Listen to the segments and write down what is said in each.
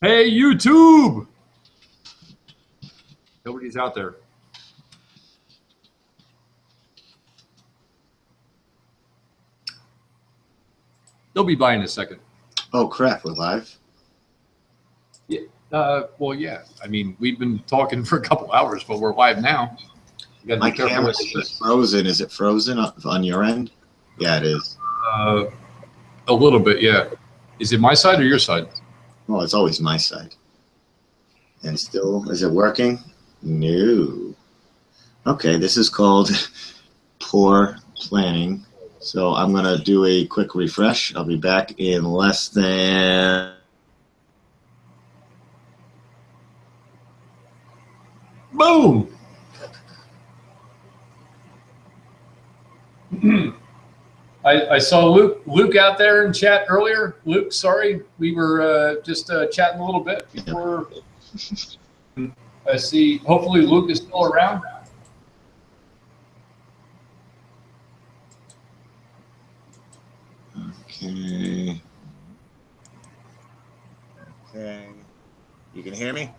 Hey, YouTube! Nobody's out there. They'll be by in a second. Oh, crap. We're live? Yeah. Well, yeah. I mean, we've been talking for a couple hours, but we're live now. You gotta My be careful camera with is frozen. Is it frozen on your end? Yeah, it is. a little bit, yeah. Is it my side or your side? Well, it's always my side. And still, is it working? No. Okay, this is called poor planning. So I'm going to do a quick refresh. I'll be back in less than... Boom! I saw Luke out there in chat earlier. Luke, sorry, we were just chatting a little bit before. I see. Hopefully, Luke is still around. Okay. Okay. You can hear me?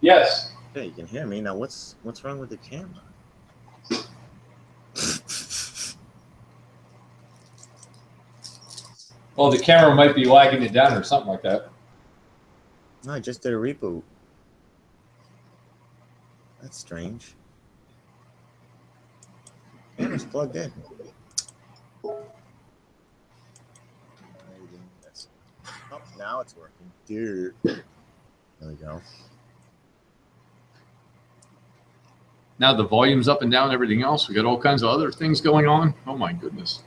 Yes. Yeah, you can hear me. Now, what's wrong with the camera? Well, the camera might be lagging it down or something like that. No, I just did a reboot. That's strange. Camera's plugged in. Oh, now it's working. Dude. There we go. Now the volume's up and down, everything else. We got all kinds of other things going on. Oh my goodness.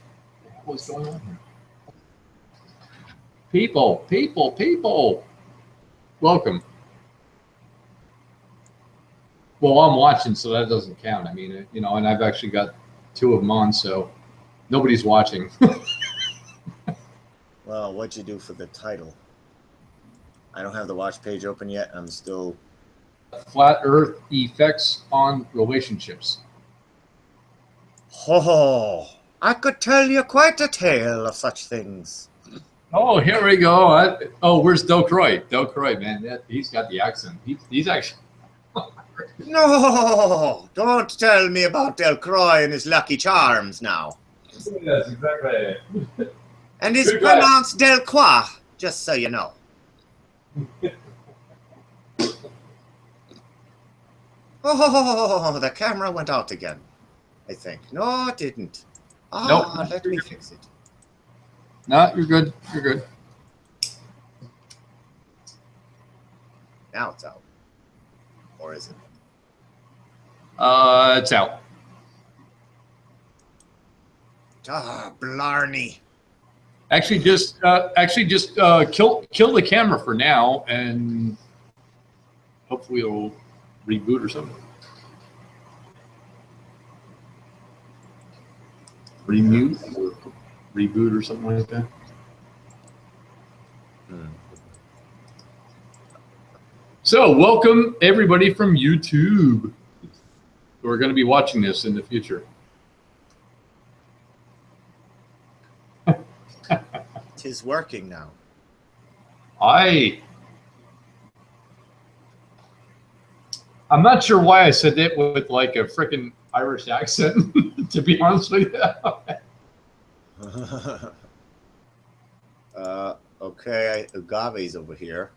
What's going on here? People. Welcome. Well, I'm watching, so that doesn't count. I mean, you know, and I've actually got 2 of them on, so nobody's watching. Well, what'd you do for the title? I don't have the watch page open yet. I'm still... Flat Earth effects on relationships. Oh, I could tell you quite a tale of such things. Oh, here we go. Oh, where's Del Croy? Del Croy, man, he's got the accent. He's actually... No, don't tell me about Del Croy and his Lucky Charms now. Yes, exactly. And it's pronounced Del Croix, just so you know. Oh, the camera went out again, I think. No, it didn't. Ah, Nope. Let me fix it. No, you're good. You're good. Now it's out. Or is it? It's out. Ah, blarney. Actually, just kill the camera for now, and hopefully it'll reboot or something. Remute or reboot or something like that. So welcome everybody from YouTube who are going to be watching this in the future. Tis working now. I'm not sure why I said that with like a freaking Irish accent, to be honest with you. Okay, Agave's over here.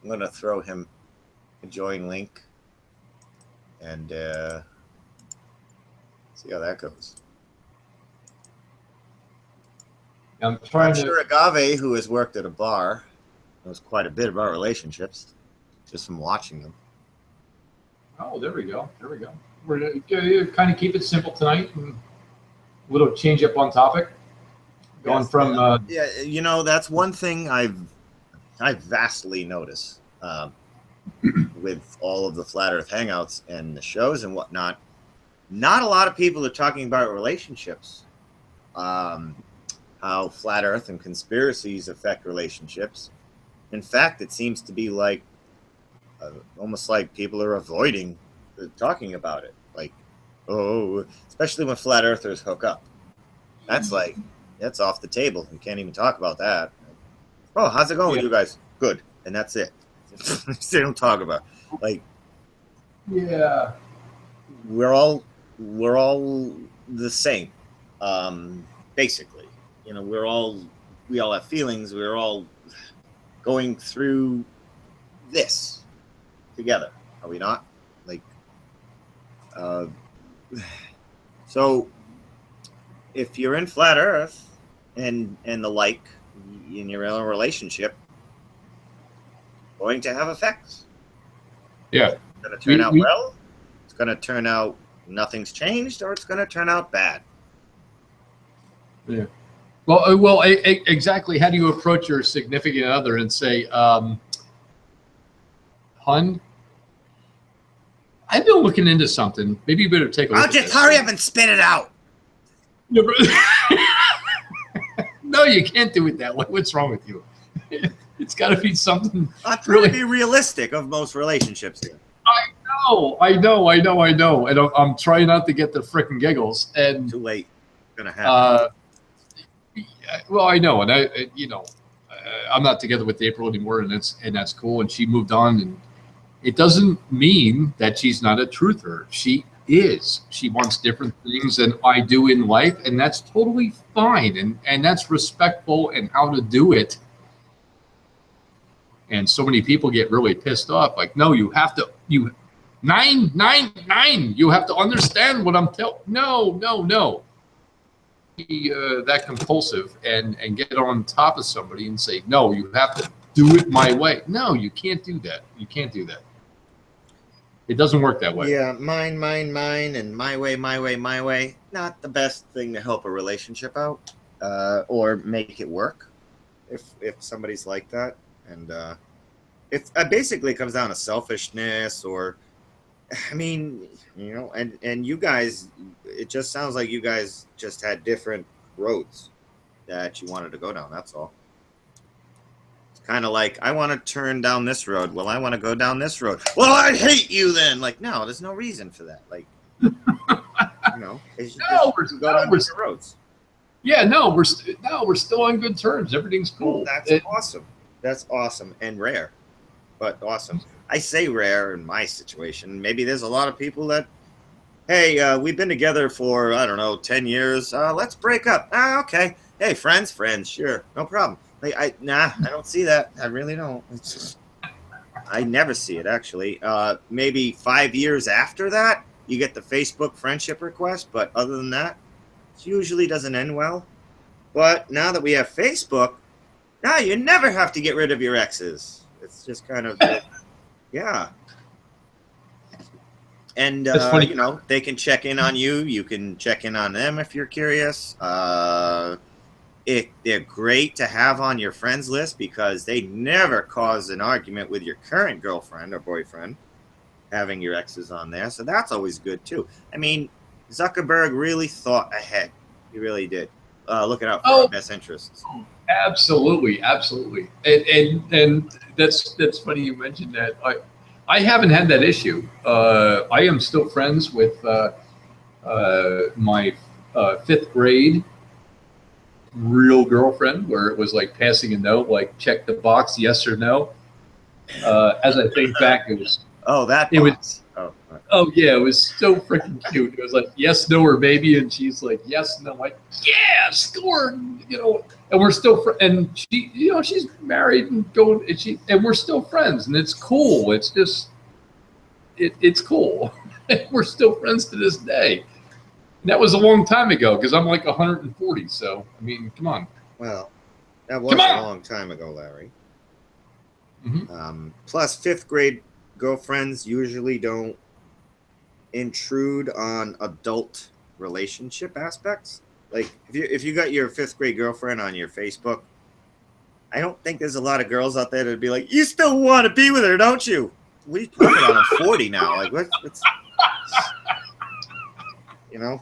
I'm going to throw him a join link and see how that goes. I'm sure Agave, who has worked at a bar, knows quite a bit about relationships just from watching them. Oh, there we go. There we go. We're going to kind of keep it simple tonight and a little change up on topic. Going from yeah, you know, that's one thing I vastly notice with all of the Flat Earth Hangouts and the shows and whatnot. Not a lot of people are talking about relationships, how Flat Earth and conspiracies affect relationships. In fact, it seems to be like almost like people are avoiding talking about it. Like, oh, especially when Flat Earthers hook up. That's like, that's off the table. We can't even talk about that. Oh, how's it going with you guys? Good. and that's it. They don't talk about like Yeah. we're all the same, basically. You know, we all have feelings. We're all going through this together, are we not? Like, so if you're in flat Earth and the like in your own relationship, going to have effects. Yeah. It's going to turn out well. It's going to turn out nothing's changed, or it's going to turn out bad. Yeah. Well, exactly. How do you approach your significant other and say, "Hun, I've been looking into something. Maybe you better take a look." I'll just hurry up and spit it out. No, you can't do it that way. What's wrong with you? It's got to be something. I'm trying to be realistic of most relationships here. I know. And I'm trying not to get the frickin' giggles. And too late. It's gonna happen. Well, I know, and I'm not together with April anymore, and that's cool. And she moved on, and it doesn't mean that she's not a truther. She is. She wants different things than I do in life, and that's totally fine, and that's respectful and how to do it. And so many people get really pissed off. Like, no, you have to, 999. You have to understand what I'm telling. No. Be that compulsive and get on top of somebody and say, no, you have to do it my way. No, you can't do that. You can't do that. It doesn't work that way. Yeah, mine, and my way. Not the best thing to help a relationship out or make it work if somebody's like that. And it basically comes down to selfishness, or, I mean, you know, and you guys, it just sounds like you guys just had different roads that you wanted to go down. That's all. It's kind of like, I want to turn down this road. Well, I want to go down this road. Well, I hate you then. Like, no, there's no reason for that. Like, you know, it's just go down different roads. Yeah, we're still on good terms. Everything's cool. That's awesome. That's awesome and rare, but awesome. I say rare in my situation. Maybe there's a lot of people that, hey, we've been together for, I don't know, 10 years. Let's break up. Okay. Hey, friends, sure, no problem. Like, I don't see that. I really don't. I never see it, actually. Maybe 5 years after that, you get the Facebook friendship request, but other than that, it usually doesn't end well. But now that we have Facebook, now you never have to get rid of your exes. It's just kind of, yeah. And, you know, they can check in on you. You can check in on them if you're curious. They're great to have on your friends list because they never cause an argument with your current girlfriend or boyfriend, having your exes on there. So that's always good, too. I mean, Zuckerberg really thought ahead. He really did. Looking out for our best interests. Absolutely. And that's funny you mentioned that. I haven't had that issue. I am still friends with my 5th grade real girlfriend, where it was like passing a note, like check the box, yes or no. As I think back, it was. Oh, that. It was. Oh yeah, it was so freaking cute. It was like yes, no, or maybe, and she's like yes, no, like yeah, score, you know. And we're still and she, you know, she's married and going, and we're still friends, and it's cool. It's just, it's cool. We're still friends to this day. And that was a long time ago because I'm like 140. So I mean, come on. Well, that was a long time ago, Larry. Mm-hmm. Plus, 5th grade girlfriends usually don't intrude on adult relationship aspects. Like if you got your 5th grade girlfriend on your Facebook, I don't think there's a lot of girls out there that'd be like, you still want to be with her, don't you? What are you talking about? I'm 40 now. Like what's you know?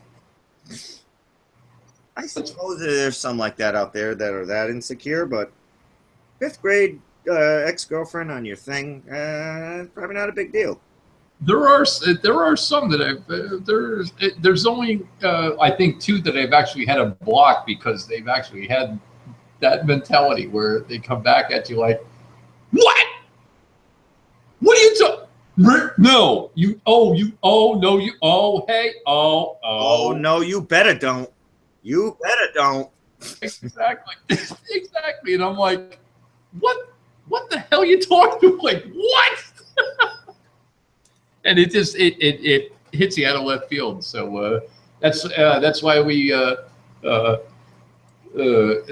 I suppose there's some like that out there that are that insecure, but 5th grade ex-girlfriend on your thing, probably not a big deal. There are some that I've there's only I think 2 that I've actually had to block because they've actually had that mentality where they come back at you like, what? No, no, hey, Oh no, you better don't. You better don't. Exactly. Exactly. And I'm like, what the hell are you talking about? Like, what? And it just, it hits you out of left field. So that's why we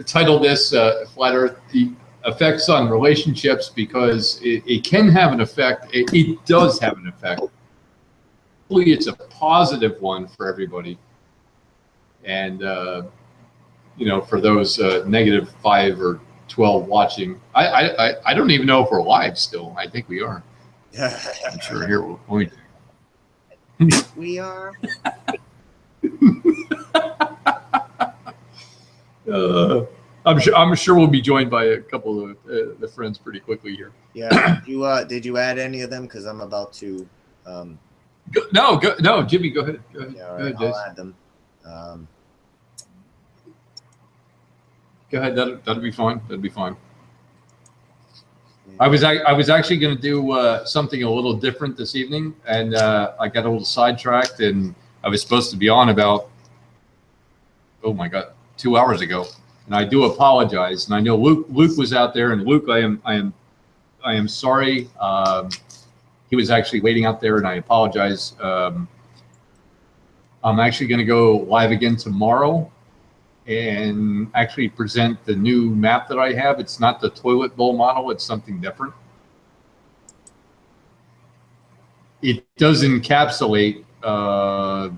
titled this Flat Earth, the effects on relationships, because it can have an effect. It does have an effect. Hopefully it's a positive one for everybody. And, for those -5 or 12 watching, I don't even know if we're live still. I think we are. I'm sure here we are. I'm sure we'll be joined by a couple of the friends pretty quickly here. Yeah. Did you add any of them? Because I'm about to. No, Jimmy, go ahead. Go ahead. Yeah, right, Go ahead, I'll add them. Go ahead. That'll be fine. That'll be fine. I was actually going to do something a little different this evening, and I got a little sidetracked, and I was supposed to be on about, oh my God, 2 hours ago, and I do apologize. And I know Luke was out there, and Luke, I am sorry. He was actually waiting out there, and I apologize. I'm actually going to go live again tomorrow and actually present the new map that I have. It's not the toilet bowl model. It's something different. It does encapsulate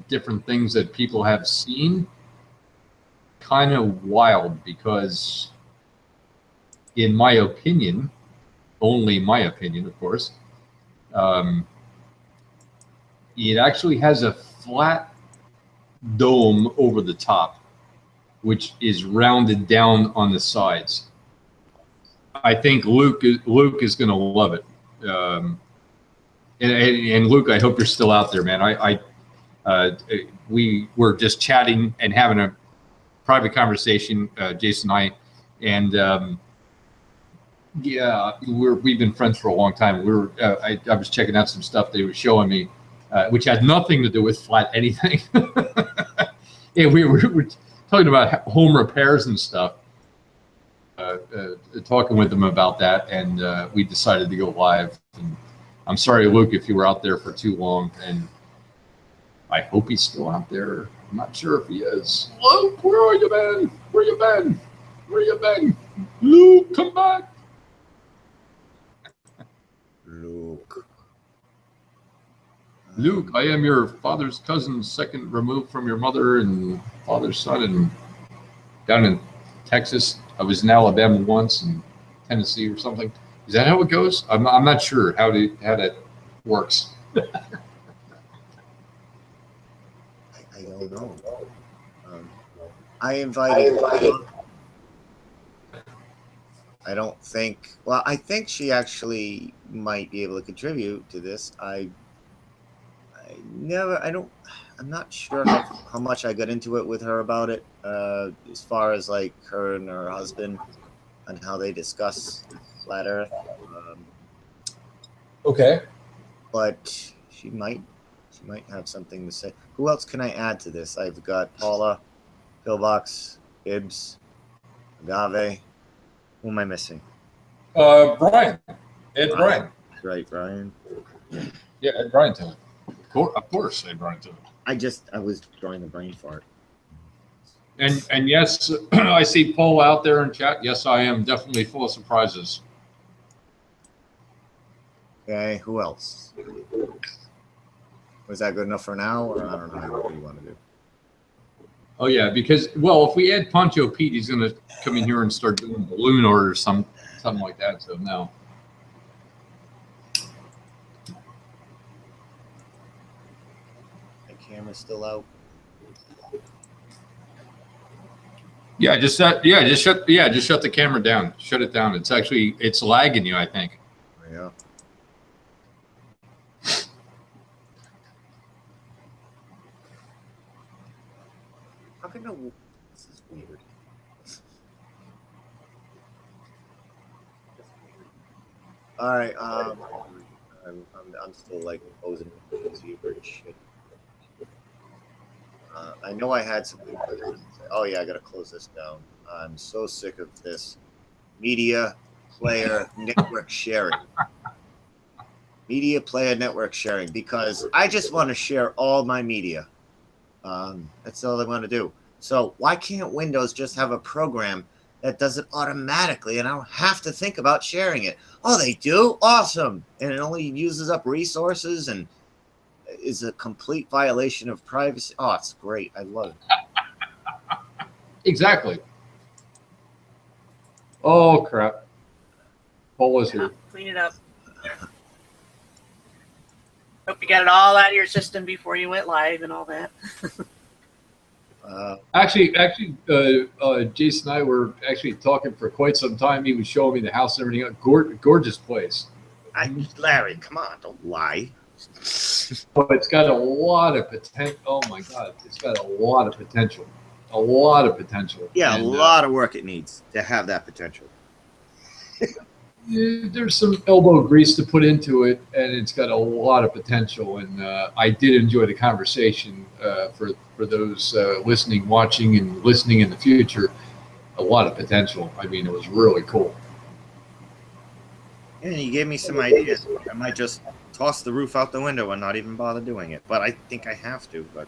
different things that people have seen. Kind of wild, because in my opinion, only my opinion, of course, it actually has a flat dome over the top, which is rounded down on the sides. I think Luke is going to love it. And Luke, I hope you're still out there, man. We were just chatting and having a private conversation, Jason and I, and yeah, we've been friends for a long time. I was checking out some stuff they were showing me, which had nothing to do with flat anything. Yeah, we were talking about home repairs and stuff, talking with them about that, and we decided to go live. And I'm sorry, Luke, if you were out there for too long, and I hope he's still out there. I'm not sure if he is. Luke, where are you, man? Where you been? Where you been? Luke, come back. Luke, I am your father's cousin, second removed from your mother and father's son, and down in Texas. I was in Alabama once, and Tennessee or something. Is that how it goes? I'm not sure how that works. I don't know. I invited. I don't think. Well, I think she actually might be able to contribute to this. I'm not sure how much I got into it with her about it, as far as like her and her husband and how they discuss flat Earth. Okay. But she might have something to say. Who else can I add to this? I've got Paula, Pillbox, Ibs, Agave. Who am I missing? Brian. Ed Brian. Right, Brian. Yeah, Ed Brian to it. Of course, Ed Brian to it. I was drawing the brain fart. And yes, I see Paul out there in chat. Yes, I am definitely full of surprises. Okay, who else? Was that good enough for now, or I don't know what you want to do? Oh yeah, because if we add Poncho Pete, he's going to come in here and start doing balloon orders, something like that. So no. The camera's still out. Yeah, just shut the camera down. Shut it down. It's lagging you, I think. Yeah. How can no? This is weird. All right. I'm still like posing zebra and shit. I know I had something. Oh yeah, I gotta close this down. I'm so sick of this media player network sharing. Media player network sharing, because I just want to share all my media. That's all I want to do. So why can't Windows just have a program that does it automatically and I don't have to think about sharing it? Oh, they do? Awesome. And it only uses up resources and is a complete violation of privacy. Oh, it's great. I love it. Exactly. Oh, crap. Paul is here. Clean it up. Hope you got it all out of your system before you went live and all that. Actually, Jason and I were actually talking for quite some time. He was showing me the house and everything. Gorgeous place. Larry, come on, don't lie. But it's got a lot of potential. Oh my God, it's got a lot of potential. A lot of potential. Yeah, and, a lot of work it needs to have that potential. There's some elbow grease to put into it, and it's got a lot of potential. And I did enjoy the conversation for those listening, watching, and listening in the future. A lot of potential. I mean, it was really cool. Yeah, you gave me some ideas. I might just toss the roof out the window and not even bother doing it. But I think I have to. But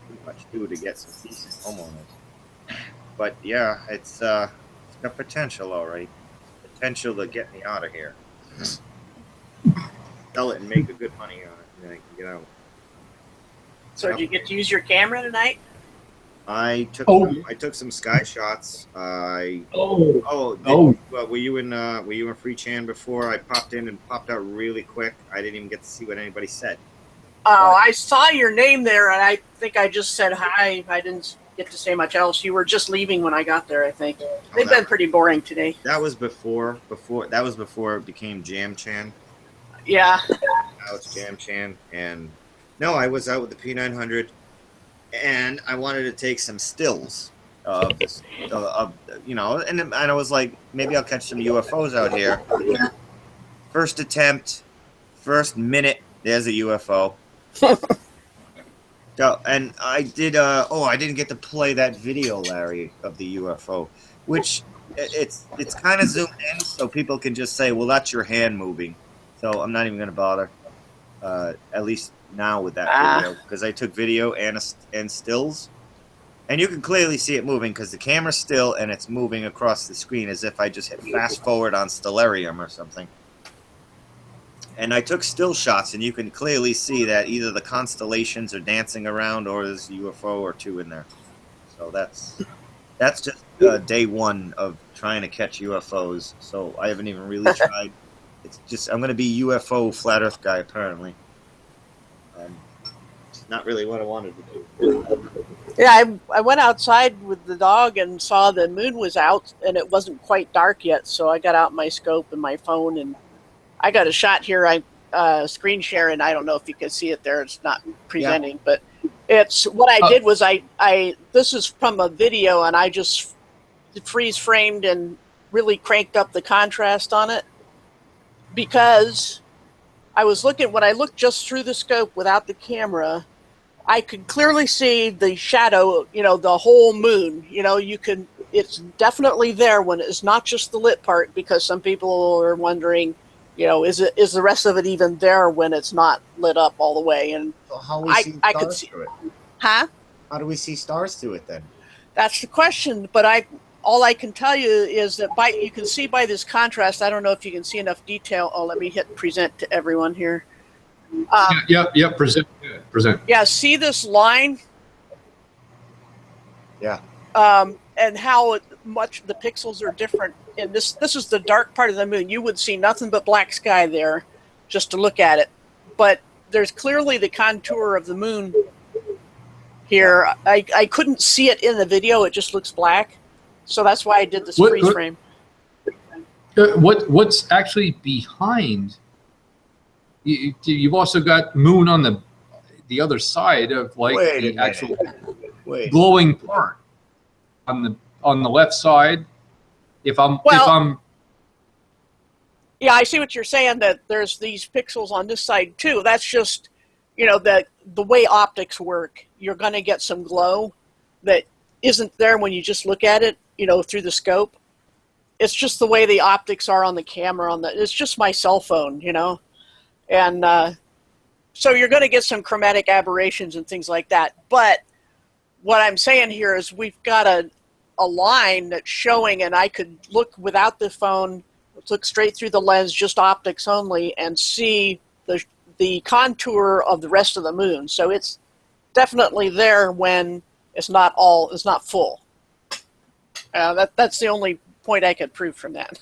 pretty much do to get some decent homeowners. But yeah, it's got potential, all right. Potential to get me out of here. Sell it and make a good money on it, and then I can get out. So did you get to use your camera tonight? I took some sky shots. Well, were you in Free Chan before? I popped in and popped out really quick. I didn't even get to see what anybody said. Oh, I saw your name there, and I think I just said hi. I didn't get to say much else. You were just leaving when I got there, I think. They've been pretty boring today. That was before it became Jam Chan. Yeah. Now it's Jam Chan, and no, I was out with the P900, and I wanted to take some stills of and I was like, maybe I'll catch some UFOs out here. First attempt, first minute, there's a UFO. And I did. I didn't get to play that video, Larry, of the UFO, which it's kind of zoomed in, so people can just say, "Well, that's your hand moving." So I'm not even going to bother. At least now with that video, because I took video and stills, and you can clearly see it moving because the camera's still and it's moving across the screen as if I just hit fast forward on Stellarium or something. And I took still shots, and you can clearly see that either the constellations are dancing around or there's a UFO or two in there. So that's just day one of trying to catch UFOs. So I haven't even really tried. It's just I'm going to be UFO flat Earth guy apparently. It's not really what I wanted to do. Yeah, I went outside with the dog and saw the moon was out, and it wasn't quite dark yet, so I got out my scope and my phone, and I got a shot here. I screen share, and I don't know if you can see it there. It's not presenting, but it's what I did was I this is from a video, and I just freeze framed and really cranked up the contrast on it because I was looking when I looked just through the scope without the camera. I could clearly see the shadow, the whole moon. It's definitely there when it's not just the lit part, because some people are wondering, is the rest of it even there when it's not lit up all the way? And so how we see I could see it. Huh? How do we see stars through it then? That's the question. But all I can tell you is that you can see by this contrast. I don't know if you can see enough detail. Oh, let me hit present to everyone here. Present. Yeah, see this line? Yeah. And how much the pixels are different. And this is the dark part of the moon. You would see nothing but black sky there just to look at it. But there's clearly the contour of the moon here. I couldn't see it in the video. It just looks black. So that's why I did this freeze frame. What's actually behind? You've also got moon on the other side of the actual glowing part on the left side. If I'm Yeah, I see what you're saying, that there's these pixels on this side too. That's just, you know, the way optics work. You're going to get some glow that isn't there when you just look at it, you know, through the scope. It's just the way the optics are on the camera. It's just my cell phone, you know, and so you're going to get some chromatic aberrations and things like that. But what I'm saying here is we've got a line that's showing, and I could look without the phone, look straight through the lens, just optics only, and see the contour of the rest of the moon. So it's definitely there when it's not full. That's the only point I could prove from that.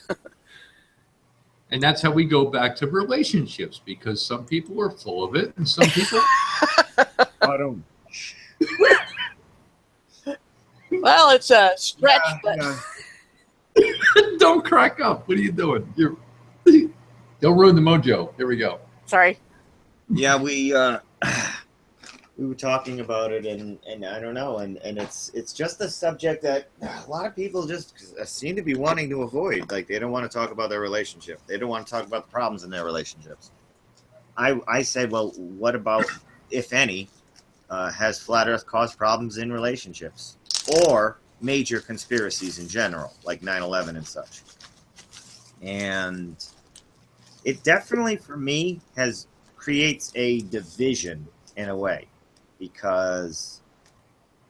And that's how we go back to relationships, because some people are full of it and some people I don't. Well, it's a stretch, but don't crack up. What are you doing? Don't ruin the mojo. Here we go. sorry. Yeah, we were talking about it, and I don't know, and it's just a subject that a lot of people just seem to be wanting to avoid. Like, they don't want to talk about their relationship. They don't want to talk about the problems in their relationships. I said, well, what about, if any, has Flat Earth caused problems in relationships or major conspiracies in general, like 9/11 and such? And it definitely, for me, creates a division in a way, because,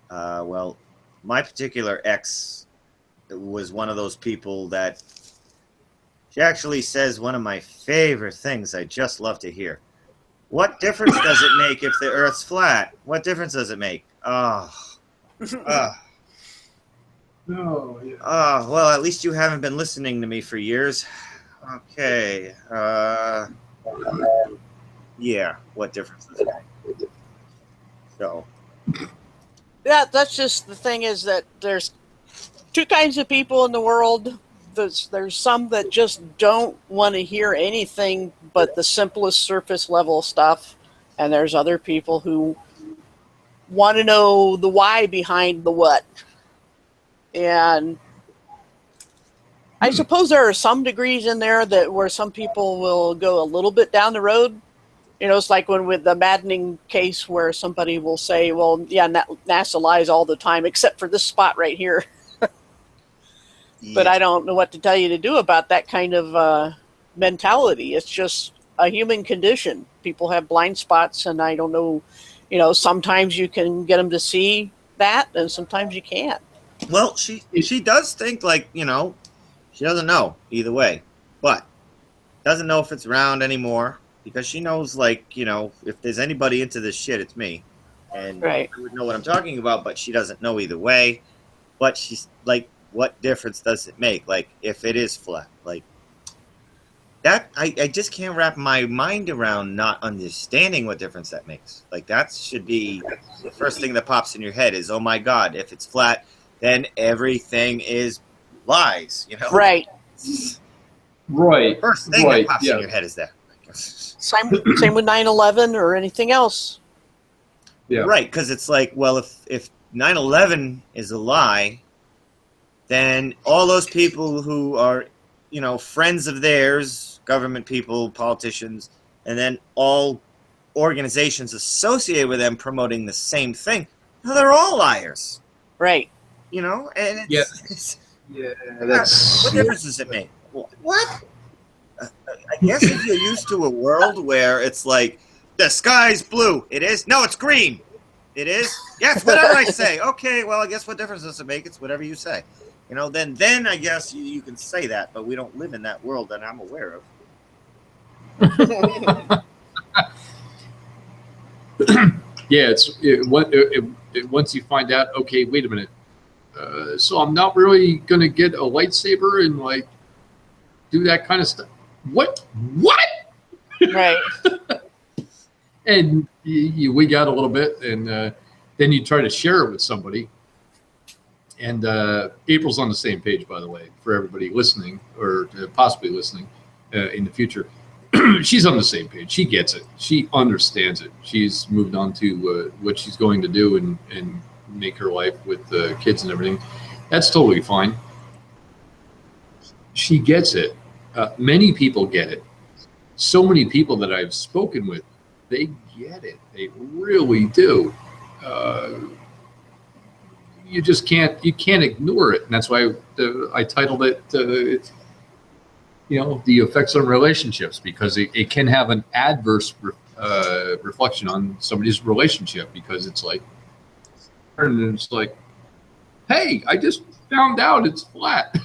well, my particular ex was one of those people that she actually says one of my favorite things I just love to hear. What difference does it make if the Earth's flat? What difference does it make? Oh, No, yeah. well, at least you haven't been listening to me for years. Okay. Yeah, what difference does it make? So. Yeah, that's just the thing, is that there's two kinds of people in the world. There's some that just don't want to hear anything but the simplest surface level stuff, and there's other people who want to know the why behind the what. And I suppose there are some degrees in there where some people will go a little bit down the road. You know, it's like with the maddening case where somebody will say, well, yeah, NASA lies all the time, except for this spot right here. But I don't know what to tell you to do about that kind of mentality. It's just a human condition. People have blind spots, and I don't know, you know, sometimes you can get them to see that, and sometimes you can't. Well, she does think, like, you know, she doesn't know either way, but doesn't know if it's round anymore, because she knows, like, you know, if there's anybody into this shit, it's me. And Right. I would know what I'm talking about, but she doesn't know either way. But she's like, what difference does it make? Like, if it is flat, like that, I just can't wrap my mind around not understanding what difference that makes. Like, that should be the first thing that pops in your head is, oh my God, if it's flat, then everything is lies, you know? Right. Right. First thing right, that pops yeah. in your head is that. Same with 9/11 or anything else. Yeah. Right, because it's like, well, if 9/11 is a lie, then all those people who are, you know, friends of theirs, government people, politicians, and then all organizations associated with them promoting the same thing, well, they're all liars. Right. You know? And Yeah. what difference does it make? What? I guess if you're used to a world where it's like, the sky's blue. It is? No, it's green. It is? Yes, whatever I say. Okay, well, I guess what difference does it make? It's whatever you say. You know, then I guess you can say that, but we don't live in that world that I'm aware of. Yeah, once you find out, okay, wait a minute. So I'm not really going to get a lightsaber and, like, do that kind of stuff. What? Right. And you wig out a little bit, and then you try to share it with somebody. And April's on the same page, by the way, for everybody listening or possibly listening in the future. She's on the same page. She gets it. She understands it. She's moved on to what she's going to do and make her life with kids and everything. That's totally fine. She gets it. Many people get it. So many people that I've spoken with, they get it. They really do. You just can't ignore it, and that's why I titled it, the effects on relationships, because it can have an adverse reflection on somebody's relationship, because it's like, and it's like, hey, I just found out it's flat.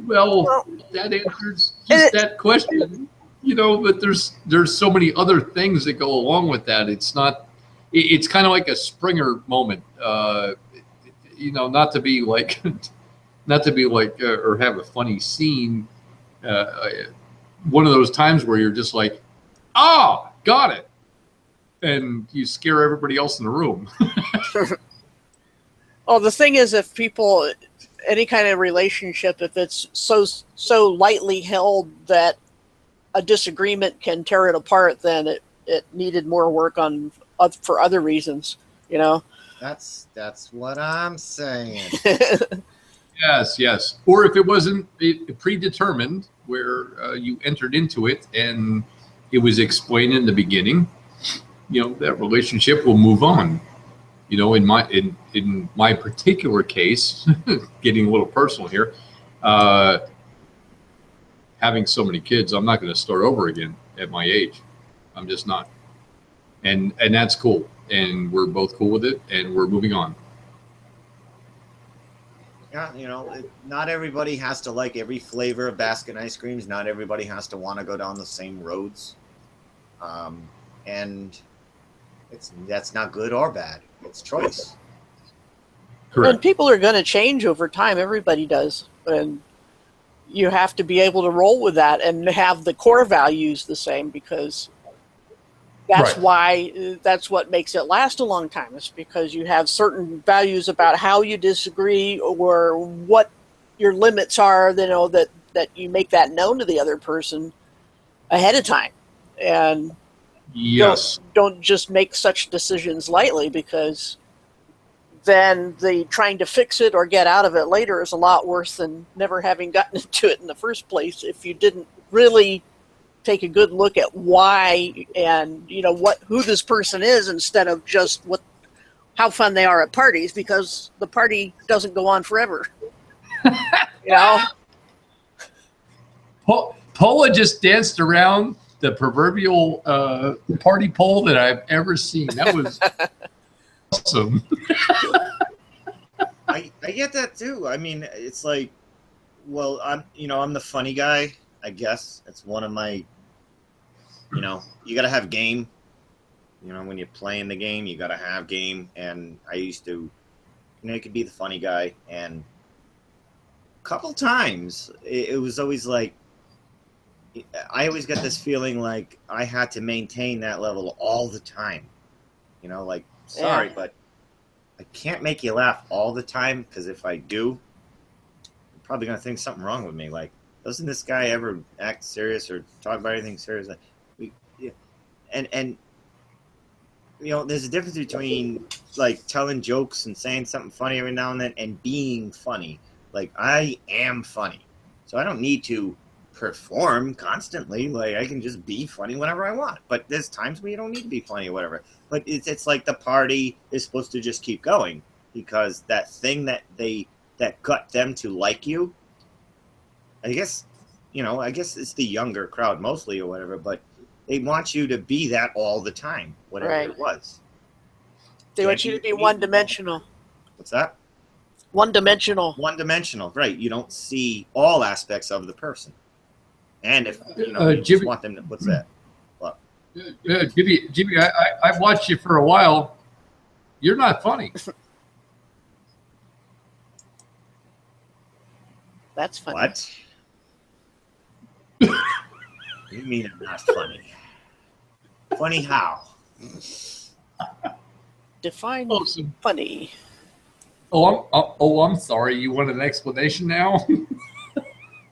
Well, that answers just that question, but there's so many other things that go along with that. It's not, it's kind of like a Springer moment, not to be like, or have a funny scene. One of those times where you're just like, oh, got it. And you scare everybody else in the room. Well, the thing is, if people, any kind of relationship, if it's so lightly held that a disagreement can tear it apart, then it needed more work on for other reasons, That's what I'm saying. Yes. Or if it wasn't predetermined, where you entered into it and it was explained in the beginning, that relationship will move on. In my particular case, getting a little personal here, having so many kids, I'm not going to start over again at my age. I'm just not. And that's cool. And we're both cool with it, and we're moving on. Yeah, not everybody has to like every flavor of Baskin ice creams. Not everybody has to want to go down the same roads. And that's not good or bad. It's choice. Correct. And people are going to change over time. Everybody does. And you have to be able to roll with that and have the core values the same, because that's why, that's what makes it last a long time. It's because you have certain values about how you disagree or what your limits are, that you make that known to the other person ahead of time. And yes, don't just make such decisions lightly, because then the trying to fix it or get out of it later is a lot worse than never having gotten into it in the first place, if you didn't really take a good look at why and who this person is, instead of just how fun they are at parties, because the party doesn't go on forever. Paula just danced around the proverbial party pole that I've ever seen. That was awesome. I get that too. I mean, it's like, well, I'm the funny guy, I guess. It's one of my, you got to have game. When you're playing the game, you got to have game. And I used to, you could be the funny guy. And a couple times, it was always like, I always get this feeling like I had to maintain that level all the time. Sorry, but I can't make you laugh all the time, because if I do, you're probably going to think something wrong with me. Like, doesn't this guy ever act serious or talk about anything serious? And there's a difference between like telling jokes and saying something funny every now and then and being funny. Like, I am funny, so I don't need to perform constantly. Like, I can just be funny whenever I want. But there's times where you don't need to be funny or whatever. But it's like the party is supposed to just keep going, because that thing that got them to like you, I guess it's the younger crowd mostly or whatever, but they want you to be that all the time, whatever it was. They want you to be one-dimensional. What's that? One-dimensional. One-dimensional, right. You don't see all aspects of the person. And if you Jimmy, just want them to, what's that? What? Jimmy, I've watched you for a while. You're not funny. That's funny. What? You mean I'm not funny? Funny how? Define Awesome. Funny. I'm sorry. You want an explanation now?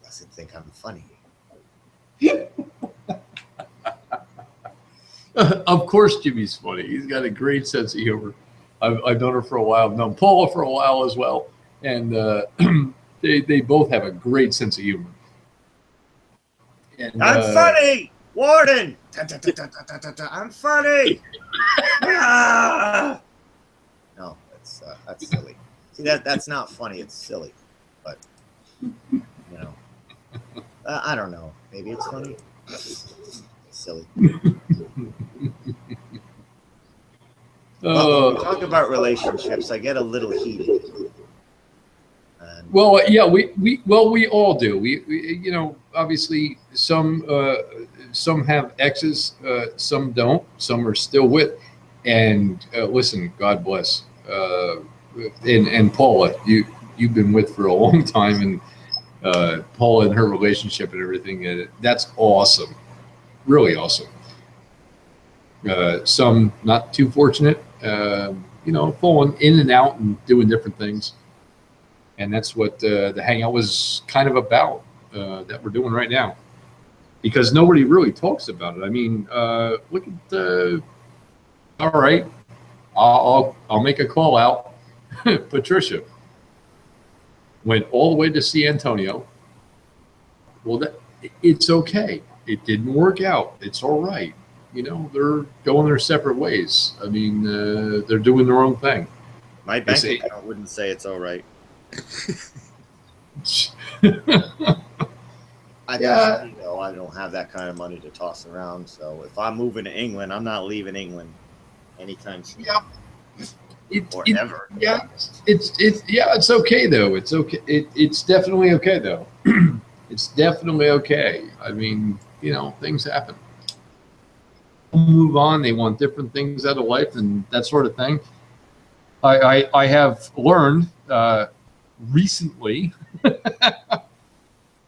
Doesn't think I'm funny. Of course, Jimmy's funny. He's got a great sense of humor. I've known her for a while. I've known Paula for a while as well. And They both have a great sense of humor. And, I'm funny, Warden. I'm funny. Ah! No, that's silly. See, that's not funny. It's silly. But I don't know. Maybe it's funny. It's silly. Well, when we talk about relationships, I get a little heated. Well, yeah, we all do. We obviously some have exes, some don't, some are still with. And listen, God bless. And Paula, you've been with for a long time, and Paula and her relationship and everything. That's awesome, really awesome. Some not too fortunate, falling in and out and doing different things. And that's what the hangout was kind of about, that we're doing right now, because nobody really talks about it. I mean, look at all right, I'll make a call out. Patricia went all the way to see Antonio. Well, it's okay. It didn't work out. It's all right. They're going their separate ways. I mean, they're doing their own thing. My bank account wouldn't say it's all right. I don't have that kind of money to toss around. So if I'm moving to England, I'm not leaving England anytime soon. Yeah. Ever. Yeah. It's okay though. It's okay. It's definitely okay though. It's definitely okay. I mean, things happen. Move on. They want different things out of life and that sort of thing. I have learned recently,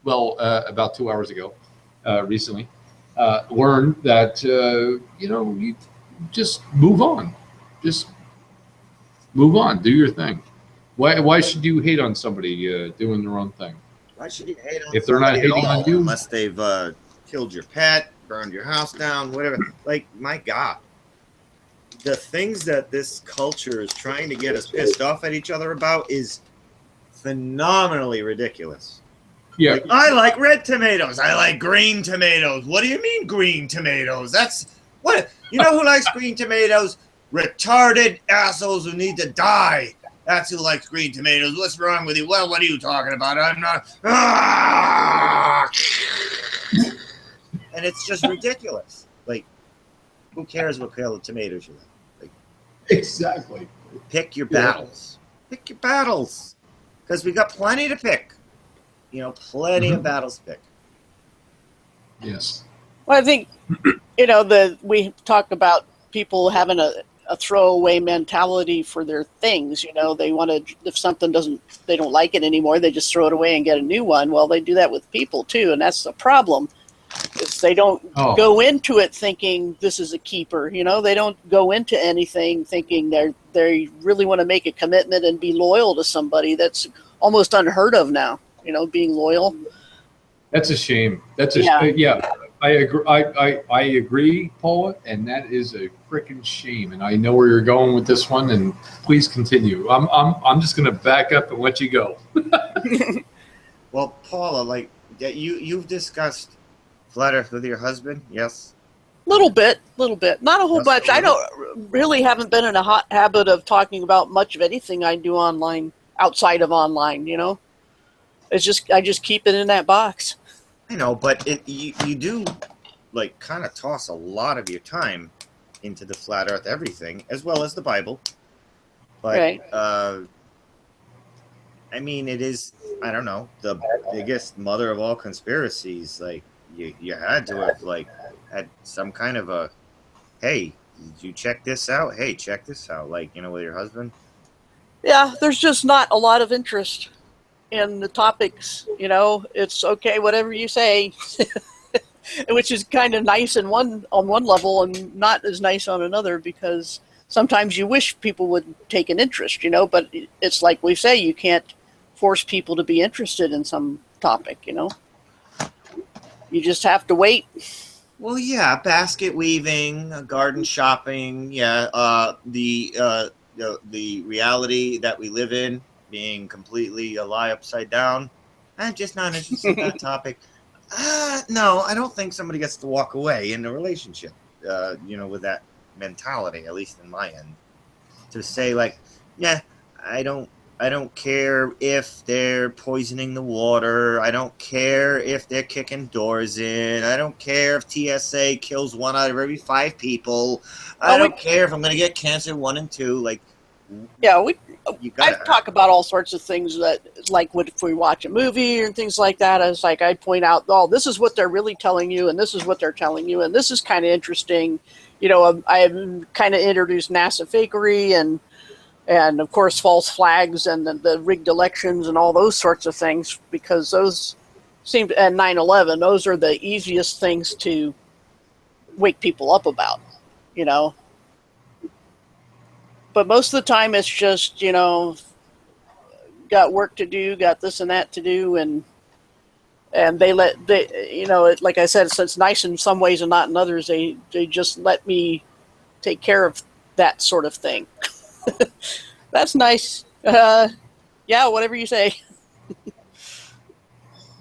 well, about 2 hours ago, recently, learned that, you just move on. Just move on. Do your thing. Why should you hate on somebody doing their own thing? Why should you hate on if they're not hating on you? Unless they've killed your pet, burned your house down, whatever. Like, my God. The things that this culture is trying to get us pissed off at each other about is phenomenally ridiculous. Yeah. Like, I like red tomatoes. I like green tomatoes. What do you mean green tomatoes? That's what, who likes green tomatoes? Retarded assholes who need to die. That's who likes green tomatoes. What's wrong with you? Well, what are you talking about? I'm not. Ah! And it's just ridiculous. Like, who cares what color tomatoes you like? Exactly. Pick your battles. Pick your battles. Because we got plenty to pick. Plenty of battles to pick. Yes. Well, I think, we talk about people having a throwaway mentality for their things. They want to, if something they don't like it anymore, they just throw it away and get a new one. Well, they do that with people too. And that's the problem. Is they don't go into it thinking this is a keeper. They don't go into anything thinking they really want to make a commitment and be loyal to somebody. That's almost unheard of now. Being loyal. That's a shame. Yeah. I agree. I agree, Paula, and that is a freaking shame. And I know where you're going with this one. And please continue. I'm just going to back up and let you go. Well, Paula, you've discussed flat Earth with your husband, yes? Little bit, not a whole bunch. I haven't been in a hot habit of talking about much of anything I do online, outside of online. It's just I just keep it in that box. I know, but you do kind of toss a lot of your time into the flat Earth everything, as well as the Bible. But right. I mean, it is, I don't know, the biggest mother of all conspiracies. You had to have had some kind of a, hey, did you check this out? Hey, check this out. with your husband. Yeah, there's just not a lot of interest in the topics. It's okay, whatever you say, which is kind of nice on one level and not as nice on another, because sometimes you wish people would take an interest, but it's like we say, you can't force people to be interested in some topic, You just have to wait. Well, yeah, basket weaving, garden shopping, yeah, the reality that we live in being completely a lie upside down. I'm just not interested in that topic. No, I don't think somebody gets to walk away in a relationship, with that mentality, at least in my end. To say like, yeah, I don't care if they're poisoning the water. I don't care if they're kicking doors in. I don't care if TSA kills 1 out of every 5 people. I don't care if I'm going to get cancer 1 and 2. Like, yeah, you I gotta talk about all sorts of things that, like, if we watch a movie and things like that, it's like I point out, oh, this is what they're really telling you, and this is what they're telling you, and this is kind of interesting. I kind of introduced NASA fakery and of course false flags and the rigged elections and all those sorts of things, because those seem to, and 9/11, those are the easiest things to wake people up about, you know. But most of the time it's just, got work to do, got this and that to do, and like I said, it's nice in some ways and not in others. They just let me take care of that sort of thing. That's nice. Yeah, whatever you say.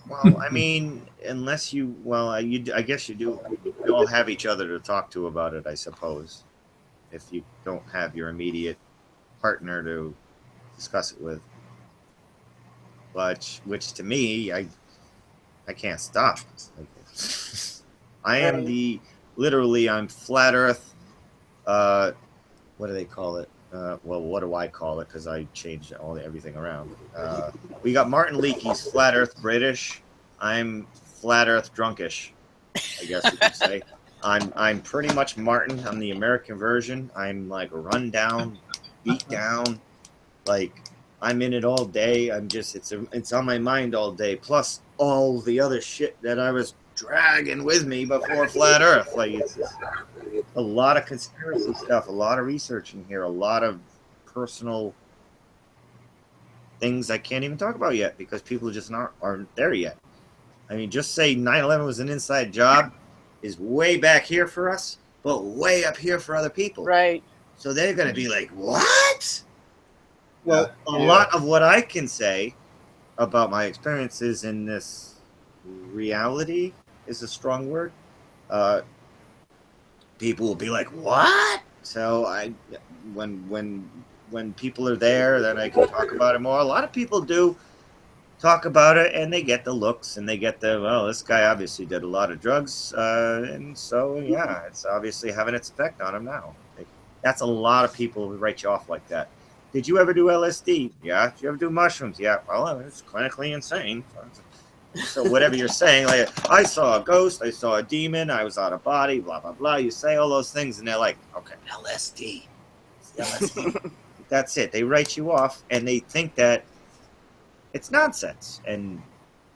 Well, I mean, unless you, I guess you do. You all have each other to talk to about it, I suppose. If you don't have your immediate partner to discuss it with, but which to me, I can't stop. I am literally, I'm flat Earth. What do they call it? Well, what do I call it? Because I changed everything around. We got Martin Leakey's flat Earth British. I'm flat Earth drunkish, I guess you could say. I'm pretty much Martin. I'm the American version. I'm like run down, beat down. Like, I'm in it all day. It's on my mind all day. Plus all the other shit that I was dragging with me before flat Earth. Like, it's just a lot of conspiracy stuff, a lot of research in here, a lot of personal things I can't even talk about yet because people just aren't there yet. I mean, just say 9/11 was an inside job is way back here for us, but way up here for other people. Right. So they're going to be like, what? Well, a lot of what I can say about my experiences in this reality is a strong word. People will be like, what? So when people are there, then I can talk about it more. A lot of people do talk about it, and they get the looks, and they get this guy obviously did a lot of drugs, and so, yeah, it's obviously having its effect on him now. That's a lot of people who write you off like that. Did you ever do LSD? Yeah. Did you ever do mushrooms? Yeah. Well, it's clinically insane. So whatever you're saying, like, I saw a ghost, I saw a demon, I was out of body, blah, blah, blah. You say all those things, and they're like, okay, LSD. That's it. They write you off, and they think that it's nonsense. And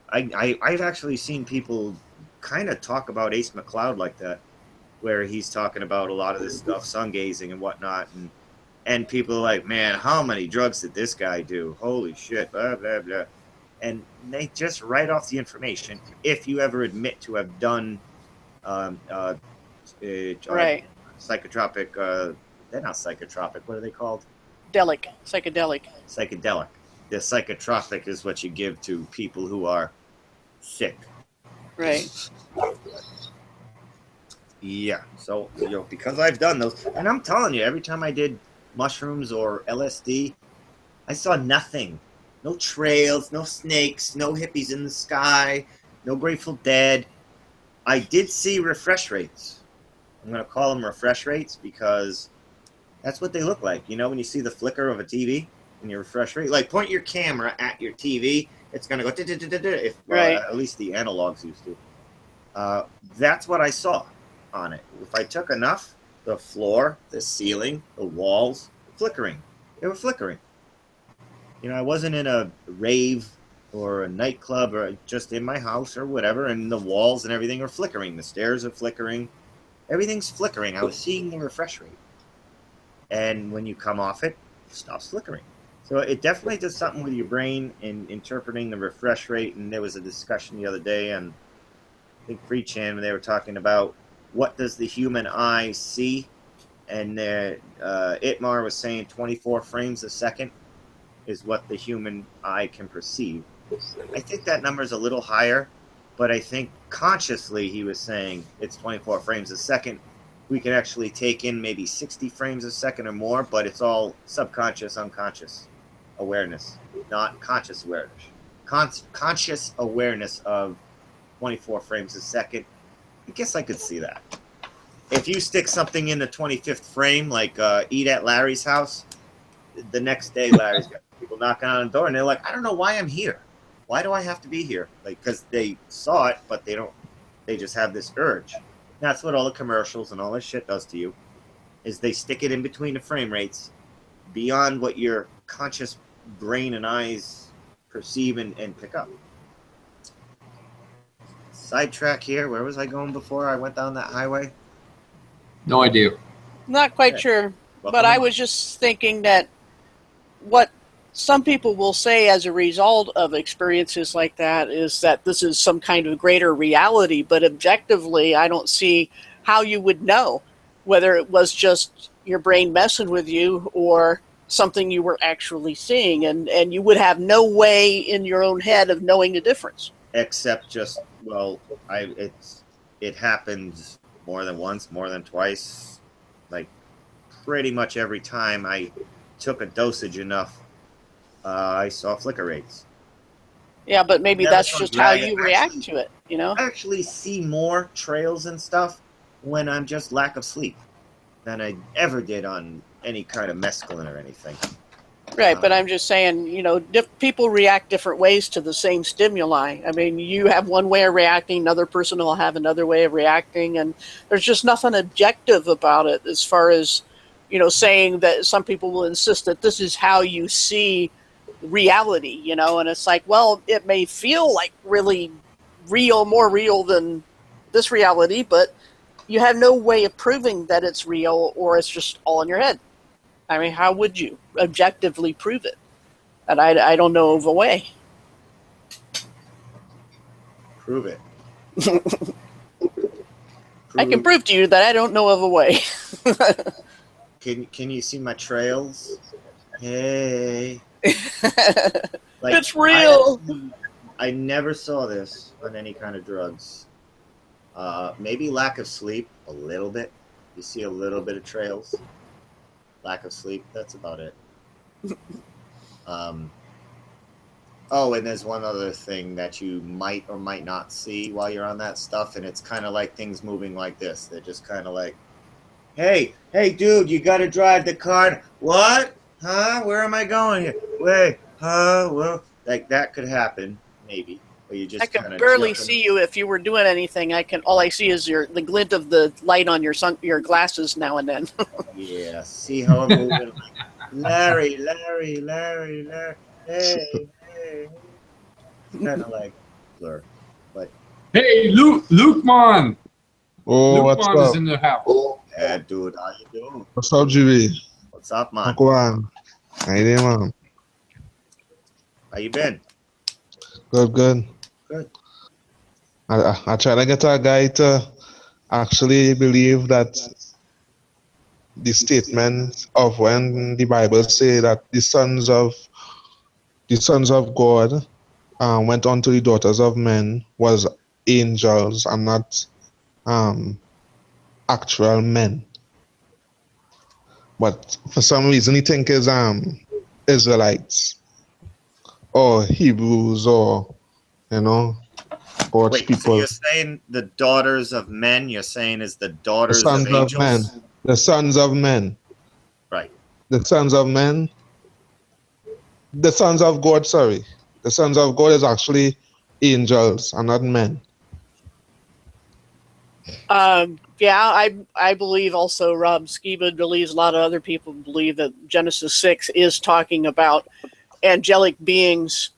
I've actually seen people kind of talk about Ace McCloud like that, where he's talking about a lot of this stuff, sun gazing and whatnot, and people are like, man, how many drugs did this guy do? Holy shit, blah, blah, blah. And they just write off the information if you ever admit to have done Right. psychotropic, they're not psychotropic, what are they called? Psychedelic. The psychotropic is what you give to people who are sick. Right. Yeah, so, because I've done those, and I'm telling you, every time I did mushrooms or LSD, I saw nothing. No trails, no snakes, no hippies in the sky, no Grateful Dead. I did see refresh rates. I'm going to call them refresh rates because that's what they look like. You know, when you see the flicker of a TV and your refresh rate, like point your camera at your TV, it's going to go, if at least the analogs used to. That's what I saw on it. If I took enough, the floor, the ceiling, the walls, flickering. They were flickering. You know, I wasn't in a rave or a nightclub or just in my house or whatever, and the walls and everything are flickering. The stairs are flickering. Everything's flickering. I was seeing the refresh rate. And when you come off it, it stops flickering. So it definitely does something with your brain in interpreting the refresh rate. And there was a discussion the other day on, I think, Free Chan, when they were talking about what does the human eye see. And Itmar was saying 24 frames a second. is what the human eye can perceive. I think that number is a little higher, but I think consciously he was saying it's 24 frames a second. We can actually take in maybe 60 frames a second or more, but it's all subconscious, unconscious awareness, not conscious awareness. Conscious awareness of 24 frames a second. I guess I could see that. If you stick something in the 25th frame, like Eat at Larry's house, the next day Larry's got people knocking on the door, and they're like, I don't know why I'm here. Why do I have to be here? Like, because they saw it, but they just have this urge. That's what all the commercials and all this shit does to you, is they stick it in between the frame rates beyond what your conscious brain and eyes perceive and pick up. Sidetrack here. Where was I going before I went down that highway? No idea. Not quite sure, but I was just thinking that what some people will say as a result of experiences like that is that this is some kind of greater reality, but objectively, I don't see how you would know whether it was just your brain messing with you or something you were actually seeing, and you would have no way in your own head of knowing the difference. Except just, well, it happens more than once, more than twice. Like, pretty much every time I took a dosage enough, I saw flicker rates. Yeah, but maybe that's just how you react to it, you know? I actually see more trails and stuff when I'm just lack of sleep than I ever did on any kind of mescaline or anything. Right, but I'm just saying, you know, people react different ways to the same stimuli. I mean, you have one way of reacting, another person will have another way of reacting, and there's just nothing objective about it as far as, you know, saying that some people will insist that this is how you see reality, you know, and it's like, well, it may feel like really real, more real than this reality, but you have no way of proving that it's real or it's just all in your head. I mean, how would you objectively prove it? And I don't know of a way. Prove it. I can prove to you that I don't know of a way. Can you see my trails? Hey. Like, it's real. I never saw this on any kind of drugs. Maybe lack of sleep, a little bit. You see a little bit of trails. Lack of sleep, that's about it. Oh, and there's one other thing that you might or might not see while you're on that stuff, and it's kind of like things moving like this. They're just kind of like, hey, dude, you got to drive the car. What? Huh? Where am I going here? Wait, huh? Well, like that could happen, maybe. Or you just I could barely see you if you were doing anything. All I see is the glint of the light on your glasses now and then. Yeah, see how I'm moving? Larry. Hey. Kind of like blur, but hey, Luke Man. Oh, what's Luke Man up? is in the house. Yeah, dude, how you doing? What's up, GB? What's up, man? Uncle Juan. How you doing, man? How you been? Good. I try to get a guy to actually believe that the statement of when the Bible say that the sons of God went on to the daughters of men was angels and not actual men. But for some reason he think is Israelites or Hebrews or God's Wait, people. so you're saying the daughters of men? You're saying is the daughters The sons of angels? of men. The sons of men. Right. The sons of men. The sons of God, sorry. The sons of God is actually angels and not men. Yeah, I believe also Rob Skiba believes, a lot of other people believe that Genesis 6 is talking about angelic beings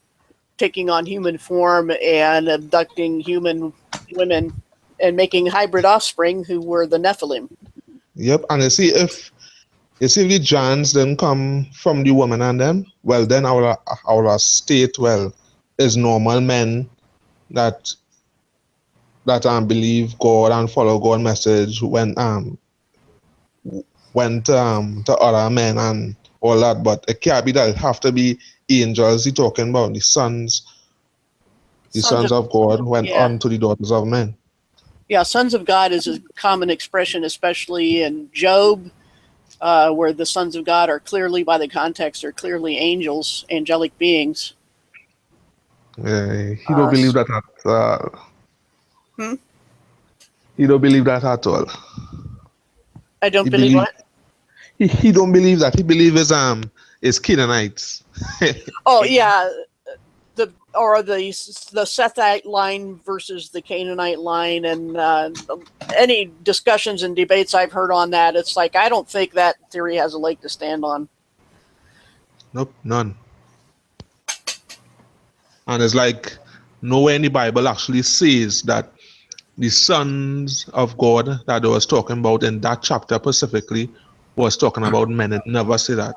taking on human form and abducting human women and making hybrid offspring who were the Nephilim. Yep, and you see if the giants didn't come from the woman and them, well then our state is normal men that believe God and follow God's message went to other men and all that, but it can't be that. It have to be angels. He talking about the sons of God went yeah. on to the daughters of men. Yeah, sons of God is a common expression, especially in Job, where the sons of God are clearly, by the context, are clearly angels, angelic beings. He don't believe that at Hmm? He don't believe that at all. I don't He believe believe what? he don't believe that. He believes is Canaanites. Oh yeah, the Sethite line versus the Canaanite line, and any discussions and debates I've heard on that, it's like I don't think that theory has a leg to stand on. Nope, none. And it's like nowhere in the Bible actually says that the sons of God that I was talking about in that chapter specifically was talking about men. It never say that.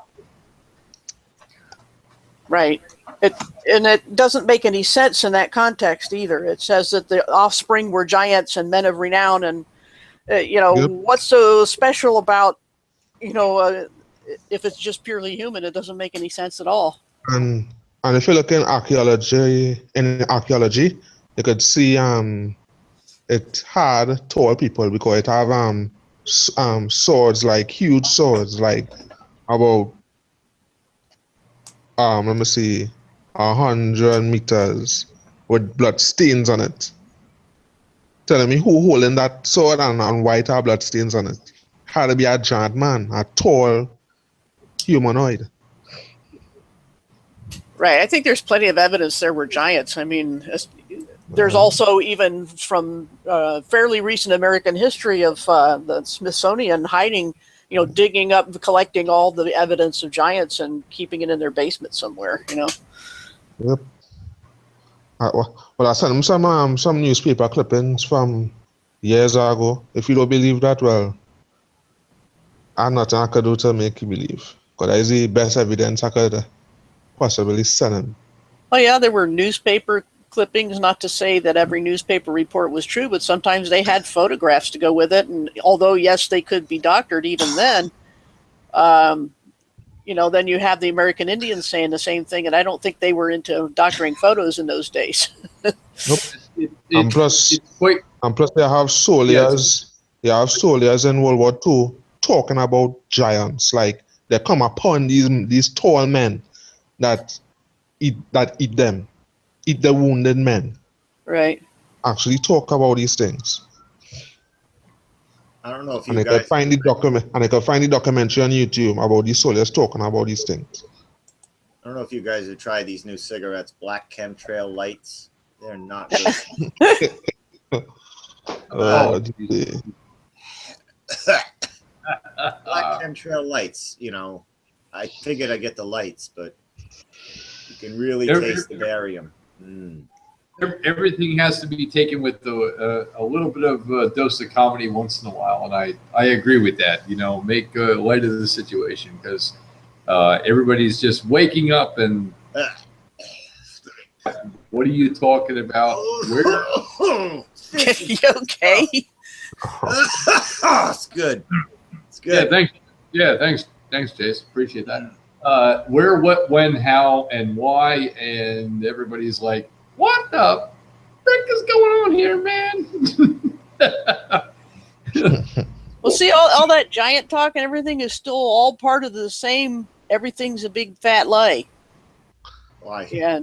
Right. It doesn't make any sense in that context either. It says that the offspring were giants and men of renown, and Yep. what's so special about if it's just purely human, it doesn't make any sense at all. And if you look in archaeology, you could see it had tall people because it have swords, like huge swords, like about let me see, 100 meters with blood stains on it. Telling me who holding that sword and white have blood stains on it. Had to be a giant man, a tall humanoid. Right. I think there's plenty of evidence there were giants. I mean, there's also, even from fairly recent American history, of the Smithsonian hiding, digging up, collecting all the evidence of giants and keeping it in their basement somewhere. Yep. Well, I sent him some newspaper clippings from years ago. If you don't believe that, well, I'm nothing I could do to make you believe. Because that is the best evidence I could possibly send him. Oh yeah, there were newspaper clippings. Not to say that every newspaper report was true, but sometimes they had photographs to go with it. And although yes, they could be doctored even then, then you have the American Indians saying the same thing, and I don't think they were into doctoring photos in those days. Nope. And plus they have soldiers. They have soldiers in World War II talking about giants. Like they come upon these tall men that eat them, eat the wounded men. Right. Actually talk about these things. I don't know if And you they could guys find the documentary on YouTube about these soldiers talking about these things. I don't know if you guys have tried these new cigarettes, black chemtrail lights. They're not good. Black chemtrail lights, I figured I'd get the lights, but you can really taste the barium. Everything has to be taken with a little bit of a dose of comedy once in a while, and I agree with that. Make light of the situation, because everybody's just waking up and what are you talking about? Where? You okay? It's good. It's good. Thanks, Jace. Appreciate that. Where, what, when, how, and why, and everybody's like, what the frick is going on here, man? Well, see, all that giant talk and everything is still all part of the same. Everything's a big fat lie. Why? Yeah.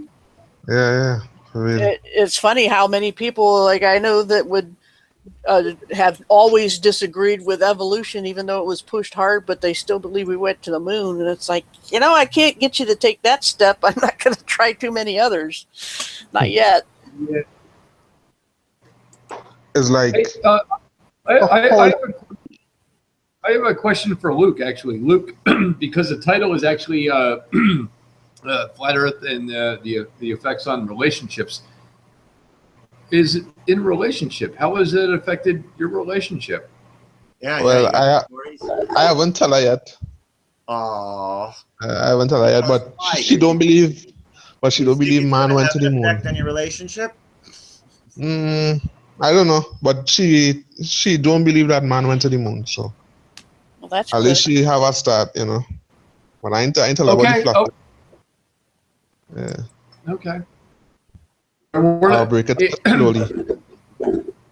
Yeah. It's funny how many people, like I know, that would have always disagreed with evolution, even though it was pushed hard, but they still believe we went to the moon. And it's like, I can't get you to take that step. I'm not going to try too many others. Not yet. Yeah. It's like... I have a question for Luke, actually. Luke, because the title is actually Flat Earth and the effects on relationships. Is it in relationship? How has it affected your relationship? Yeah. Well, I haven't told her yet. Aww. I haven't told her yet, but she don't believe. But she don't believe man went to the moon. Effect on your relationship? I don't know, but she don't believe that man went to the moon. So Well, that's at good. least she have a start, But I ain't tell about the Okay. fluff. Oh, Yeah. okay. I'll break it slowly.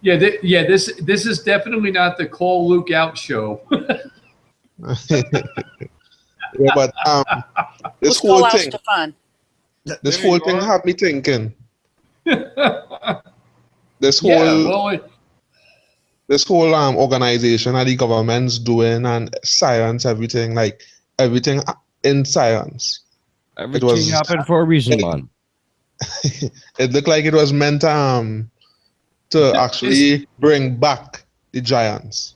Yeah. This is definitely not the call Luke out show. Yeah, but this Let's call whole out thing, Stefan. this There whole you thing are. had me thinking. Yeah. This whole Well, organization that the government's doing and science, everything, like everything in science. Everything happened for a reason, man. It looked like it was meant to actually bring back the giants.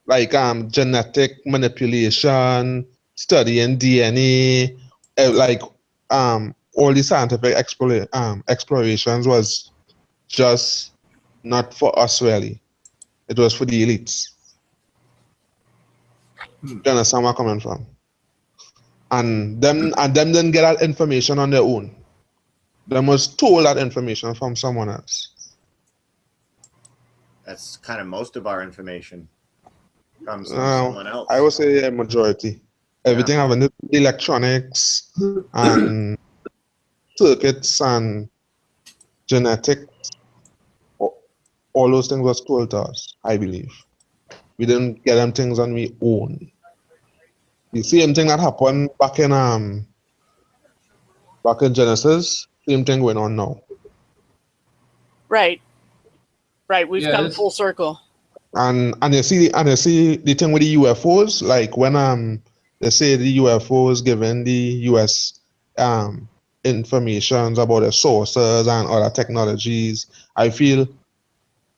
Like genetic manipulation, studying DNA, like all the scientific explorations was just not for us really. It was for the elites. You understand where I'm coming from? And them didn't get that information on their own. Them was told that information from someone else. That's kind of most of our information comes from someone else. I would say a majority. Everything having the electronics and circuits and genetics, all those things was told to us, I believe. We didn't get them things on we own. The same thing that happened back in Genesis, same thing going on now. Right. We've Yeah, come full circle. And you see the thing with the UFOs, like when they say the UFOs giving the US information about the sources and other technologies, I feel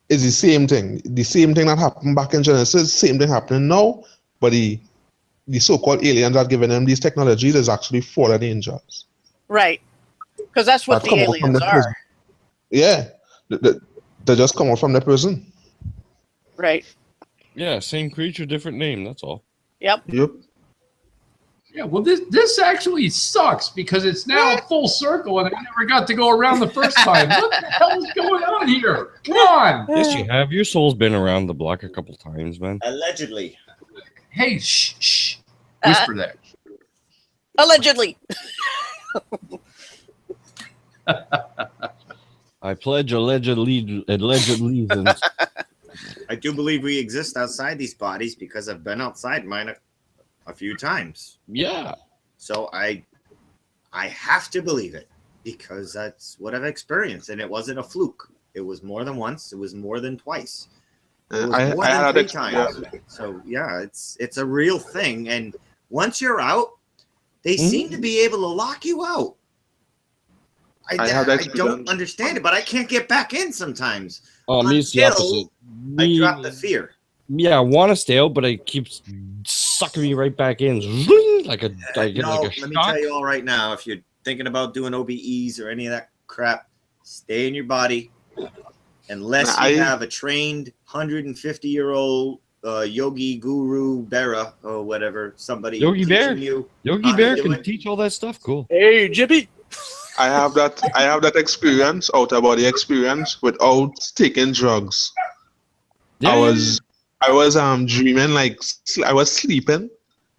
it's the same thing. The same thing that happened back in Genesis, same thing happening now, but the so-called aliens that giving them these technologies is actually fallen angels. Right. Because that's what That the come out from aliens the are. prison. Yeah. They just come out from the prison. Right. Yeah, same creature, different name. That's all. Yep. Yep. yeah. Well, this actually sucks because it's now full circle, and I never got to go around the first time. What the hell is going on here? Come on. Yes, you have. Your soul's been around the block a couple times, man. Allegedly. Hey, shh. Whisper that. Allegedly. I pledge alleged allegiance. I do believe we exist outside these bodies because I've been outside mine a few times. Yeah. So I have to believe it because that's what I've experienced, and it wasn't a fluke. It was more than once. It was more than twice. It was more than 3 times. So yeah, it's a real thing. And once you're out, they seem to be able to lock you out. I don't understand it, but I can't get back in sometimes. Oh, me, it's the opposite. I drop the fear. Yeah, I want to stay out, but it keeps sucking me right back in. Like a Let me tell you all right now, if you're thinking about doing OBEs or any of that crap, stay in your body. Unless you have a trained 150-year-old Yogi Guru Bera or whatever, somebody Yogi Bear. you. Yogi Bear can teach all that stuff. Cool. Hey, Jimmy. I have that experience, out of body experience, without taking drugs. Yeah, I was dreaming, like I was sleeping,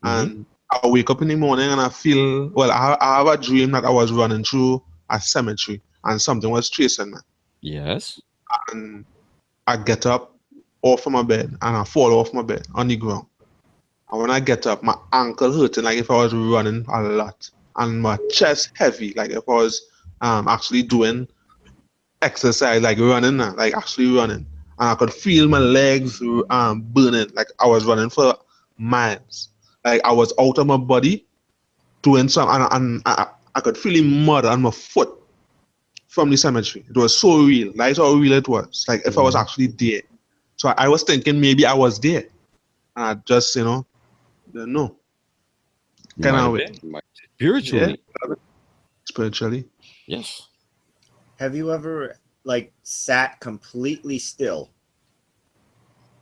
and I wake up in the morning and I feel, well, I have a dream that I was running through a cemetery and something was chasing me. Yes. And I get up off of my bed and I fall off my bed on the ground. And when I get up, my ankle hurting like if I was running a lot, and my chest heavy like if I was actually doing exercise, like running, like actually running. And I could feel my legs burning, like I was running for miles. Like I was out of my body doing something, and I could feel the mud on my foot from the cemetery. It was so real. That's how real it was. Like if I was actually there. So I was thinking maybe I was there. And I just, didn't know. Kind of way. Spiritually. Yeah. Spiritually. Yes. Have you ever sat completely still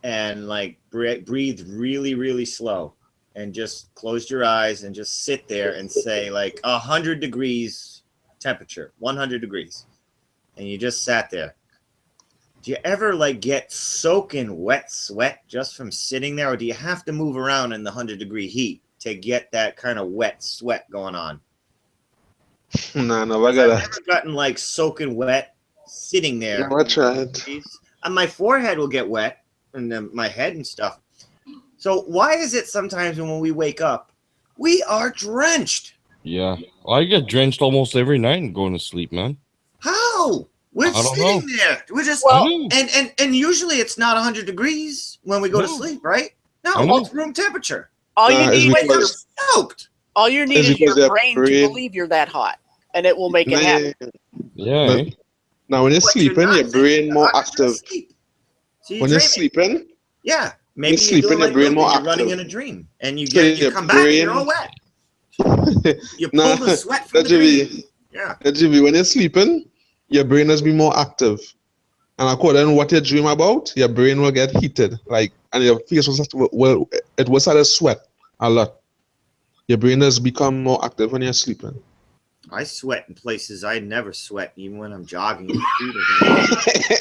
and breathed really, really slow and just closed your eyes and just sit there and say 100 degrees temperature, 100 degrees, and you just sat there? Do you ever get soaking wet sweat just from sitting there, or do you have to move around in the 100-degree heat to get that kind of wet sweat going on. Nah, no, I I've got never that. gotten like soaking wet sitting there. No, I tried. And my forehead will get wet, and then my head and stuff. So why is it sometimes when we wake up, we are drenched? Yeah. Well, I get drenched almost every night and going to sleep, man. How? We're I don't sitting know. there. We're just Well, and usually it's not 100 degrees when we go to No. sleep, right? I No, know. it's room temperature. all you Nah, it's need is your because- Soaked. all you need it's is because your their brain to brain- believe you're that hot, and it will make it Nah, happen. Yeah. But- Now, when you're But sleeping, not your brain more I'm just gonna active. sleep. So you're When you're dreaming. sleeping, Yeah, maybe you're you're sleeping, doing your like brain Luke more and you're running in active. a dream, and you So get you your come back and you're all brain- wet. You pull Nah, the sweat from that the should dream. be Yeah. when you're sleeping, your brain has been more active. And according to what you dream about, your brain will get heated. Like, and your face it will start to sweat a lot. Your brain has become more active when you're sleeping. I sweat in places I never sweat, even when I'm jogging. In the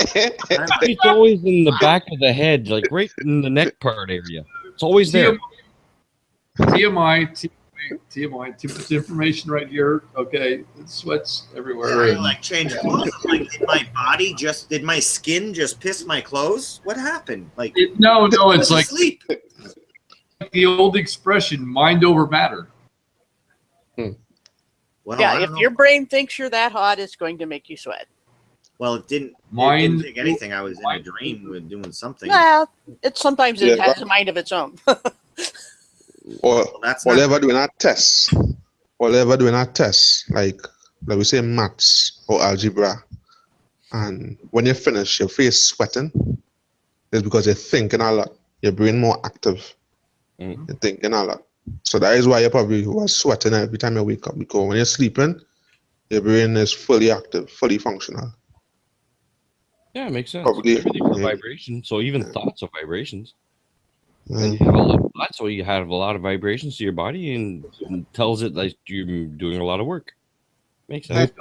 street. It's always in the back of the head, like right in the neck part area. It's always there. TMI, too much information right here. Okay, it sweats everywhere. I like change clothes. Like, did my skin just piss my clothes? What happened? Like, No, I it's was like asleep. the old expression, mind over matter. Well, Yeah, I if don't your know. brain thinks you're that hot, it's going to make you sweat. Well, it didn't Mind- think anything. I was in a dream with doing something. Well, sometimes it Yeah, has a mind of its own. Or Well, that's not whatever doing our tests, like we say maths or algebra, and when you finish, your face sweating, it's because you're thinking a lot. Your brain more active. Mhm. You're thinking a lot. So that is why you probably was sweating every time you wake up, because when you're sleeping, your brain is fully active, fully functional. Yeah, it makes sense. Probably- Everything's a yeah. vibration. So even thoughts are vibrations. And Mm. you have a lot of thoughts, so you have a lot of vibrations to your body and tells it that you're doing a lot of work. Makes sense.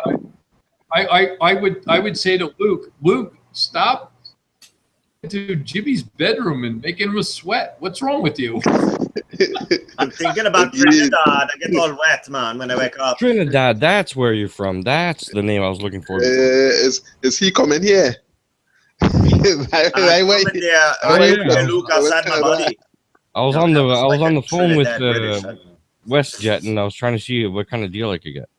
I would say to Luke, stop to Jimmy's bedroom and making him sweat. What's wrong with you? I'm thinking about Trinidad. I get all wet, man, when I wake up. Trinidad, that's where you're from. That's the name I was looking for. Is he coming here? I'm coming there. Oh, When yeah. I look outside my body. I was No, on that the was I was like on a the phone with Trinidad British. WestJet, and I was trying to see what kind of deal I could get.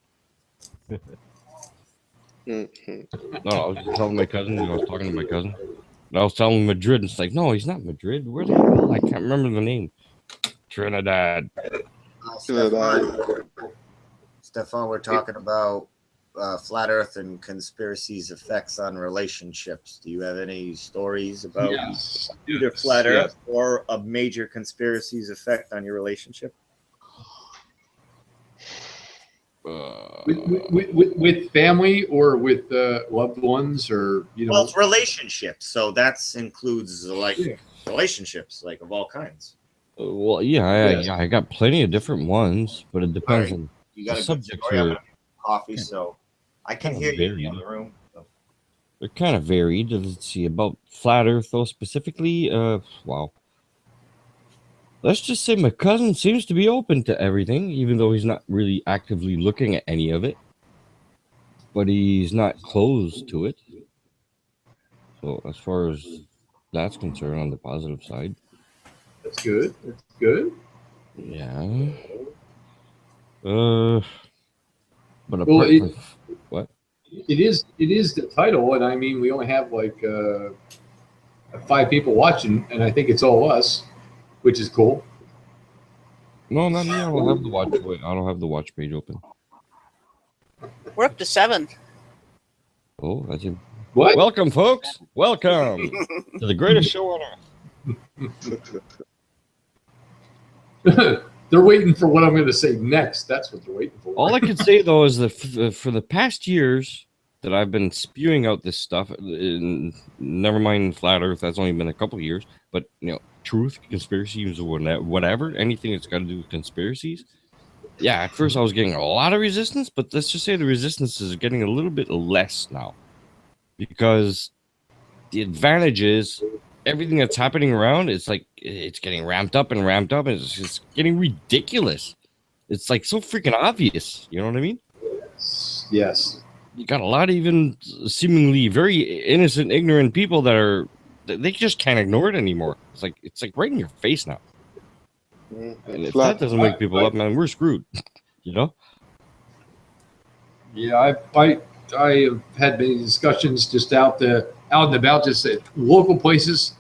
Mhm. No, I was just telling my cousin. I was talking to my cousin. And I was telling him Madrid, and it's like, no, he's not Madrid. Where the hell? I can't remember the name. Trinidad. Stefan, we're talking about flat Earth and conspiracies' effects on relationships. Do you have any stories about either flat Earth or a major conspiracy's effect on your relationship? With family or with loved ones, or Well, it's relationships, so that includes like relationships, like of all kinds. Well, yeah, I got plenty of different ones, but it depends on You got the a good subjects story. I'm are gonna get coffee, so I can kinda hear you in the varied. other room. So. they're kind of varied. Let's see about flat Earth though specifically. Wow. Let's just say my cousin seems to be open to everything, even though he's not really actively looking at any of it. But he's not closed to it. So as far as that's concerned, on the positive side, that's good. That's good. yeah. But apart Well, from what? It is the title, and I mean we only have like 5 people watching, and I think it's all us, which is cool. No, not me. I don't have the watch. Wait, I don't have the watch page open. We're up to 7. Oh, that's it. What? Welcome, folks. Welcome to the greatest show on earth. They're waiting for what I'm going to say next. That's what they're waiting for. All I can say though is that for the past years that I've been spewing out this stuff, never mind flat Earth. That's only been a couple of years, but truth, conspiracies, whatever, anything that's got to do with conspiracies. Yeah, at first I was getting a lot of resistance, but let's just say the resistance is getting a little bit less now, because the advantage is everything that's happening around, it's like it's getting ramped up and ramped up, and it's just getting ridiculous. It's like so freaking obvious. You know what I mean? Yes. You got a lot of even seemingly very innocent, ignorant people that they just can't ignore it anymore. It's like right in your face now. And if that doesn't wake people up, man, we're screwed. You know? Yeah, I have had many discussions just out and about, just at local places,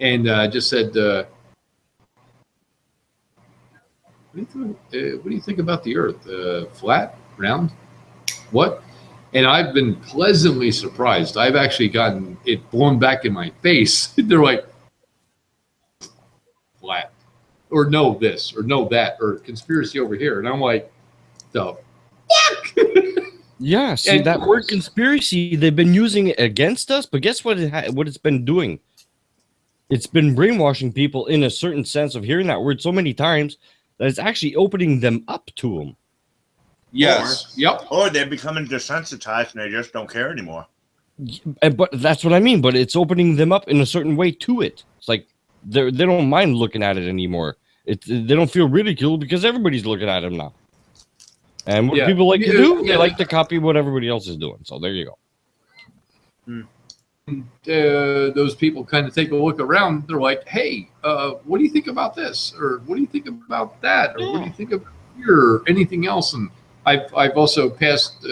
and just said, what do you think about the Earth? Flat, round, what? And I've been pleasantly surprised. I've actually gotten it blown back in my face. They're like, flat, or no this, or no that, or conspiracy over here, and I'm like, the fuck. Yeah, see, And- that word conspiracy, they've been using it against us, but guess what? What it's been doing? It's been brainwashing people in a certain sense of hearing that word so many times that it's actually opening them up to them. Yes. Yep. Or they're becoming desensitized and they just don't care anymore. But that's what I mean. But it's opening them up in a certain way to it. It's like they don't mind looking at it anymore. They don't feel ridiculed because everybody's looking at them now. And what people like to do, they like to copy what everybody else is doing. So there you go. Those people kind of take a look around. They're like, "Hey, what do you think about this? Or what do you think about that? Or what do you think about here? Or anything else?" And I've also passed,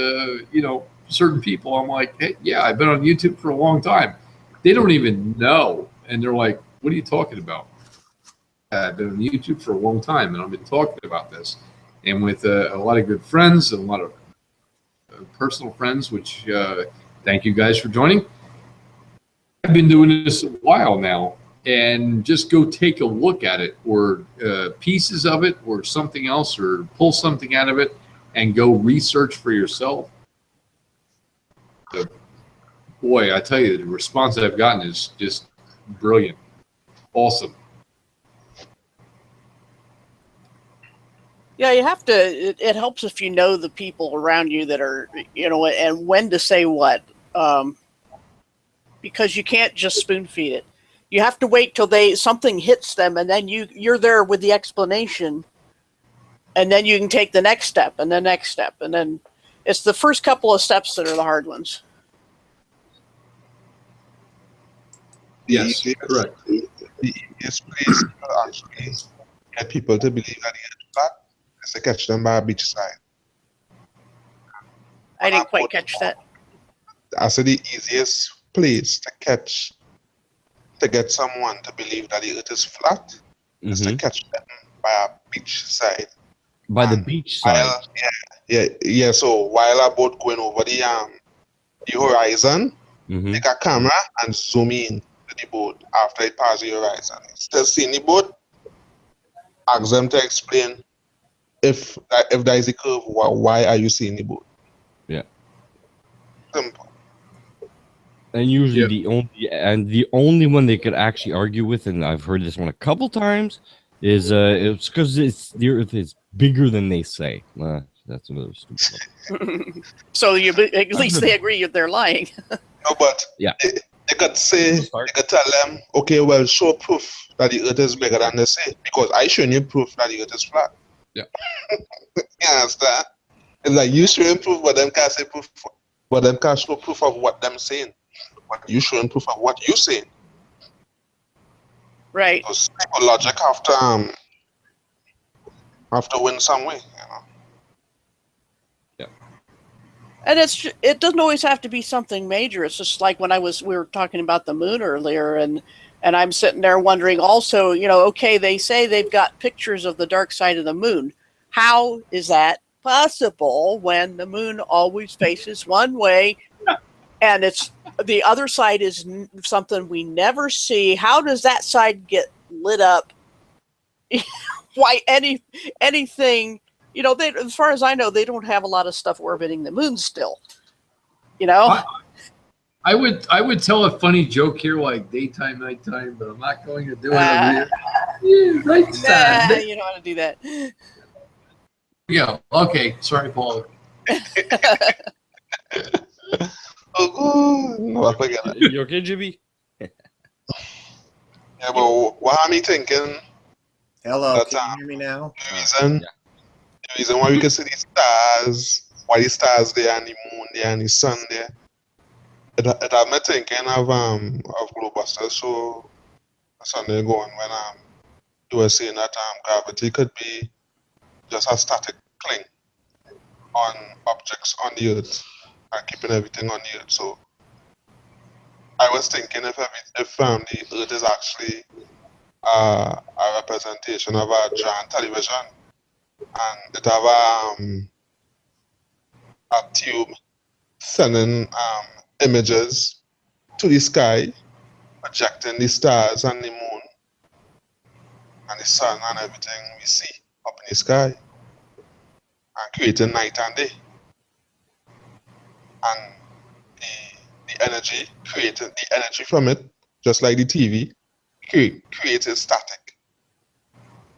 certain people. I'm like, "Hey, yeah, I've been on YouTube for a long time." They don't even know, and they're like, "What are you talking about?" I've been on YouTube for a long time, and I've been talking about this, and with a lot of good friends and a lot of personal friends. Which thank you guys for joining. I've been doing this a while now, and just go take a look at it, or pieces of it, or something else, or pull something out of it, and go research for yourself. Boy, I tell you, the response I've gotten is just brilliant, awesome. Yeah, you have to. It helps if you know the people around you that are, and when to say what. Because you can't just spoon feed it. You have to wait till something hits them, and then you're there with the explanation, and then you can take the next step and the next step, and then it's the first couple of steps that are the hard ones. Yes, correct. The easiest place to actually get people to believe that the Earth is flat is to catch them by a beachside. I didn't quite catch that. I said the easiest place to get someone to believe that the Earth is flat is to catch them by a beachside. By the beach side. Yeah. So while a boat going over the horizon, take a camera and zoom in to the boat after it passes the horizon. Still seeing the boat, ask them to explain if there is a curve, why are you seeing the boat? Yeah. Simple. And usually the only one they could actually argue with, and I've heard this one a couple times, is it's because the Earth is bigger than they say. That's another stupid one. So at least they agree they're lying. No, but they could say, they could tell them, okay, well, show proof that the Earth is bigger than they say, because I showing you proof that the Earth is flat. Yeah. You understand? It's like you showing proof, but them can't say proof, but them can't show proof of what them saying. But you showing proof of what you saying. Right. So logic have to win some way, Yeah. And it doesn't always have to be something major. It's just like when we were talking about the moon earlier, and I'm sitting there wondering also, okay, they say they've got pictures of the dark side of the moon. How is that possible when the moon always faces one way, and it's the other side is something we never see? How does that side get lit up? Why anything? As far as I know, they don't have a lot of stuff orbiting the moon still. I would tell a funny joke here, like daytime, nighttime, but I'm not going to do it over here. Yeah, nighttime. You don't want to do that. Yeah. Okay. Sorry, Paul. Oh, no, I forget that. You okay, Jimmy? Yeah, but what am I thinking? Hello, That can you hear me now? the reason why we can see the stars, why the stars there and the moon there and the sun there. It had me thinking of Globusters show Sunday going when you were saying that gravity could be just a static cling on objects on the earth and keeping everything on the earth. So I was thinking if the earth is actually a representation of a giant television and it have a tube sending images to the sky, projecting the stars and the moon and the sun and everything we see up in the sky and creating night and day. And the energy from it, just like the TV, created static.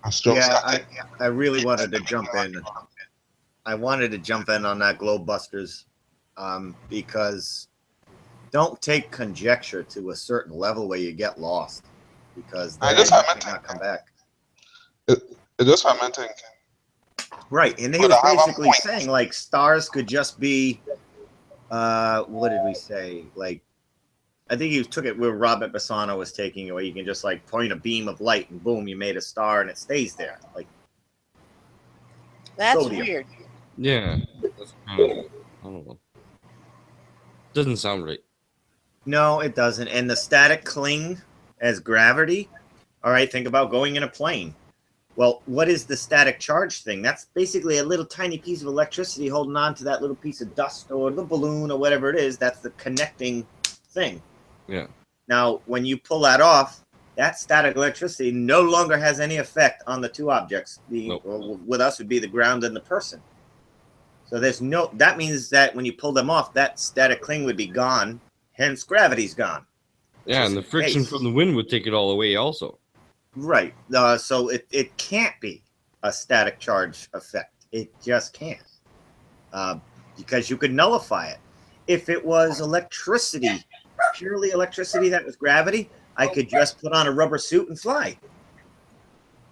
A strong static. I really wanted to jump in. I wanted to jump in on that Globebusters because don't take conjecture to a certain level where you get lost, because then you might not come back. It just what I'm thinking. Right, and he was basically saying like stars could just be, what did we say? Like, I think he took it where Robert Bassano was taking it, where you can just like point a beam of light and boom, you made a star and it stays there. Like, That's sodium. weird. Yeah, that's kind of, I don't know. Doesn't sound right. No, it doesn't. And the static cling as gravity. All right, think about going in a plane. Well, what is the static charge thing? That's basically a little tiny piece of electricity holding on to that little piece of dust or the balloon or whatever it is. That's the connecting thing. Yeah. Now, when you pull that off, that static electricity no longer has any effect on the two objects. With us would be the ground and the person. So that means that when you pull them off, that static cling would be gone. Hence, gravity's gone. Yeah, and the friction from the wind would take it all away also. Right. So it can't be a static charge effect. It just can't. Because you could nullify it. If it was electricity, purely electricity that was gravity, I could just put on a rubber suit and fly.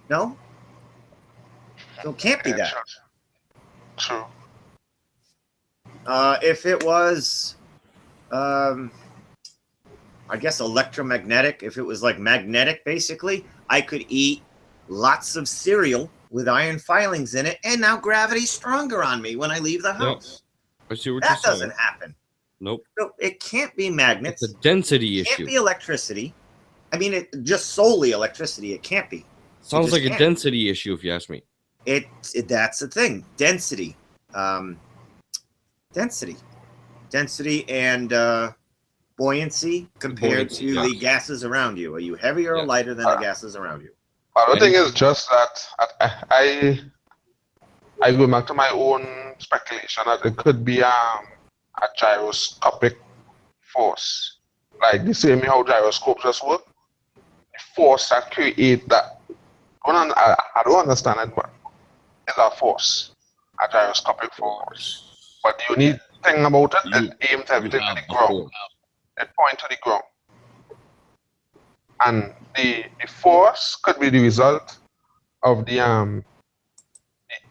No? So it can't be that. True. If it was, I guess electromagnetic, if it was like magnetic, basically, I could eat lots of cereal with iron filings in it, and now gravity's stronger on me when I leave the house. I see what that you're saying. doesn't happen. Nope. So it can't be magnets. It's a density It issue. can't be electricity. I mean, it just solely electricity. It can't be. Sounds like a density issue, if you ask me. That's the thing. Density. Density and buoyancy compared to the gases around you. Are you heavier or lighter than the gases around you? I don't think it's just that. I go back to my own speculation that it could be a gyroscopic force, like the same how gyroscopes just work. The force that create that. I don't understand it, but it's a force, a gyroscopic force. But the unique thing about it aims everything to the ground. It points to the ground. And the force could be the result of the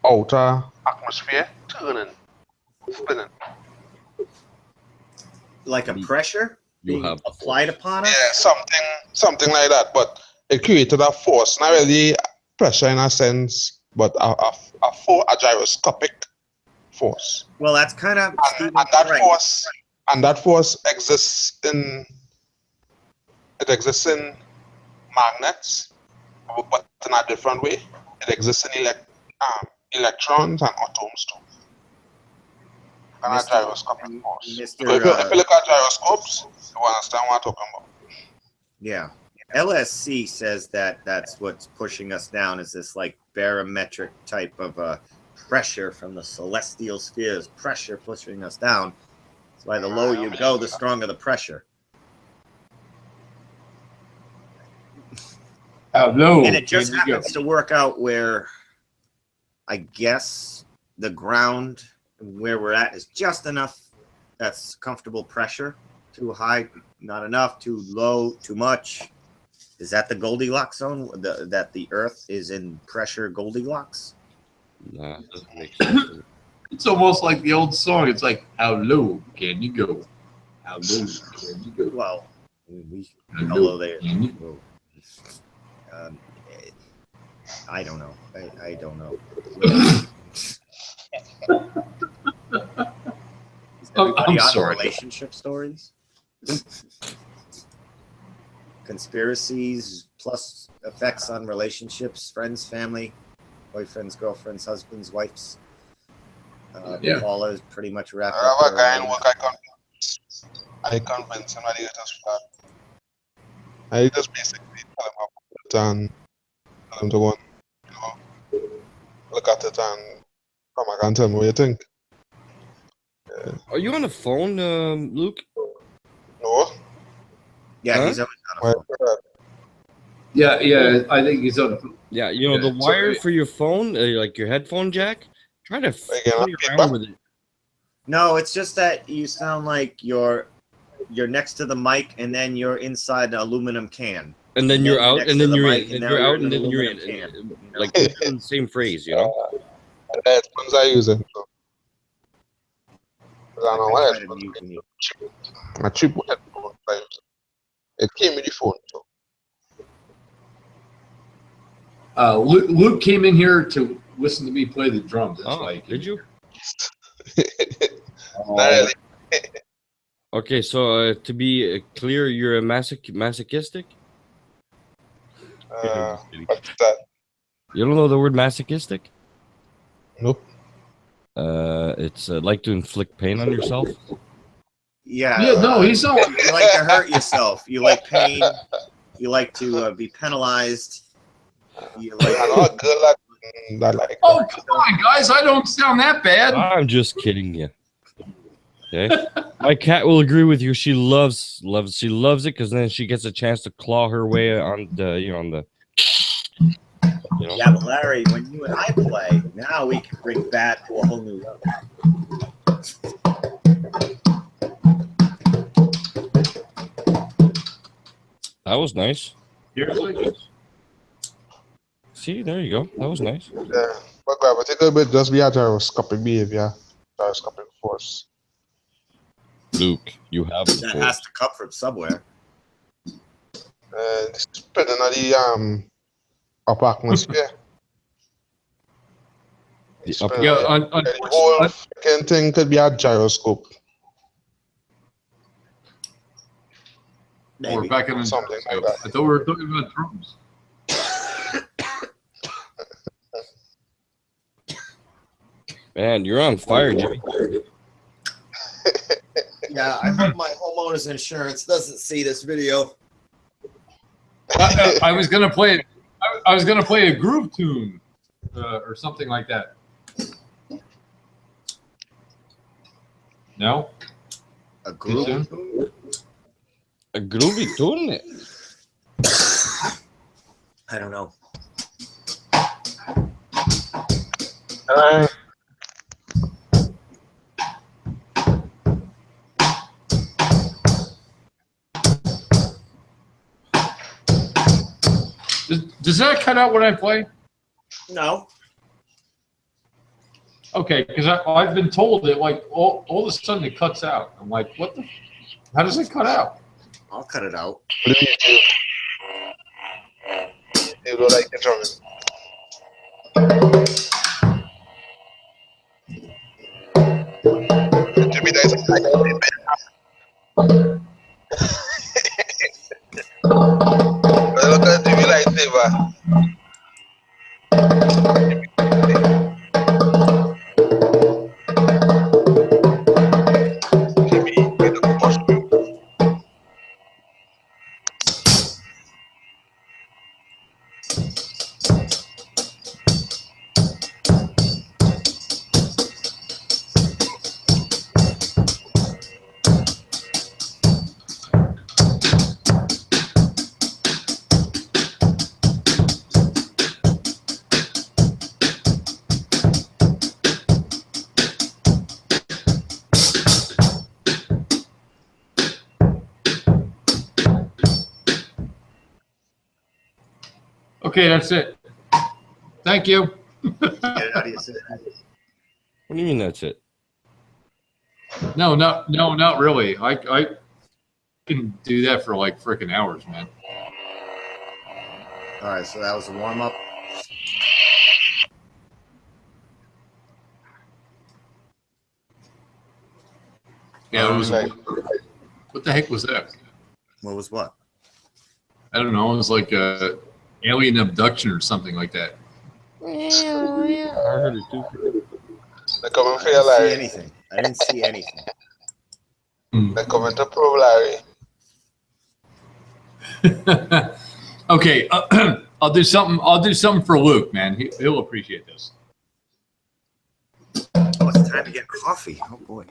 outer atmosphere turning, spinning. Like a pressure being applied upon us? Yeah, something like that. But it created a force, not really pressure in a sense, but a gyroscopic force. Well, that's kind of and that force exists in magnets, but in a different way. It exists in electrons and atoms too. And a gyroscopic force. If you look at gyroscopes, you understand what I'm talking about. Yeah. LSC says that that's what's pushing us down, is this like barometric type of pressure from the celestial spheres, pressure pushing us down. That's why the lower you go, the stronger the pressure. And it just happens to work out where I guess the ground where we're at is just enough that's comfortable pressure. Too high, not enough, too low, too much. Is that the Goldilocks zone? That the Earth is in pressure Goldilocks? Nah, it doesn't make sense. It's almost like the old song. It's like, how low can you go? How low can you go? Well, we How although low they, can you go? um, I don't know. I don't know. Is everybody on sorry. relationship stories? Conspiracies plus effects on relationships, friends, family, boyfriends, girlfriends, husbands, wives. Yeah. Paula is pretty much wrapped I up. have a her guy in life. work I convince him that he just I just basically tell him about it and tell him to go and, look at it and come back and tell me what you think. Are you on the phone, Luke? No? Yeah, Huh? he's always on a Why? phone. Yeah, I think he's on. Yeah, you know, Yeah, the so- wire for your phone, like your headphone jack, try to Again, play I'm around with it. No, it's just that you sound like you're next to the mic and then you're inside an aluminum can. And then you're out, next and to then the you're mic, in, and and now you're out, in and an then you're in. aluminum can, you know? Like within the same phrase, you know? The headphones I use it. So. I don't know I why try to mute when you. my cheap headphones I use. It came with the phone, so. Luke came in here to listen to me play the drums. That's why he came Did you? Not really. Okay, so to be clear, you're a masochistic? What's that? You don't know the word masochistic? Nope. It's like to inflict pain on yourself. Yeah. Yeah, no, he's not. You like to hurt yourself. You like pain. You like to be penalized. You like. I know a girl that like. Oh, come on, guys! I don't sound that bad. I'm just kidding you. Okay, my cat will agree with you. She loves it because then she gets a chance to claw her way on the Yeah, but Larry, when you and I play, now we can bring that to a whole new level. That was nice. Seriously? See, there you go. That was nice. Yeah. But gravity bit just be a gyroscopic behavior. Gyroscopic force. Luke, you have the That force. has to come from somewhere. It's depending on the upper atmosphere. The upper- Yeah, The whole freaking thing could be a gyroscope. We're Maybe. back in the Something like that. I thought we were talking about drums. Man, you're on fire, Jimmy. Yeah, I hope my homeowner's insurance doesn't see this video. I was gonna play. I was gonna play a groove tune or something like that. No. A Too group. soon? A groovy tune it. I don't know. Does that cut out when I play? No. Okay, because I've been told that like all of a sudden it cuts out. I'm like, what the? How does it cut out? I'll cut it out. You don't like the drumming. Jimmy, there's a look at Jimmy lightsaber. Jimmy, get the mushroom. Okay, that's it. Thank you. Get it out of your system. What do you mean that's it? No, not really. I can do that for like freaking hours, man. All right, so that was a warm up. Yeah, it was. Like, What the heck was that? What was what? I don't know. It was like a alien abduction or something like that. Yeah, I heard it too. they're coming I for you, didn't see Larry. anything. I didn't see anything. They're coming to probe Larry. Okay, I'll do something. I'll do something for Luke, man. He'll appreciate this. Oh, it's time to get coffee. Oh boy.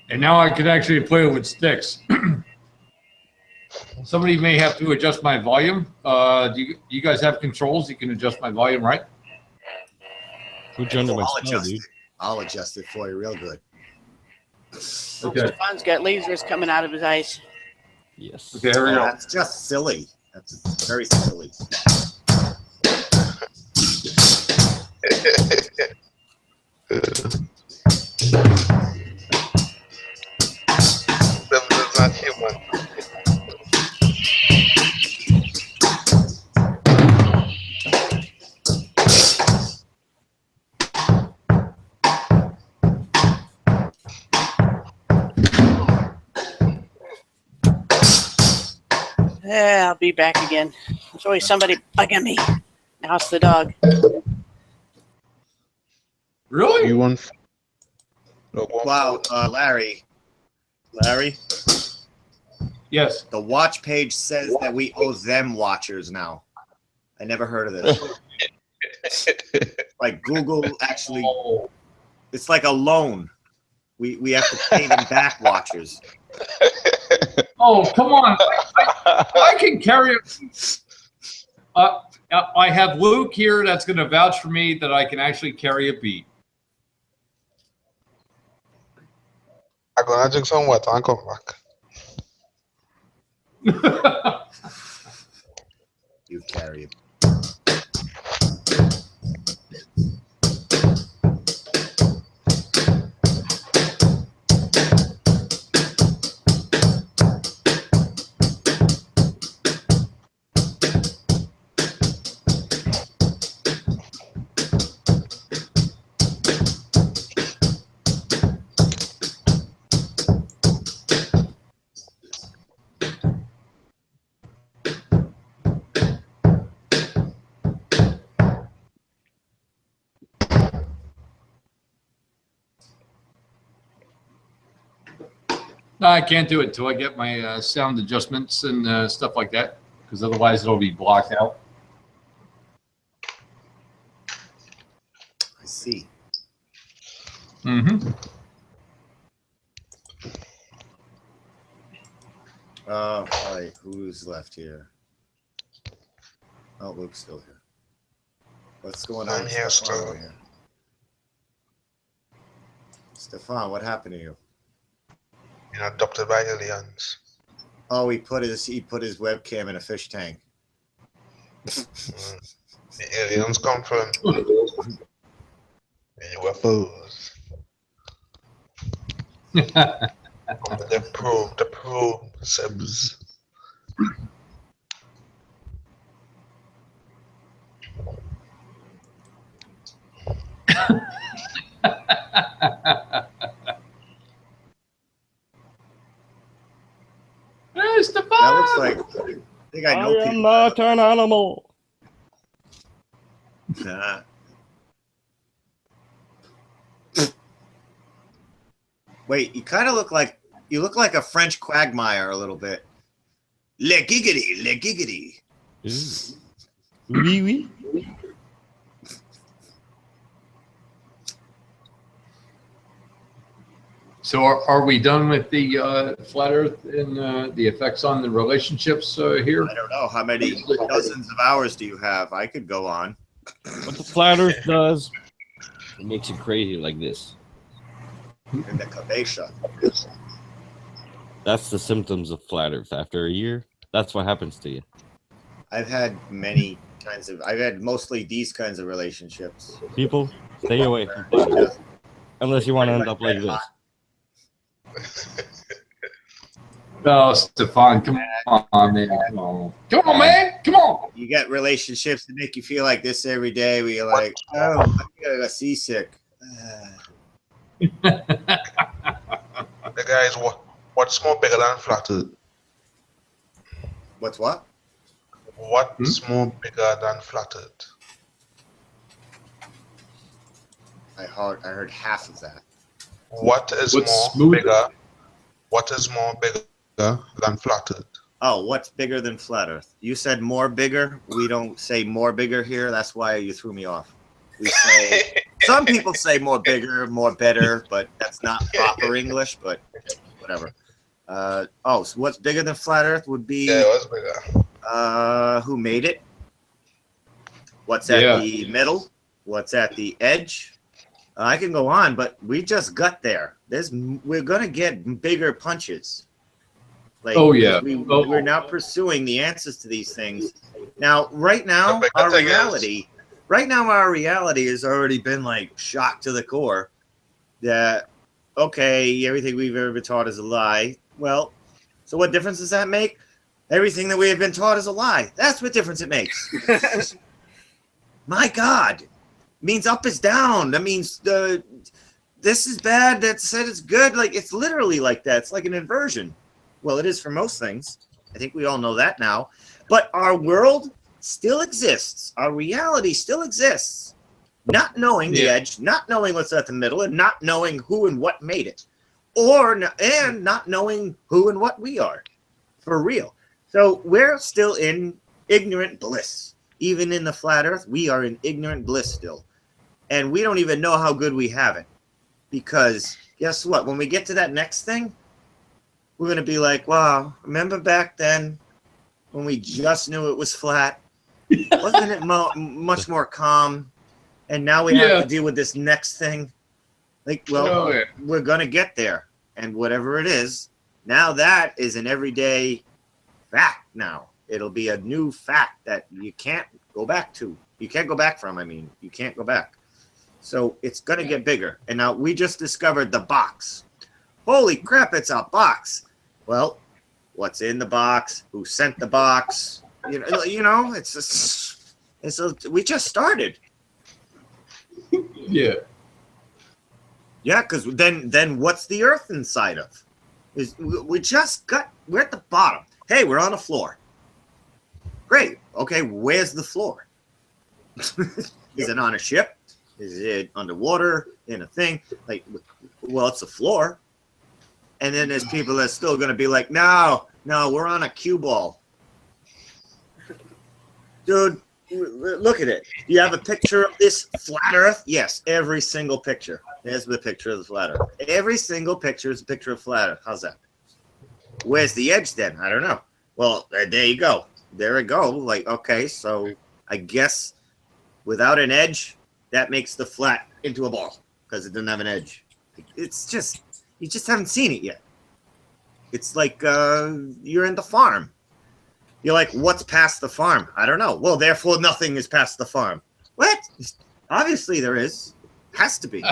And now I can actually play with sticks. Somebody may have to adjust my volume. Do you guys have controls? You can adjust my volume, right? Put you under my I'll spell, adjust dude. it. I'll adjust it for you real good. Okay. Stefan's got lasers coming out of his eyes. Yes. Okay, here we Oh, go. that's just silly. That's very silly. That's not human. Yeah, I'll be back again. There's always somebody bugging me. Now it's the dog. Really? You want? Wow, Larry. Larry, Yes. the watch page says that we owe them watchers now. I never heard of this. Like Google actually, it's like a loan. We have to pay them back watchers. Oh, come on. I can carry it. I have Luke here that's going to vouch for me that I can actually carry a beat. I'm gonna drink some water and come back. You carry it. No, I can't do it until I get my sound adjustments and stuff like that, because otherwise it'll be blocked out. I see. Mm-hmm. All right, who's left here? Oh, Luke's still here. What's going on? I'm here Stefan still. over here? Stefan, what happened to you? Being adopted by aliens. Oh, he put his webcam in a fish tank. The aliens confirmed. The UFOs. The probe, Sebs. That looks like. I think I know I am people. not an animal. Nah. Wait, you kind of look like a French quagmire a little bit. Le giggity, le giggity. Oui, oui. So are we done with the flat Earth and the effects on the relationships here? I don't know how many dozens of hours do you have. I could go on. What the flat Earth does, it makes you crazy like this. In the cabeza. That's the symptoms of flat Earth. After a year, that's what happens to you. I've had many kinds of. I've had mostly these kinds of relationships. People, stay away from flat Earth. Unless you want to end up like this. Oh, Stefan, come on, man. Come on. Come on, man. Come on. You get relationships that make you feel like this every day. Where you're like, oh, I think I got seasick. The guys, what's more bigger than flat Earth? What's what? What's more bigger than flat Earth? I heard half of that. What is What's more smoother? bigger? What is more bigger than flat Earth? Oh, what's bigger than flat Earth? You said more bigger. We don't say more bigger here. That's why you threw me off. We say some people say more bigger, more better, but that's not proper English. But whatever. So what's bigger than flat Earth would be Yeah, what's bigger? who made it? What's at the middle? What's at the edge? I can go on, but we just got there. We're gonna get bigger punches. Like, Oh, yeah. We're now pursuing the answers to these things. Now, right now, The bigger our thing reality has already been like shocked to the core that okay, everything we've ever been taught is a lie. Well, so what difference does that make? Everything that we have been taught is a lie. That's what difference it makes. My God. Means up is down. That means this is bad. That said it's good. Like it's literally like that. It's like an inversion. Well, it is for most things. I think we all know that now. But our world still exists. Our reality still exists. Not knowing the edge, not knowing what's at the middle, and not knowing who and what made it, and not knowing who and what we are, for real. So we're still in ignorant bliss. Even in the flat Earth, we are in ignorant bliss still. And we don't even know how good we have it. Because guess what? When we get to that next thing, we're going to be like, wow, remember back then when we just knew it was flat? Wasn't it much more calm? And now we have to deal with this next thing. Like, well, we're going to get there. And whatever it is, now that is an everyday fact now. It'll be a new fact that you can't go back to. You can't go back from, you can't go back. So it's going to get bigger. And now we just discovered the box. Holy crap, it's a box. Well, what's in the box? Who sent the box? You know, we just started. Yeah. Yeah, because then what's the Earth inside of? We're at the bottom. Hey, we're on the floor. Great. Okay, where's the floor? Is it on a ship? Is it underwater in a thing? Like, well, it's a floor. And then there's people that are still going to be like, no, we're on a cue ball. Dude, look at it. You have a picture of this flat Earth? Yes, every single picture. There's the picture of the flat Earth. Every single picture is a picture of flat Earth. How's that? Where's the edge then? I don't know. Well, there you go. There we go. Like, okay, so I guess without an edge, that makes the flat into a ball because it doesn't have an edge. It's just, you just haven't seen it yet. It's like you're in the farm. You're like, what's past the farm? I don't know. Well, therefore, nothing is past the farm. What? Obviously, there is. Has to be.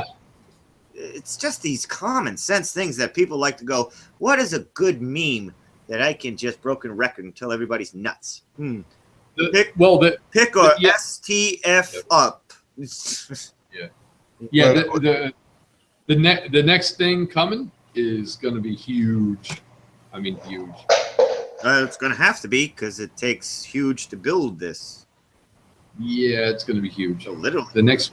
It's just these common sense things that people like to go, what is a good meme that I can just broken record until everybody's nuts? Pick or STF up. Yeah. The next thing coming is going to be huge. I mean, huge. It's going to have to be because it takes huge to build this. Yeah, it's going to be huge. So literally, the next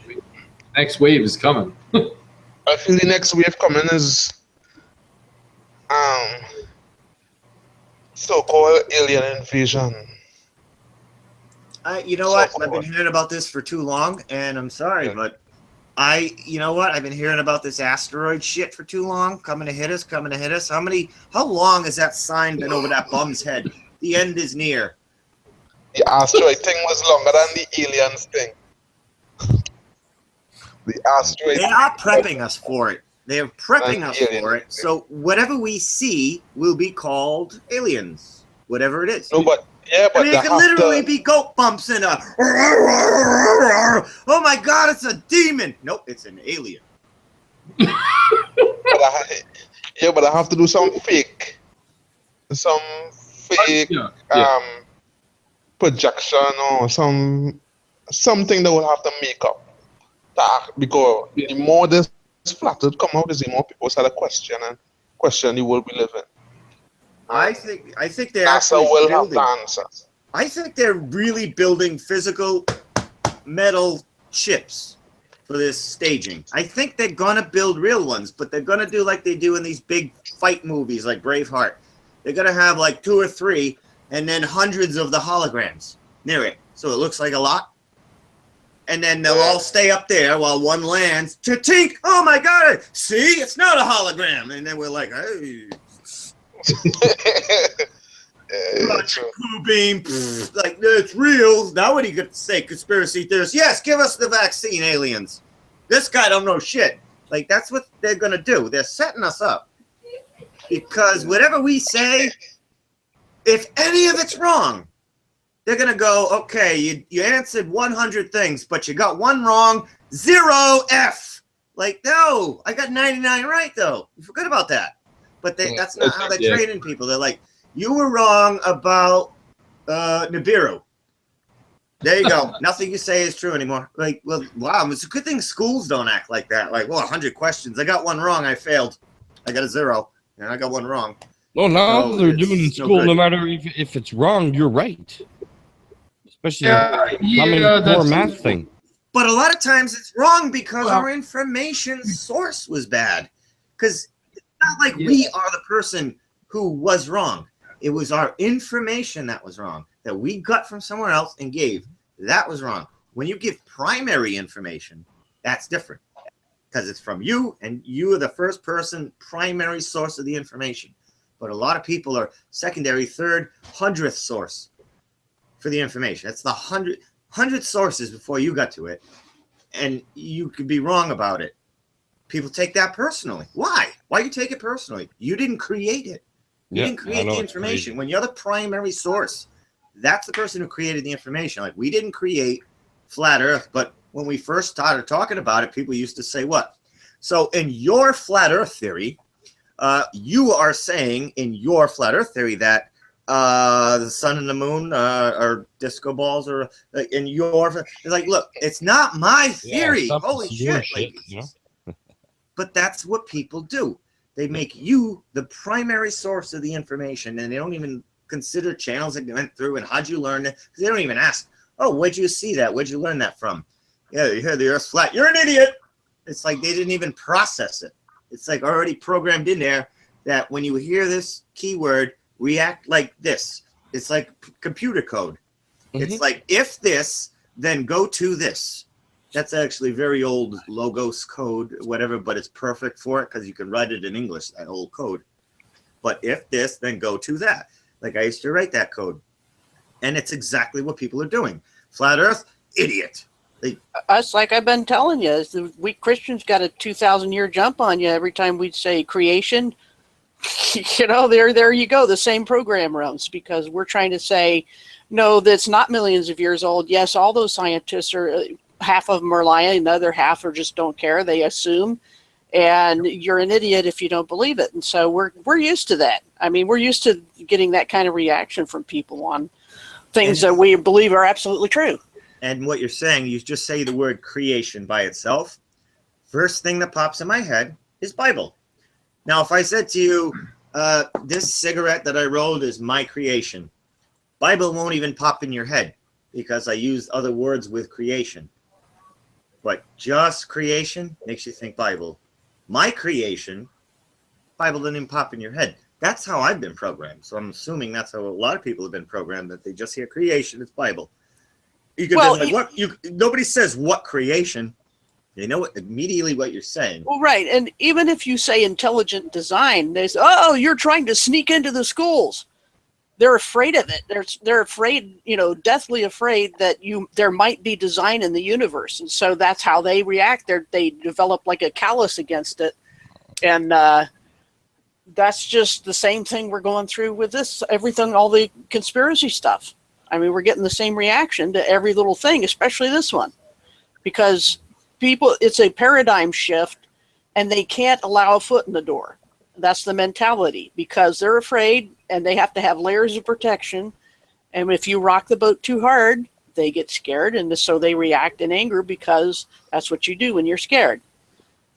wave is coming. I feel the next wave coming is so-called alien invasion. You know what? I've been hearing about this for too long, and I'm sorry, but you know what? I've been hearing about this asteroid shit for too long. Coming to hit us. How long has that sign been over that bum's head? The end is near. The asteroid thing was longer than the aliens thing. The asteroid. They are prepping us for it. They're prepping us for it. So whatever we see will be called aliens. Whatever it is. No, but I mean, it could literally be goat bumps and a. Oh my God! It's a demon. Nope, it's an alien. but I have to do some fake projection or something that will have to make up that, because the more this flattered come out, the more people start to question the world we live in. I think they're NASA actually will building. have the answers. I think they're really building physical metal chips for this staging. I think they're gonna build real ones, but they're gonna do like they do in these big fight movies like Braveheart. They're gonna have like 2 or 3 and then hundreds of the holograms near it. So it looks like a lot. And then they'll all stay up there while one lands. Cha-tink! Oh my God! See? It's not a hologram. And then we're like, hey. Poo beam, like it's real. Now what are you gonna say? Conspiracy theorists? Yes, give us the vaccine, aliens. This guy don't know shit. Like that's what they're gonna do. They're setting us up because whatever we say, if any of it's wrong, they're gonna go, okay, you answered 100 things, but you got one wrong. 0 F. Like no, I got 99 right though. You forgot about that. But that's not how they're training people. They're like, you were wrong about Nibiru. There you go. Nothing you say is true anymore. Like, well, wow, it's a good thing schools don't act like that. Like, well, 100 questions. I got one wrong. I failed. I got a 0. And I got one wrong. Well, now they're doing in school, no matter if it's wrong, you're right. Especially the core math thing. But a lot of times it's wrong because our information source was bad. Because it's not like we are the person who was wrong. It was our information that was wrong, that we got from somewhere else and gave. That was wrong. When you give primary information, that's different because it's from you, and you are the first person, primary source of the information. But a lot of people are secondary, third, 100th source for the information. That's the 100 sources before you got to it, and you could be wrong about it. People take that personally. Why? Why you take it personally? You didn't create it. You didn't create the information. When you're the primary source, that's the person who created the information. Like, we didn't create flat Earth, but when we first started talking about it, people used to say what? So in your flat Earth theory, you are saying in your flat Earth theory that the sun and the moon are disco balls, or like in your, it's like, look, it's not my theory. Holy shit. Like, but that's what people do. They make you the primary source of the information, and they don't even consider channels that went through and how'd you learn it. They don't even ask, oh, where'd you see that? Where'd you learn that from? Yeah, you hear the Earth's flat. You're an idiot. It's like they didn't even process it. It's like already programmed in there. that when you hear this keyword, react like this. It's like computer code. It's like, if this, then go to this. That's actually very old Logos code, whatever, but it's perfect for it because you can write it in English, that old code. But if this, then go to that. Like, I used to write that code. And it's exactly what people are doing. Flat Earth, idiot. Us, like I've been telling you, we Christians got a 2,000-year jump on you every time we say creation. You know, there you go. The same program runs, because we're trying to say, no, that's not millions of years old. Yes, all those scientists are, half of them are lying, the other half are just don't care. They assume, and you're an idiot if you don't believe it. And so we're used to that. I mean, we're used to getting that kind of reaction from people on things that we believe are absolutely true. And what you're saying, you just say the word creation by itself. First thing that pops in my head is Bible. Now, if I said to you, this cigarette that I rolled is my creation, Bible won't even pop in your head because I used other words with creation. But just creation makes you think Bible. My creation, Bible didn't even pop in your head. That's how I've been programmed. So I'm assuming that's how a lot of people have been programmed, that they just hear creation, it's Bible. You can be like, what? Nobody says what creation. They know immediately what you're saying. Well, right. And even if you say intelligent design, they say, oh, you're trying to sneak into the schools. They're afraid of it. They're afraid, deathly afraid that there might be design in the universe. And so that's how they react. They develop like a callous against it. And that's just the same thing we're going through with this, everything, all the conspiracy stuff. I mean, we're getting the same reaction to every little thing, especially this one, because people, it's a paradigm shift and they can't allow a foot in the door. That's the mentality, because they're afraid and they have to have layers of protection. And if you rock the boat too hard, they get scared. And so they react in anger, because that's what you do when you're scared.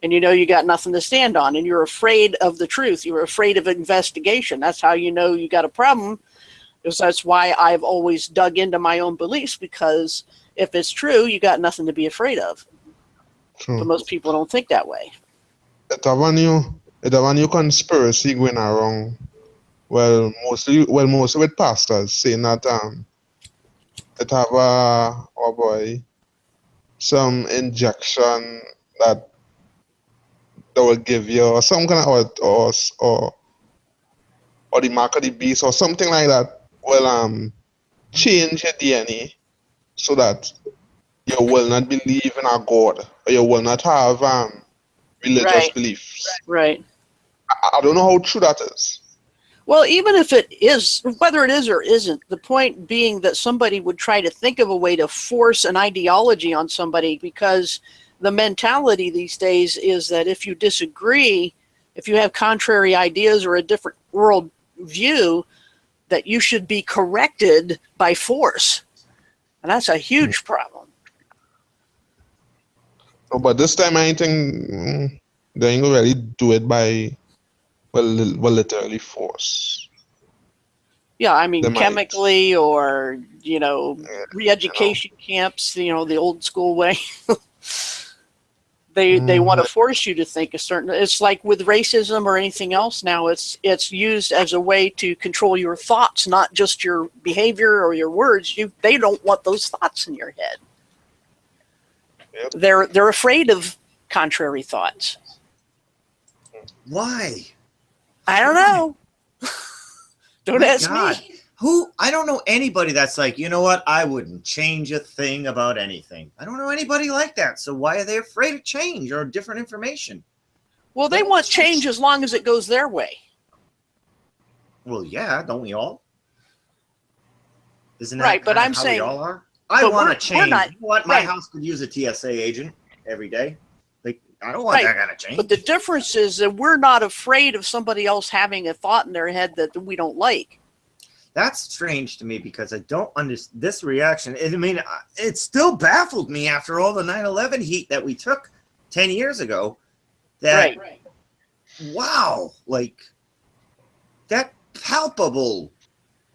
And you got nothing to stand on, and you're afraid of the truth. You're afraid of investigation. That's how you know you got a problem. Because that's why I've always dug into my own beliefs, because if it's true, you got nothing to be afraid of. True. But most people don't think that way. It have a new conspiracy going around. Well, mostly with pastors saying that it have some injection that they will give you, or some kind of or the mark of the beast or something like that will change your DNA so that you will not believe in a God, or you will not have religious beliefs. Right. I don't know how true that is. Well, even if it is, whether it is or isn't, the point being that somebody would try to think of a way to force an ideology on somebody, because the mentality these days is that if you disagree, if you have contrary ideas or a different world view, that you should be corrected by force. And that's a huge problem. No, but this time I think they ain't gonna really do it by, well, literally force. Yeah, I mean, They might. chemically, or, re-education camps, the old school way. They want to force you to think a certain. It's like with racism or anything else now. It's used as a way to control your thoughts, not just your behavior or your words. They don't want those thoughts in your head. Yep. They're afraid of contrary thoughts. Why? I don't know. Don't ask me. I don't know anybody that's like, you know what? I wouldn't change a thing about anything. I don't know anybody like that. So why are they afraid of change or different information? Well, they want change as long as it goes their way. Well, yeah, don't we all? Isn't that right? But I'm how saying we all are? I want to change. Not, you know what? My house could use a TSA agent every day. Like, I don't want that kind of change. But the difference is that we're not afraid of somebody else having a thought in their head that we don't like. That's strange to me, because I don't understand this reaction. I mean, it still baffled me after all the 9/11 heat that we took 10 years ago. That, wow, like, that palpable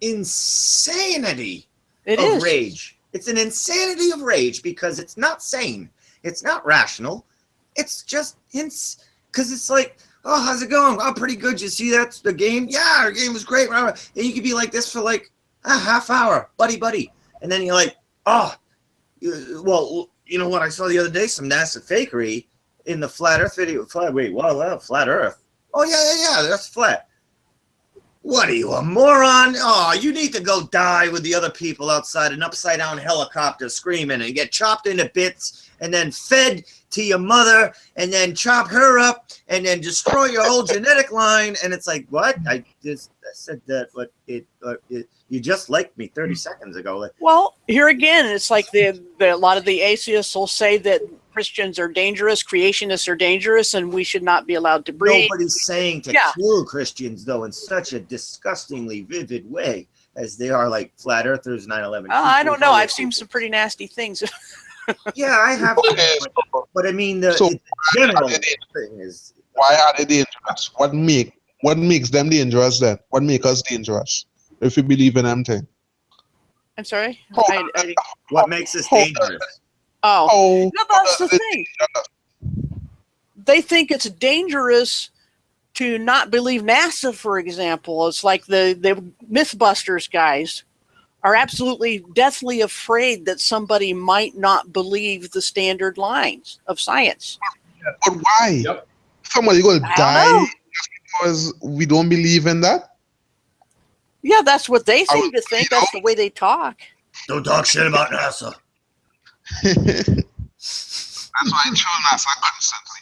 insanity of rage. It's an insanity of rage, because it's not sane. It's not rational. It's just because it's like, oh, how's it going? Oh, pretty good. You see that the game? Yeah, our game was great. And you could be like this for like a half hour, buddy. And then you're like, oh, well, you know what? I saw the other day some NASA fakery in the flat Earth video. Flat Earth. Oh yeah, that's flat. What are you, a moron? Oh, you need to go die with the other people outside an upside-down helicopter screaming and get chopped into bits and then fed to your mother and then chop her up and then destroy your whole genetic line. And it's like, what? I said that, but you just liked me 30 seconds ago. Like, well, here again, it's like a lot of the atheists will say that Christians are dangerous, creationists are dangerous, and we should not be allowed to breed. Nobody's saying to kill Christians, though, in such a disgustingly vivid way as they are like flat earthers, 9/11. I don't know. I've seen some pretty nasty things. Yeah, I have. But I mean, the general thing is. Why are they dangerous? What makes them dangerous then? What makes us dangerous? If you believe in them thing. I'm sorry? What makes us dangerous? Oh, no, that's the thing. They think it's dangerous to not believe NASA, for example. It's like the Mythbusters guys are absolutely deathly afraid that somebody might not believe the standard lines of science. But why? Yep. Somebody going to die just because we don't believe in that? Yeah, that's what they seem to think. That's the way they talk. Don't talk shit about NASA. That's why I chose NASA constantly.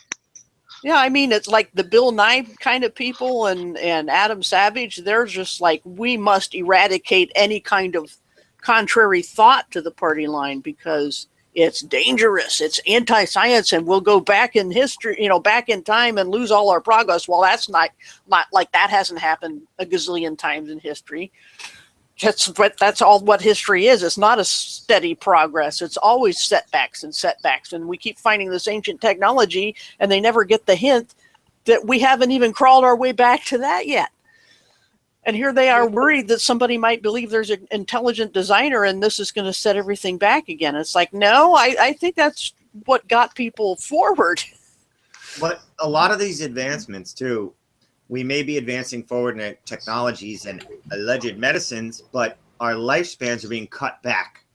Yeah, I mean, it's like the Bill Nye kind of people and Adam Savage. They're just like, we must eradicate any kind of contrary thought to the party line because it's dangerous. It's anti-science, and we'll go back in history, back in time and lose all our progress. Well, that's not like that hasn't happened a gazillion times in history. That's all what history is. It's not a steady progress. It's always setbacks, and we keep finding this ancient technology, and they never get the hint that we haven't even crawled our way back to that yet. And here they are worried that somebody might believe there's an intelligent designer and this is going to set everything back again. It's like, no, I think that's what got people forward. But a lot of these advancements, too, we may be advancing forward in technologies and alleged medicines, but our lifespans are being cut back.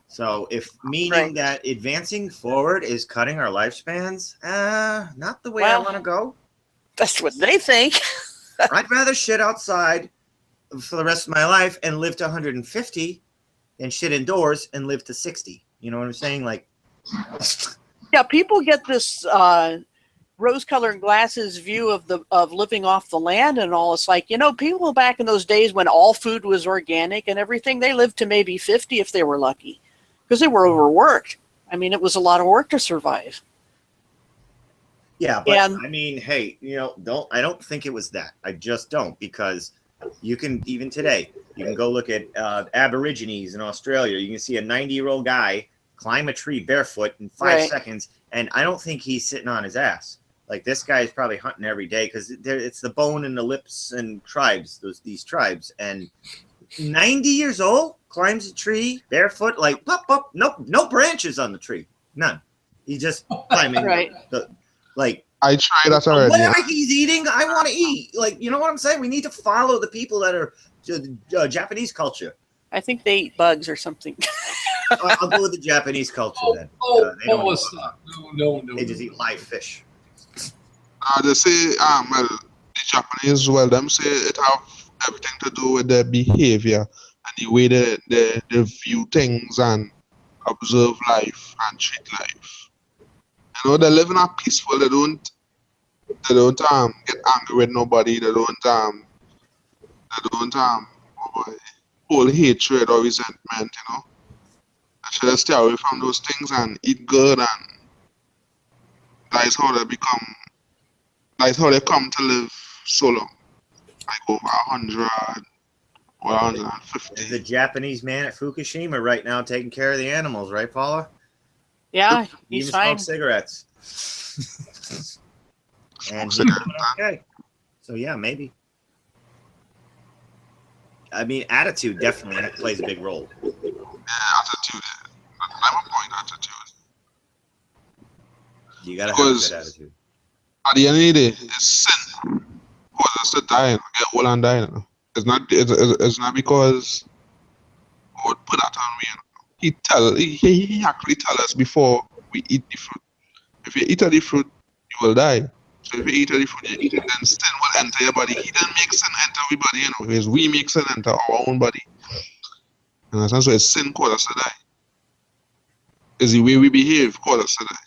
So if meaning that advancing forward is cutting our lifespans, not the way I want to go. That's what they think. I'd rather shit outside for the rest of my life and live to 150 than shit indoors and live to 60. You know what I'm saying? Like, yeah, people get this rose-colored glasses view of living off the land and all. It's like, people back in those days when all food was organic and everything, they lived to maybe 50 if they were lucky because they were overworked. I mean, it was a lot of work to survive. Yeah, but I mean, hey, I don't think it was that. I just don't, because you can, even today, you can go look at Aborigines in Australia. You can see a 90-year-old guy climb a tree barefoot in 5 seconds, and I don't think he's sitting on his ass. Like, this guy is probably hunting every day because it's the bone and the lips and tribes, these tribes. And 90 years old, climbs a tree barefoot, like, pop, no branches on the tree, none. He's just climbing like, I tried that already. Whatever he's eating, I want to eat. Like, you know what I'm saying? We need to follow the people that are Japanese culture. I think they eat bugs or something. I'll go with the Japanese culture then. No. They just eat live fish. They say, the Japanese, them say it have everything to do with their behavior and the way they view things and observe life and treat life. They live in a peaceful. They don't get angry with nobody. They don't hold hatred or resentment. They should stay away from those things and eat good, and that is how they become. That is how they come to live so long, like over 100 or 150. There's a Japanese man at Fukushima right now taking care of the animals, right, Paula? Yeah, he he's even fine. smokes cigarettes. And he's okay. So yeah, maybe. I mean, attitude definitely plays a big role. Yeah, attitude. I'm a point attitude. You gotta have a good attitude. At the end of the day, it's sin cause us to die and get old and die. You know? It's not because God put that on me. You know? He actually tell us before we eat the fruit. If you eat of the fruit, you will die. So if you eat of the fruit, then sin will enter your body. He didn't make sin enter everybody, you know. Because we make sin enter our own body. And that's why sin cause us to die. It's the way we behave cause us to die.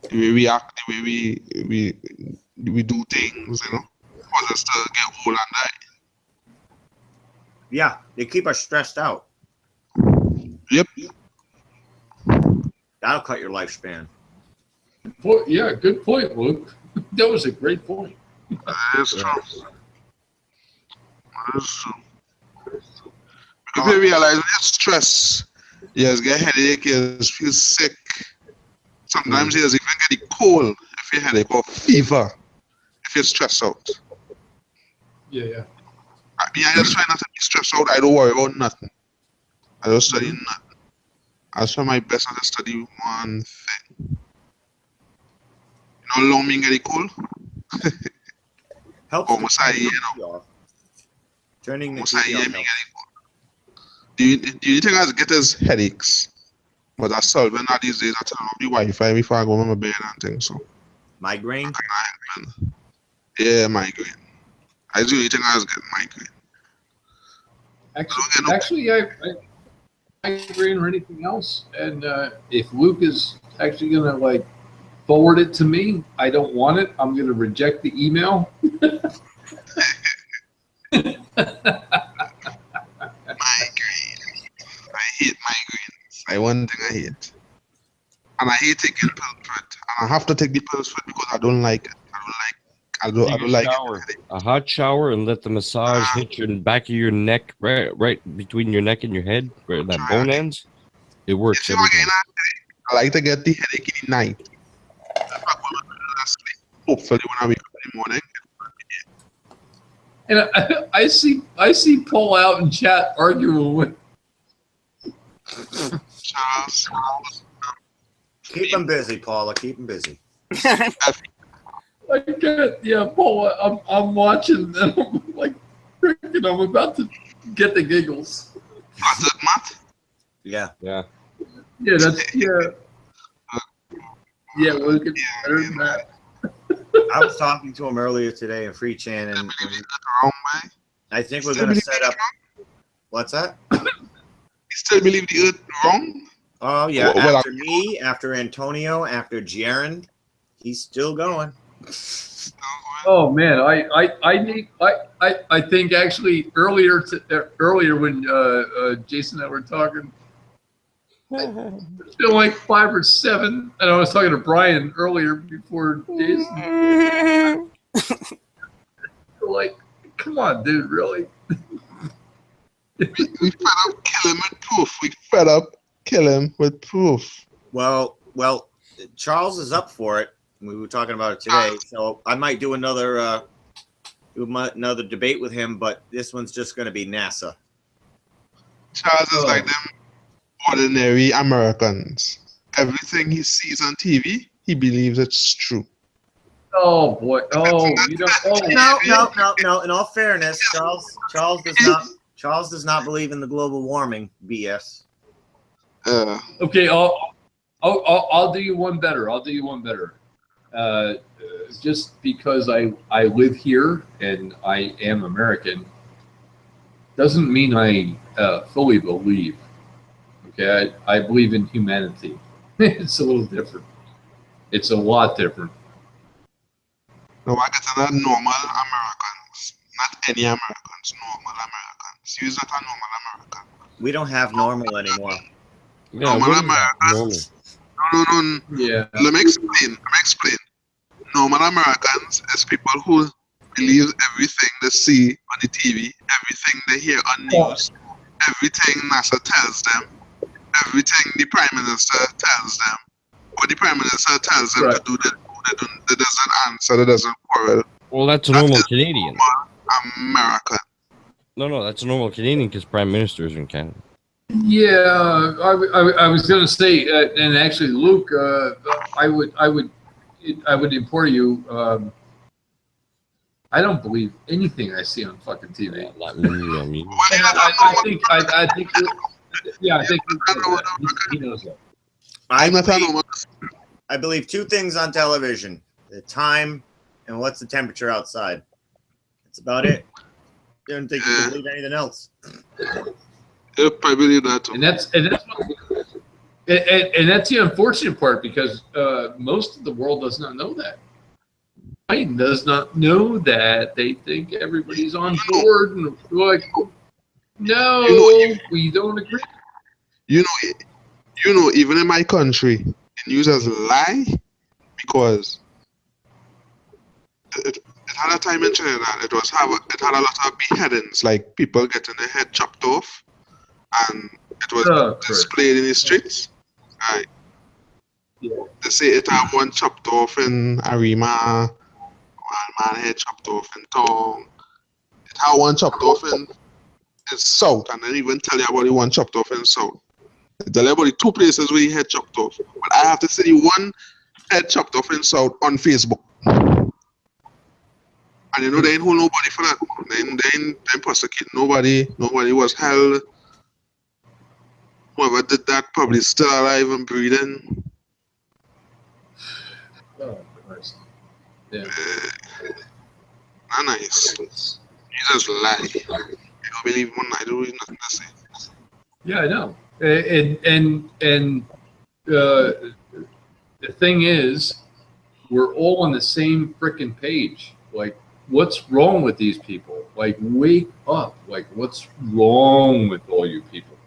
The way we act, the way we do things, you know, cause us to get old and die. Yeah, they keep us stressed out. Yep. That'll cut your lifespan. Yeah, good point, Luke. That was a great point. That's true. That's true. Because you realize when you stress, you just get headache, you just feel sick. Sometimes you just even get a cold if you headache or fever if you're stressed out. Yeah. I just try not to be stressed out. I don't worry about nothing. I don't study nothing. I try my best not to study one thing. You know how long me get a cold? Helps. Almost a year now. Turning the Almost a year TV me get a cold. Do you think I get his headaches? But I solving that these days. I turn off the Wi-Fi before I go on my bed and things. So Migraine? yeah, migraine. I do think I was getting migraine. Actually, I migraine or anything else. And if Luke is actually gonna like forward it to me, I don't want it. I'm gonna reject the email. Migraine. I hate migraines. I one thing I hate. And I hate taking pills for it. And I have to take the pills for it because I don't like it. I don't like it. A hot shower and let the massage hit your back of your neck, right between your neck and your head, where that bone ends. It works every time. I like to get the headache in the night. Hopefully when I wake up in the morning. And I see Paul out in chat arguing with Charles. Keep them busy, Paula. Keep them busy. I get, yeah, Paul. I'm watching, and I'm like, freaking, I'm about to get the giggles. Matt? Yeah. Yeah. Yeah, that's Yeah, Luke, it's better than that. I was talking to him earlier today in Free Chan, and Wrong way. I think we're going to set up. What's that? You still believe the earth wrong? Oh, yeah. Well, after me, after Antonio, after Jaron, he's still going. Oh man, I think actually earlier when Jason and I were talking, it's been like 5 or 7, and I was talking to Brian earlier before Jason. Like, come on, dude, really? We fed up, kill him with proof. We fed up, kill him with proof. Well, Charles is up for it. We were talking about it today, so I might do another debate with him, but this one's just going to be NASA. Charles is like them ordinary Americans. Everything he sees on TV, he believes it's true. Oh boy! Oh, you know. Oh. No. In all fairness, Charles does not believe in the global warming BS. Okay, I'll do you one better. Just because I live here and I am American doesn't mean I fully believe. Okay, I believe in humanity. It's a little different. It's a lot different. No, I get to that normal Americans, not any Americans, normal Americans. You're not a normal American. We don't have normal anymore. Yeah, normal Americans. No. Yeah. Let me explain. Normal Americans is people who believe everything they see on the TV, everything they hear on news, everything NASA tells them, everything the Prime Minister tells them. What the Prime Minister tells them to do, they doesn't answer, they doesn't quarrel. Well, that's a normal Canadian. American. No, that's a normal Canadian because Prime Minister is in Canada. Yeah, I was going to say, and actually, Luke, I would I would implore you. I don't believe anything I see on fucking TV. Not me. I mean, And I think, yeah, I think he knows that. I believe two things on television: the time and what's the temperature outside. That's about it. I don't think you can believe anything else. Yep, I believe that too. And that's the unfortunate part, because most of the world does not know that. Biden does not know that. They think everybody's on board, and we're like, no, we don't agree. You know, even in my country, the news has lie because it had a time in China that it had a lot of beheadings, like people getting their head chopped off, and it was displayed in the streets. Right. Yeah. They say it had one chopped off in Arima, one man head chopped off in Tong. It had one chopped off in South, and then even tell you about the one chopped off in South. They tell you about the two places where he head chopped off. But I have to see one head chopped off in South on Facebook. And you know, they ain't hold nobody for that. They ain't prosecute nobody. Nobody was held. Whoever did that probably still alive and breathing. Oh, Christ. Yeah. Not nice. You just lie. You don't believe one night, there is nothing to say. Yeah, I know. And the thing is, we're all on the same freaking page. Like, what's wrong with these people? Like, wake up. Like, what's wrong with all you people?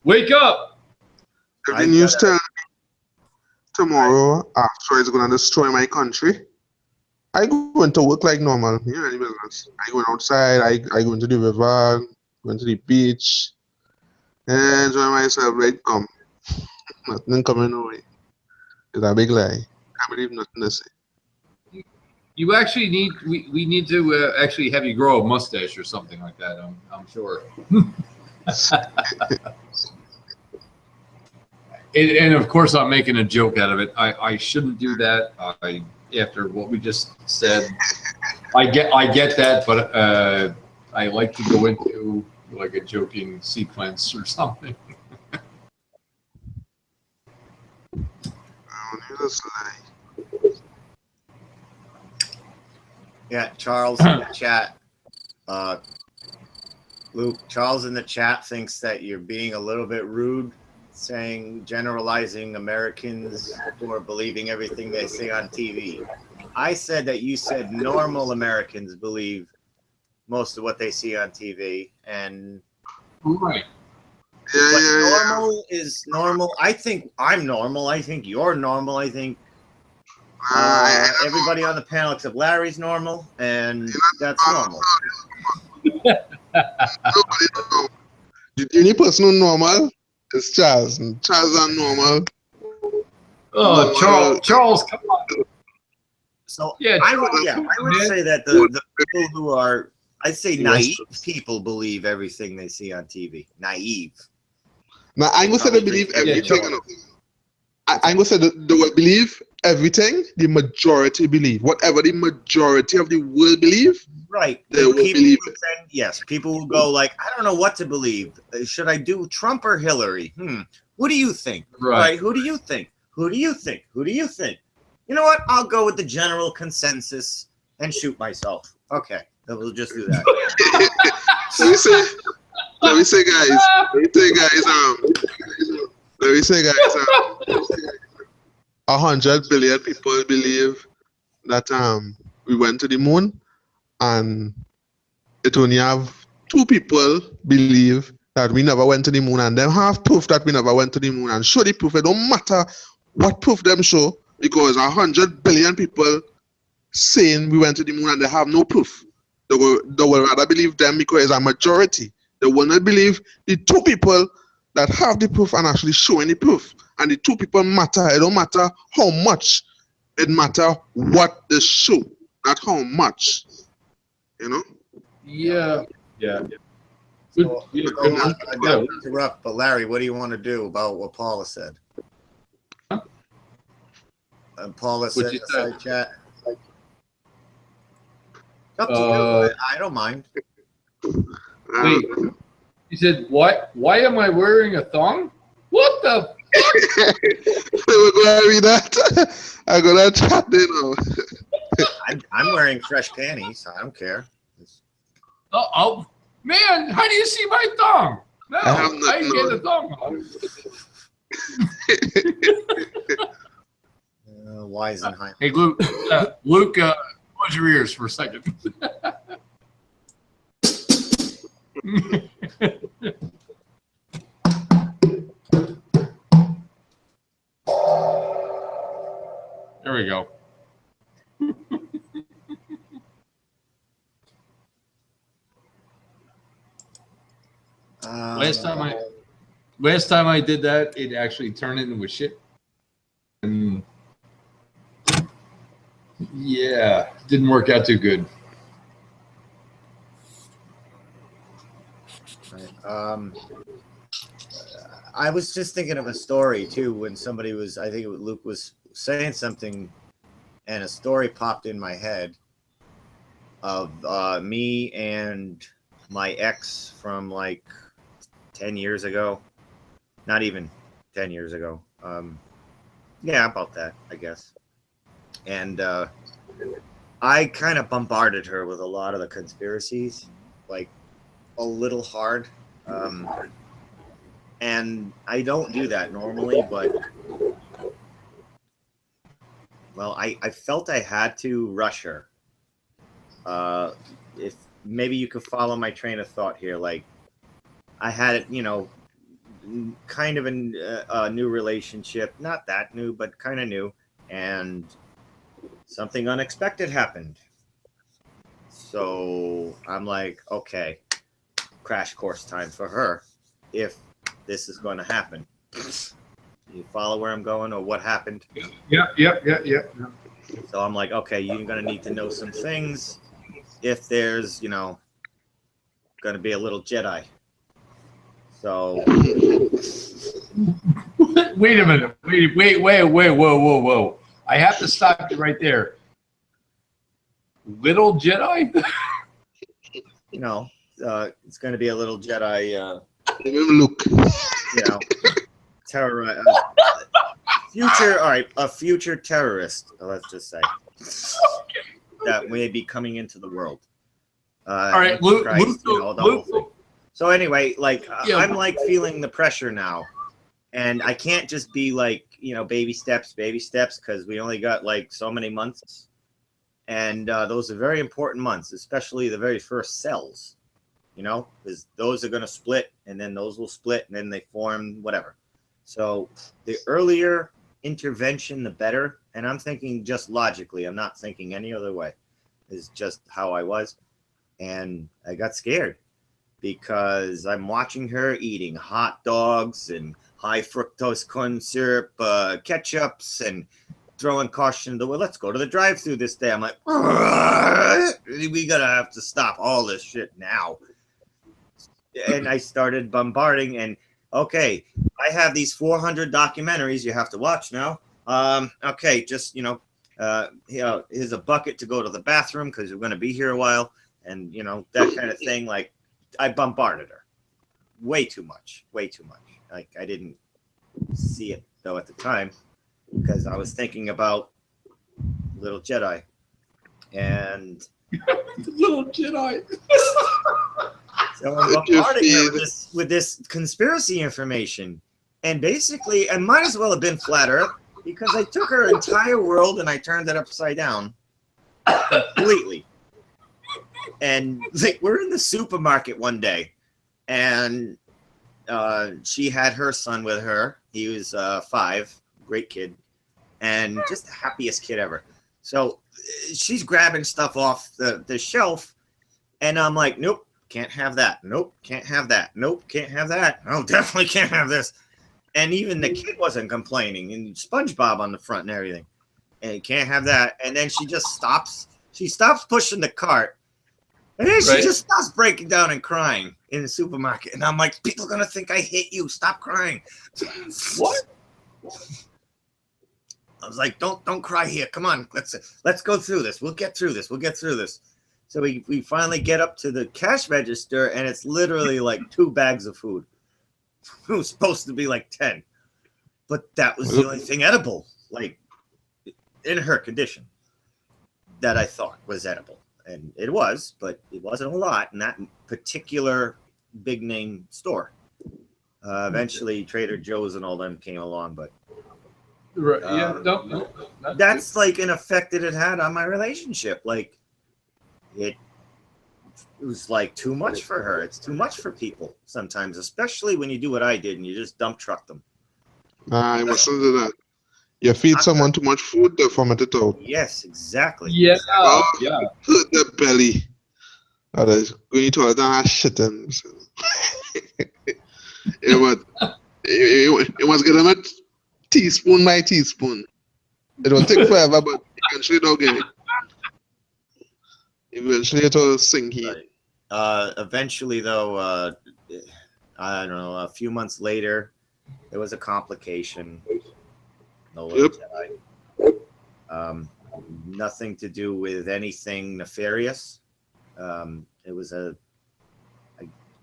Wake up! The news tell tomorrow after it's going to destroy my country. I go into work like normal. You know, any business. I go outside. I go into the river, go into the beach, and enjoy myself. Right, come. Nothing coming away. It's a big lie. I believe nothing to say. You actually need, we need to actually have you grow a mustache or something like that, I'm sure. And of course, I'm making a joke out of it. I shouldn't do that. After what we just said, I get that, but I like to go into like a joking sequence or something. You just lie. Yeah, Charles in the chat. Luke, Charles in the chat thinks that you're being a little bit rude, generalizing Americans for believing everything they see on TV. I said that you said normal Americans believe most of what they see on TV, and Right. Normal is normal. I think I'm normal. I think you're normal. I think everybody on the panel except Larry's normal, and that's normal. Nobody know. The only person who's normal is Charles. And Charles are normal. Oh, Charles, come on. So yeah, I would say that the people who are, I'd say naive people believe everything they see on TV. Naive. Now, I'm going to say they believe everything. I'm going to say that they will believe everything the majority believe. Whatever the majority of the world believe, right. They will believe it. Yes, people will go like, I don't know what to believe. Should I do Trump or Hillary? Who do you think? Right. Who do you think? Who do you think? Who do you think? You know what? I'll go with the general consensus and shoot myself. Okay, we'll just do that. Let me say, guys. 100 billion people believe that we went to the moon, and it only have 2 people believe that we never went to the moon, and them have proof that we never went to the moon, and show the proof. It don't matter what proof them show, because 100 billion people saying we went to the moon and they have no proof. They will rather believe them because it's a majority. They will not believe the 2 people that have the proof and actually showing the proof. And the 2 people matter. It don't matter how much. It matter what they show, not how much. You know? Yeah. So, I got to interrupt, but Larry, what do you want to do about what Paula said? Paula said you in the say? side chat. Up to you. I don't mind. Wait, he said, "What? Why am I wearing a thong? What the?" We're going to read that. I'm going to chat, you know. I'm wearing fresh panties. I don't care. Oh, man, how do you see my thong? No, I have I nothing get on. a thong on. Weisenheim. Hey, Luke, close your ears for a second. There we go. Last time I did that, it actually turned into a shit. And yeah, didn't work out too good. I was just thinking of a story too when somebody was, I think Luke was saying something, and a story popped in my head of me and my ex from like 10 years ago. Not even 10 years ago. Yeah, about that, I guess. And I kind of bombarded her with a lot of the conspiracies, like a little hard. And I don't do that normally, but well, I felt I had to rush her. If maybe you could follow my train of thought here, like I had, you know, kind of a new relationship, not that new, but kind of new, and something unexpected happened. So I'm like, okay, crash course time for her if this is going to happen. You follow where I'm going or what happened? Yeah. So I'm like, okay, you're going to need to know some things if there's, you know, going to be a little Jedi. So Wait a minute. Wait, whoa. I have to stop you right there. Little Jedi? you know, it's going to be a little Jedi, Look. you know, terror, future, all right, a future terrorist, let's just say, that may be coming into the world. All right, Luke, you know, the whole thing. So anyway, like, Yeah. I'm like feeling the pressure now. And I can't just be like, you know, baby steps, because we only got like so many months. And those are very important months, especially the very first cells, you know, because those are going to split and then those will split and then they form whatever. So the earlier intervention, the better. And I'm thinking just logically. I'm not thinking any other way. Is just how I was. And I got scared because I'm watching her eating hot dogs and high fructose corn syrup, ketchups, and throwing caution to the, well, let's go to the drive-thru this day. I'm like, we gotta have to stop all this shit now. And I started bombarding, and okay, I have these 400 documentaries you have to watch now. Okay, just, you know, here's a bucket to go to the bathroom because we're gonna be here a while, and you know, that kind of thing. Like, I bombarded her way too much. Like, I didn't see it though at the time because I was thinking about Little Jedi and Little Jedi. so I'm bombarding her with this conspiracy information, and basically I might as well have been flat Earth because I took her entire world and I turned it upside down completely. And like, we're in the supermarket one day, and she had her son with her. He was 5, great kid, and just the happiest kid ever. So she's grabbing stuff off the shelf, and I'm like, nope, can't have that. Nope, can't have that. Nope, can't have that. No, definitely can't have this. And even the kid wasn't complaining, and SpongeBob on the front and everything. And can't have that. And then she just stops. She stops pushing the cart. And then she just starts breaking down and crying in the supermarket. And I'm like, people are going to think I hit you. Stop crying. What? I was like, don't cry here. Come on, let's go through this. We'll get through this. We'll get through this. So we finally get up to the cash register, and it's literally like 2 bags of food. It was supposed to be like 10, but that was the only thing edible, like in her condition, that I thought was edible, and it was, but it wasn't a lot in that particular big name store. Eventually, Trader Joe's and all them came along, but Right. Yeah. No. that's like an effect that it had on my relationship. Like it was like too much for her. It's too much for people sometimes, especially when you do what I did and you just dump truck them. Nah, you mustn't do that. You feed someone too much food, they vomit it out. Yes, exactly. Yeah. Oh, Yeah. hurt their belly. Others going to toilet and shit and it must get them a teaspoon by teaspoon. It will take forever, but eventually they'll get it. Eventually it'll sink in. Eventually, though, I don't know, a few months later, there was a complication. No Yep. Nothing to do with anything nefarious. It was I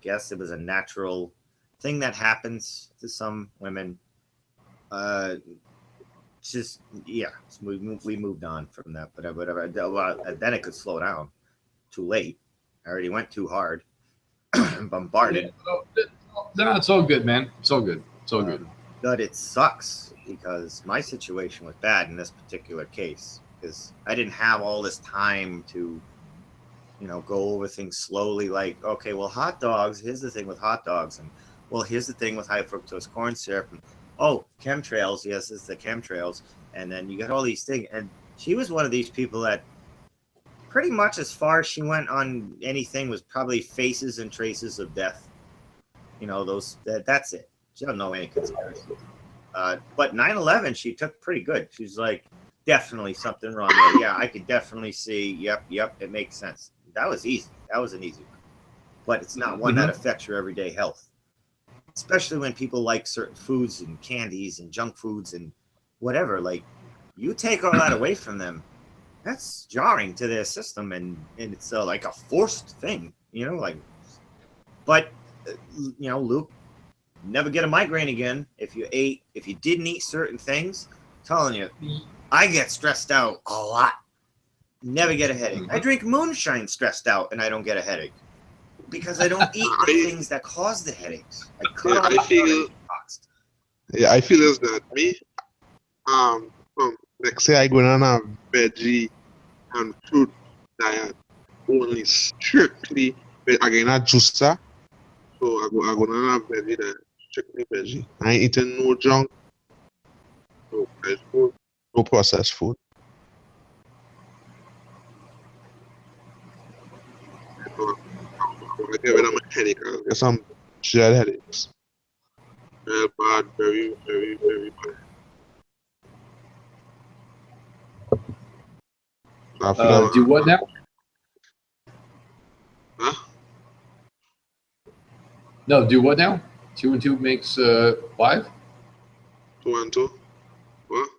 guess it was a natural thing that happens to some women. Just yeah, we moved on from that. But whatever. Then it could slow down. Too late. I already went too hard. Bombarded. No, it's all good, man. It's all good. It's all good. But it sucks because my situation was bad in this particular case because I didn't have all this time to, go over things slowly. Like, okay, well, hot dogs. Here's the thing with hot dogs, and well, here's the thing with high fructose corn syrup. And, oh, chemtrails. Yes, it's the chemtrails. And then you got all these things. And she was one of these people that pretty much as far as she went on anything was probably faces and traces of death. That's it. She don't know any conspiracy. But 9/11, she took pretty good. She's like, definitely something wrong there. Yeah, I could definitely see. Yep, it makes sense. That was easy. That was an easy one. But it's not one that affects your everyday health. Especially when people like certain foods and candies and junk foods and whatever. Like, you take all that away from them, that's jarring to their system, and it's like a forced thing, but Luke, never get a migraine again if you didn't eat certain things. I'm telling you, I get stressed out a lot, never get a headache. I drink moonshine stressed out and I don't get a headache because I don't eat the things that cause the headaches. I feel as that me next say I go on a veggie and fruit diet, only strictly, but again a juicer. So I go on a veggie diet, strictly veggie. I ain't eating no junk, no fresh food, no processed food. I want to get rid of my headache. I'll get some dread headaches. Very bad, very, very, very bad. Do what now? Huh? No, do what now? 2 and 2 makes 5. 2 and 2. What?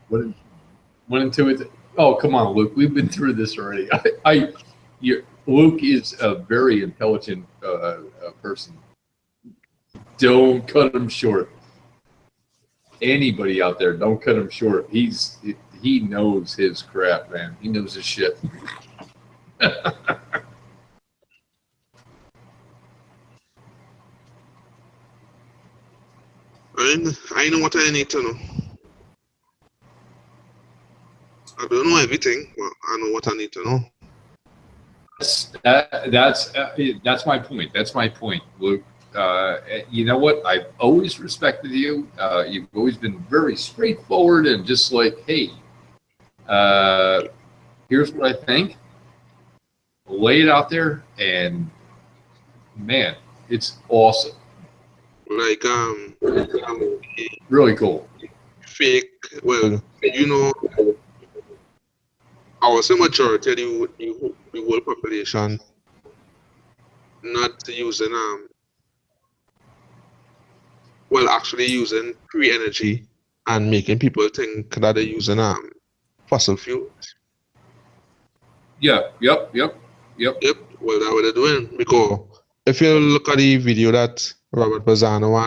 1 and 2 is. Oh, come on, Luke. We've been through this already. Luke is a very intelligent person. Don't cut him short. Anybody out there, don't cut him short. He knows his crap, man. He knows his shit. I know what I need to know. I don't know everything, but I know what I need to know. That's my point. That's my point, Luke. You know what? I've always respected you. You've always been very straightforward and just like, hey, here's what I think. Lay it out there, and man, it's awesome. Like Really cool. Fake. Well, I would say majority of the whole population not using actually using free energy and making people think that they're using fossil fuels. Yeah. Yep. Yep. Well, that's what they're doing. Because if you look at the video that Robert Bazzano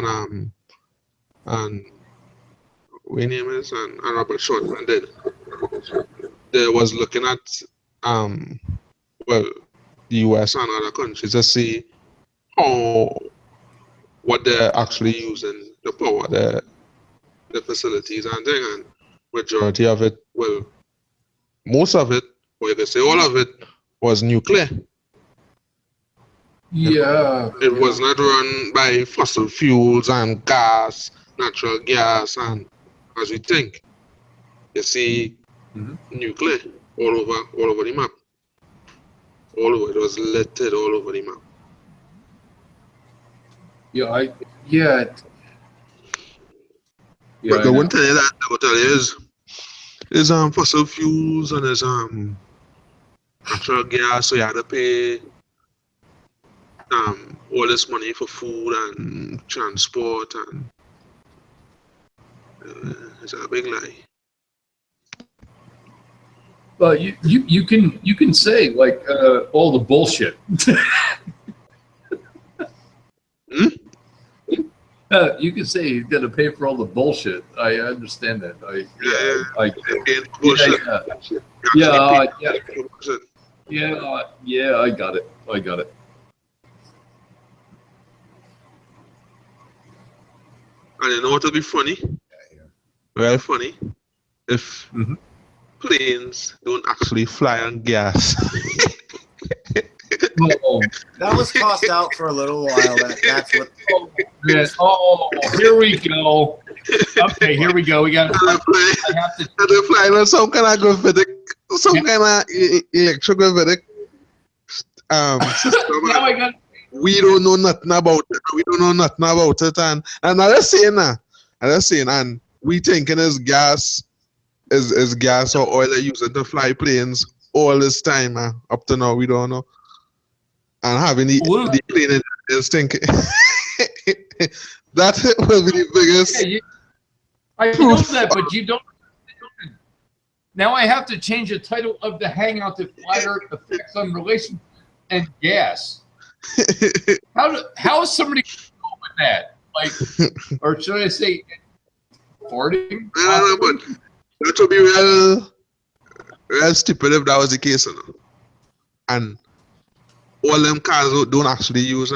and Wayne Amos and Robert Shortman did, they was looking at well, the US and other countries to see what they're actually using the power, the facilities and thing, and majority of it, well, most of it, or you can say all of it, was nuclear. Yeah. It was not run by fossil fuels and gas, natural gas, and as we think. You see nuclear all over the map. All over. It was littered all over the map. Yeah. Yeah. But the one thing that I will tell you is fossil fuels and is natural gas, so you had to pay all this money for food and transport, and it's a big lie. But you can say like all the bullshit. You can say he's gonna pay for all the bullshit. I understand that. Yeah. I got it. And you know what would be funny? Very funny. If planes don't actually fly on gas. That was tossed out for a little while. That's what. Oh, here we go. Okay, here we go. We got to fly on some kind of gravitic, some kind of electrogravitic system. We don't know nothing about it. And I'm just saying, and we thinking is gas or oil they use it to fly planes all this time. Up to now, we don't know. And having the plane is thinking that will be the biggest. Yeah, I know that, but you don't. Now I have to change the title of the hangout to Flat Earth Effects on Relation and Gas. How is somebody going with that? Like, or should I say, farting? No, but that would be real stupid if that was the case, you know? And all them cars don't actually use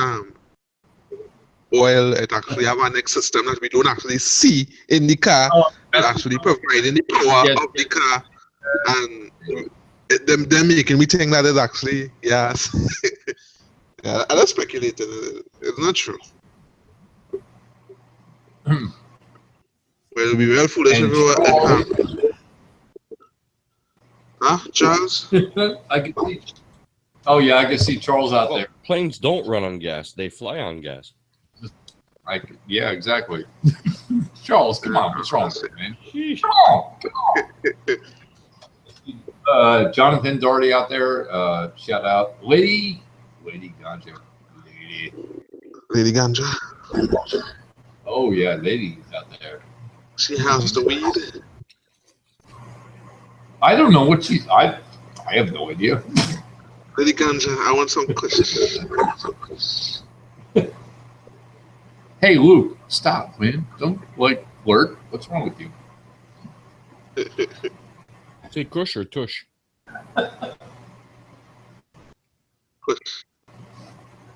oil. It actually have an next system that we don't actually see in the car. That actually providing the power of the car, and them making me think that it's actually gas. Yeah, I'm speculating. It's not true. Well, it'll be real foolish if it were. Huh, Charles? I can see. Oh yeah, I can see Charles out there. Planes don't run on gas; they fly on gas. Yeah, exactly. Charles, come on, what's wrong with you, man? Come on. Jonathan Doherty out there. Shout out, Lady Ganja. Lady Ganja. Oh yeah, Lady out there. She has the weed. I don't know what she's. I have no idea. Lady Ganja, I want some questions. Hey Luke, stop, man! Don't flirt. What's wrong with you? Say kush or tush.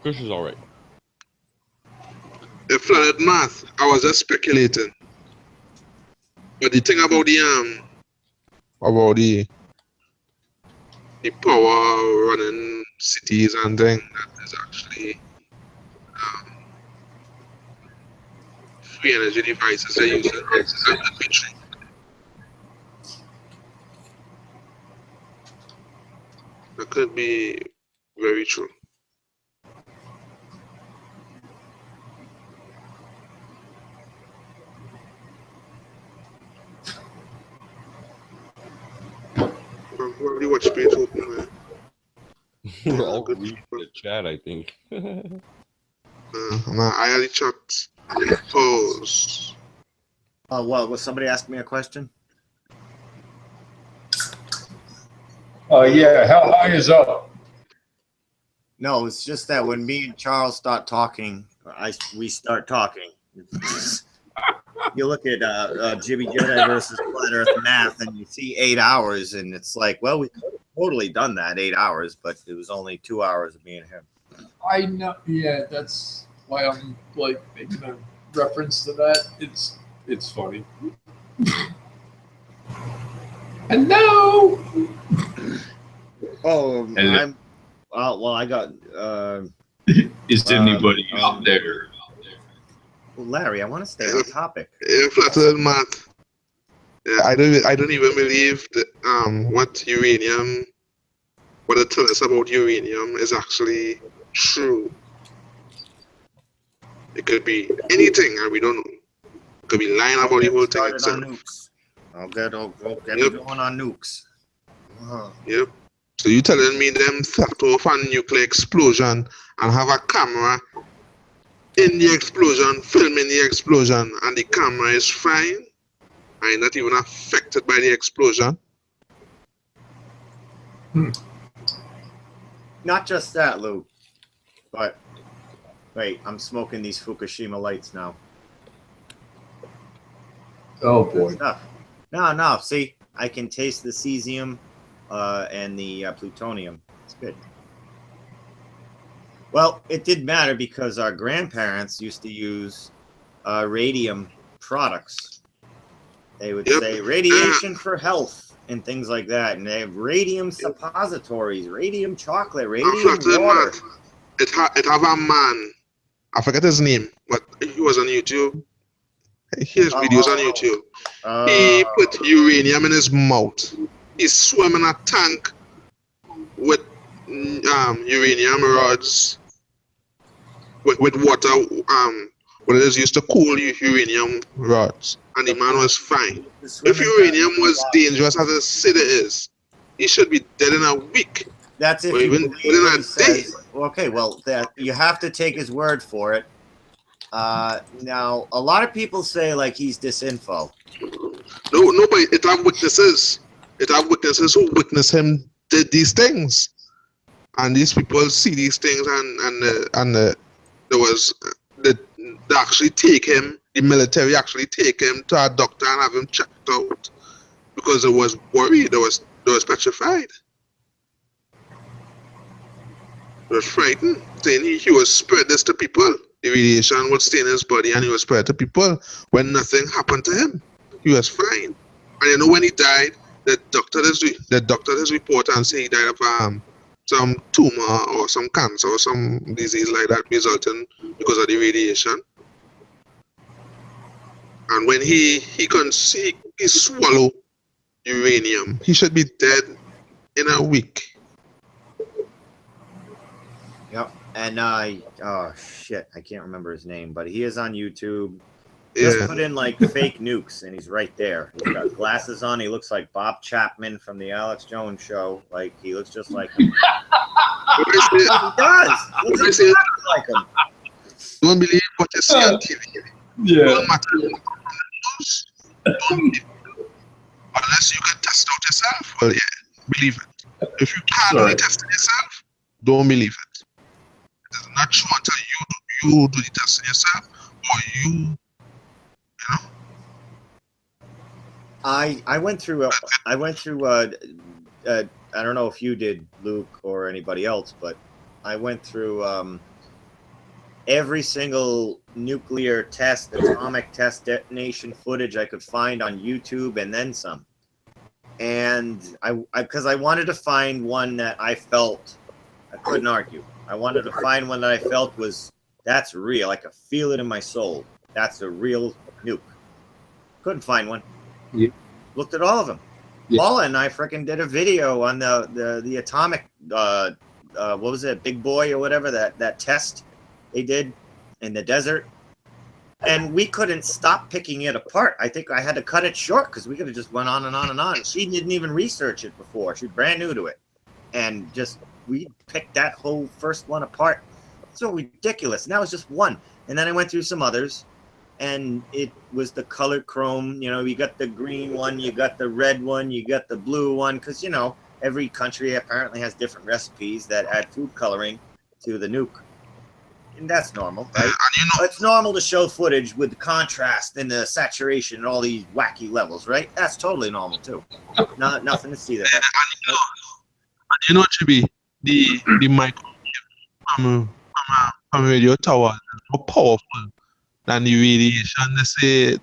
Kush is all right. If Planet Math, I was just speculating. But the thing about the power running cities and things, that is actually free energy devices they use. That could be very true. Probably watch space open, man. We're all reading the chat, I think. I had the chat. Pause. What was somebody asking me a question? Yeah, how high is up? No, it's just that when me and Charles start talking, we start talking. You look at Jimmy Jedi versus Flat Earth Math, and you see 8 hours, and it's like, well, we could have totally done that 8 hours, but it was only 2 hours of me and him. I know. Yeah, that's why I'm like making a reference to that. It's funny. Hello. Oh, Hello. I got. Is anybody out there? Well, Larry, I want to stay on topic. Flat Earth Math. Yeah, I don't even believe that what they tell us about uranium is actually true. It could be anything, and we don't know. It could be lying about the whole thing itself. On nukes. I'll get me going on nukes. Yep. So you telling me them set off a nuclear explosion and have a camera in the explosion, filming the explosion, and the camera is fine? I'm not even affected by the explosion. Not just that, Lou. But wait, I'm smoking these Fukushima lights now. Oh Good boy. stuff. No. See, I can taste the cesium and the plutonium. It's good. Well, it did matter because our grandparents used to use radium products. They would say radiation for health and things like that. And they have radium suppositories, radium chocolate, radium water. It have a man, I forget his name, but he was on YouTube. Here's videos on YouTube. He put uranium in his mouth. He swam in a tank with uranium rods with water. What it is used to cool uranium rods, and the man was fine. If uranium was dangerous as they say it is, he should be dead in a week. That's if or you even believe within what a he says. Okay, well, you have to take his word for it. Now, a lot of people say like he's disinfo. No, but it have witnesses. It have witnesses who witness him did these things, and these people see these things, and there was they actually take him. The military actually take him to a doctor and have him checked out because it was worried. They was petrified. It was frightened, saying he would spread this to people. The radiation would stay in his body, and he would spread to people when nothing happened to him. He was fine. And you know when he died, the doctor did his report and say he died of some tumor or some cancer or some disease like that resulting because of the radiation. And when he swallow uranium, he should be dead in a week. Yep. And oh shit, I can't remember his name, but he is on YouTube. Just put in like fake nukes, and he's right there. He's got glasses on. He looks like Bob Chapman from the Alex Jones show. Like he looks just like him. He does. Looks exactly like him. Don't believe what you see on TV. Yeah. Don't matter don't believe. Unless you can test out yourself. Well, yeah, believe it. If you can't really test it yourself, don't believe it. It is not true until you do the testing yourself, or you know. I went through I don't know if you did, Luke, or anybody else, but I went through every single nuclear test, atomic test detonation footage I could find on YouTube, and then some. And because I wanted to find one that I felt I couldn't argue. I wanted to find one that I felt that's real. I could feel it in my soul. That's a real nuke. Couldn't find one. Yeah. Looked at all of them. Yeah. Paula and I freaking did a video on the atomic what was it, Big Boy or whatever, that test they did in the desert, and we couldn't stop picking it apart. I think I had to cut it short because we could have just went on and on and on. She didn't even research it before. She's brand new to it, and just we picked that whole first one apart. So ridiculous. And that was just one. And then I went through some others, and it was the color chrome. You know, you got the green one, you got the red one, you got the blue one, because you know every country apparently has different recipes that add food coloring to the nuke, and that's normal, right? It's normal to show footage with the contrast and the saturation and all these wacky levels, right? That's totally normal too. Nothing to see there. You know, Chibi, the microwave from radio tower is more powerful than the radiation, they say, in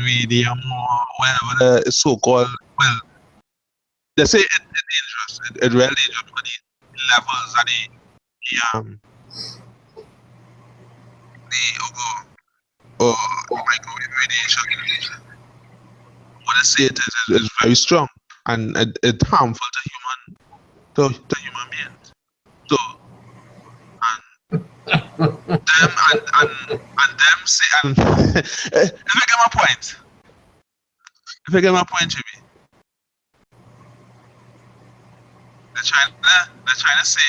radium or whatever the so-called, well, they say it's dangerous. It's really dangerous for the levels of the microwave radiation. What they say it is very strong and it's harmful to human beings. So them say and if you get my point. If you get my point, Jimmy. They're trying to say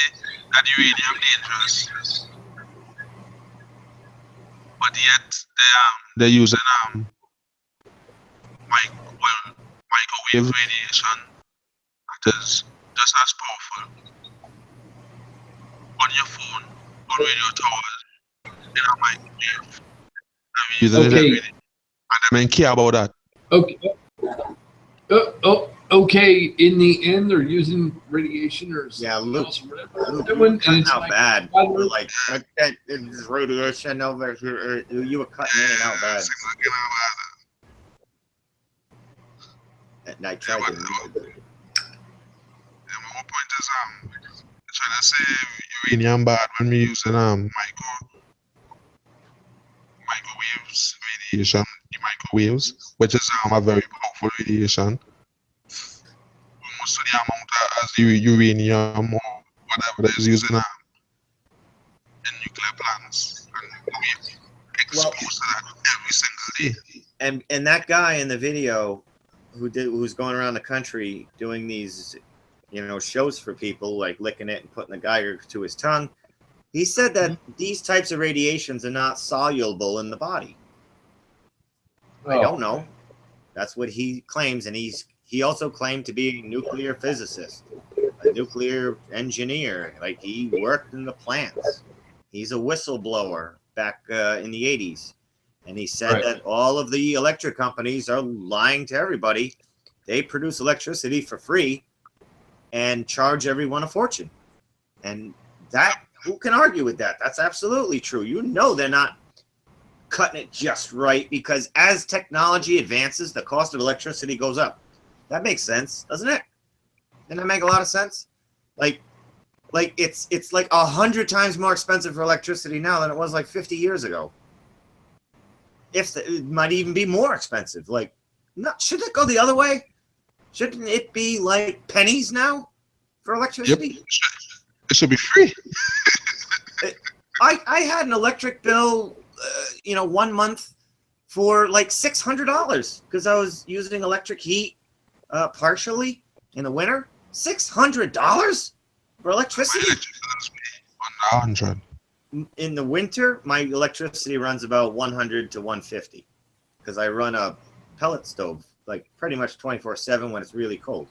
that uranium dangerous. But yet they're using microwave radiation that is just as powerful on your phone, on radio towers, in a microwave. And we using it every day. And they don't care about that. Okay. Okay. In the end, they're using radiation or something else, whatever. And it's not bad. We're like, it's radiation over here. You were cutting in and out bad. And I tried to. My whole point is trying to say uranium bad when we using microwaves radiation, the microwaves, which is a very powerful radiation. Almost to the amount as the uranium or whatever that is using in nuclear plants. And we're exposed to that every single day. And that guy in the video who's going around the country doing these, you know, shows for people, like licking it and putting the Geiger to his tongue, he said that these types of radiations are not soluble in the body. I don't know. That's what he claims, and he also claimed to be a nuclear physicist, a nuclear engineer. Like, he worked in the plants. He's a whistleblower back in the 80s. And he said that all of the electric companies are lying to everybody. They produce electricity for free and charge everyone a fortune. And that, who can argue with that? That's absolutely true. You know they're not cutting it just right, because as technology advances, the cost of electricity goes up. That makes sense, doesn't it? Doesn't that make a lot of sense? Like it's like 100 times more expensive for electricity now than it was like 50 years ago. It might even be more expensive. Like, should it go the other way? Shouldn't it be like pennies now for electricity? Yep. It should be free. I had an electric bill, 1 month for like $600 because I was using electric heat partially in the winter. $600 for electricity? 100. In the winter, my electricity runs about 100 to 150 because I run a pellet stove, like pretty much 24/7 when it's really cold.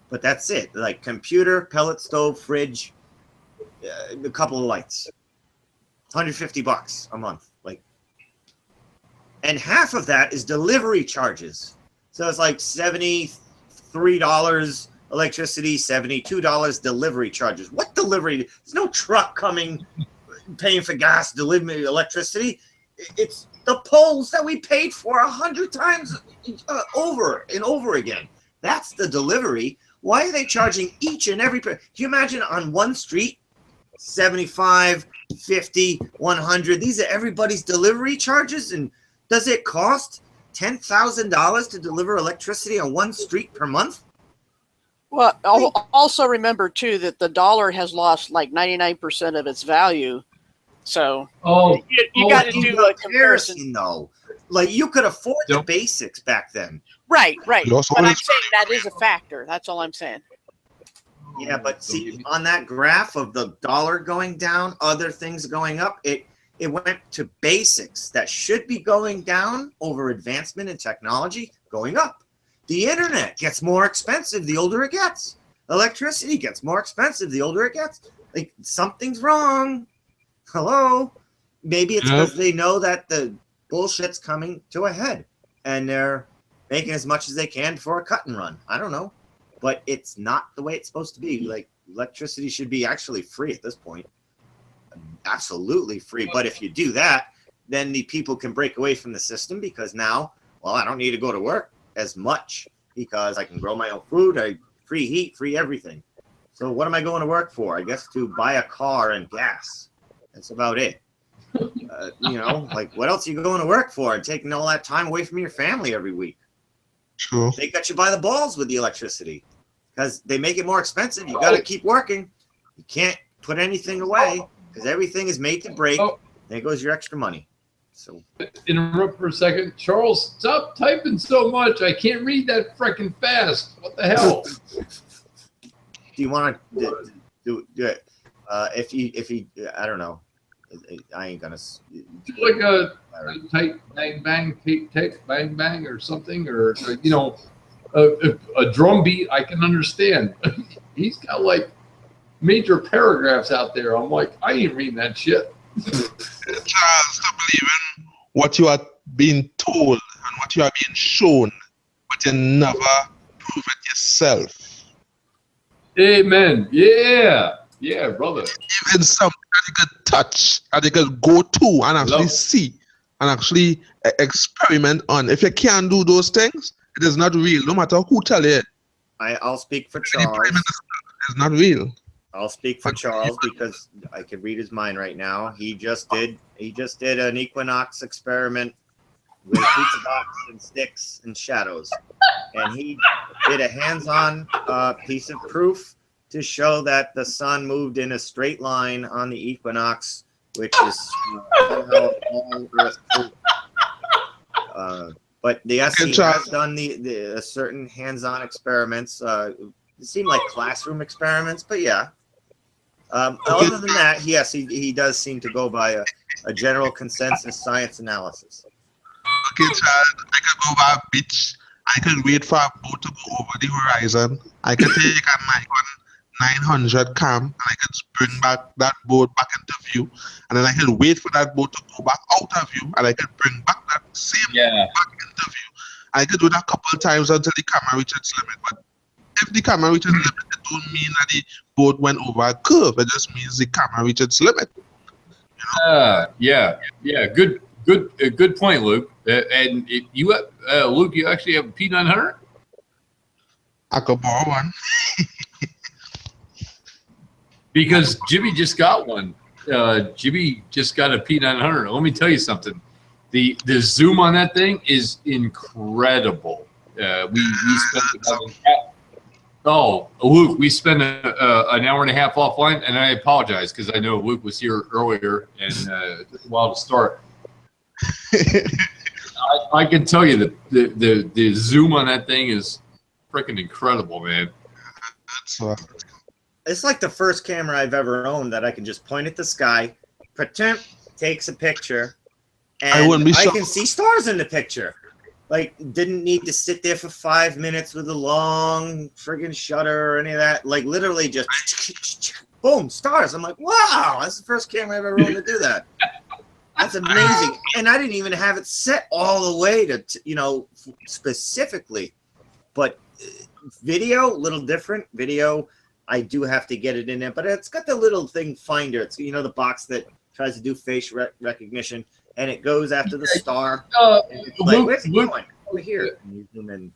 But that's it. Like computer, pellet stove, fridge, a couple of lights. $150 a month. Like, and half of that is delivery charges. So it's like $73 electricity, $72 delivery charges. What delivery? There's no truck coming paying for gas, delivering electricity. It's the poles that we paid for 100 times over and over again. That's the delivery. Why are they charging each and every? Can you imagine on one street, 75, 50, 100? These are everybody's delivery charges. And does it cost $10,000 to deliver electricity on one street per month? Well, also remember too that the dollar has lost like 99% of its value. So you got to do a comparison, though. Like, you could afford the basics back then. Right. But I'm saying that is a factor. That's all I'm saying. Yeah, but see, on that graph of the dollar going down, other things going up, It went to basics that should be going down over advancement in technology going up. The internet gets more expensive the older it gets. Electricity gets more expensive the older it gets. Like, something's wrong. Hello? Maybe it's because they know that the bullshit's coming to a head and they're making as much as they can for a cut and run. I don't know. But it's not the way it's supposed to be. Like, electricity should be actually free at this point. Absolutely free. But if you do that, then the people can break away from the system because now, well, I don't need to go to work as much because I can grow my own food, free heat, free everything. So what am I going to work for? I guess to buy a car and gas. That's about it. You know, like, what else are you going to work for and taking all that time away from your family every week? True. They got you by the balls with the electricity because they make it more expensive. You got to keep working. You can't put anything away because everything is made to break. There goes your extra money. So interrupt for a second. Charles, stop typing so much. I can't read that freaking fast. What the hell? Do you want to do it? If you, I don't know. I ain't gonna. Like a type bang bang tape bang bang or something, or you know, a drum beat. I can understand. He's got like major paragraphs out there. I'm like, I ain't reading that shit. Charles, stop believing what you are being told and what you are being shown, but you never prove it yourself. Amen. Yeah. Yeah, brother. Even something that you could touch, that you could go to and actually see and actually experiment on. If you can't do those things, it is not real, no matter who tell you. I'll speak for Charles. It's not real. I'll speak for Charles because I can read his mind right now. He just did an equinox experiment with pizza box and sticks and shadows, and he did a hands-on piece of proof to show that the sun moved in a straight line on the equinox, which is somehow all Earth proof. But yes, he has done the certain hands-on experiments. It seemed like classroom experiments, but yeah. Other than that, yes, he does seem to go by a general consensus science analysis. Okay, Charles, I could go by a beach. I could wait for a boat to go over the horizon. I could take a Nikon 900 cam and I could bring back that boat back into view, and then I could wait for that boat to go back out of view, and I could bring back that same boat back into view. I could do that a couple of times until the camera reaches its limit. But if the camera reaches its limit, it don't mean that the boat went over a curve. It just means the camera reached its limit. You know? Yeah. Good point, Luke. And Luke, you actually have a P900? I could borrow one. Because Jimmy just got one. Jimmy just got a P900. Let me tell you something. The zoom on that thing is incredible. We spent Luke, we spent an hour and a half offline, and I apologize because I know Luke was here earlier and it took a while to start. I can tell you that the zoom on that thing is freaking incredible, man. It's like the first camera I've ever owned that I can just point at the sky, pretend takes a picture, and I can see stars in the picture. Like, didn't need to sit there for 5 minutes with a long friggin' shutter or any of that. Like, literally just boom, stars. I'm like, wow, that's the first camera I've ever owned to do that. That's amazing. And I didn't even have it set all the way to specifically. But video, a little different. Video, I do have to get it in there, but it's got the little thing finder. It's the box that tries to do face recognition, and it goes after the star. Luke, where's it going? Over here. And you zoom in.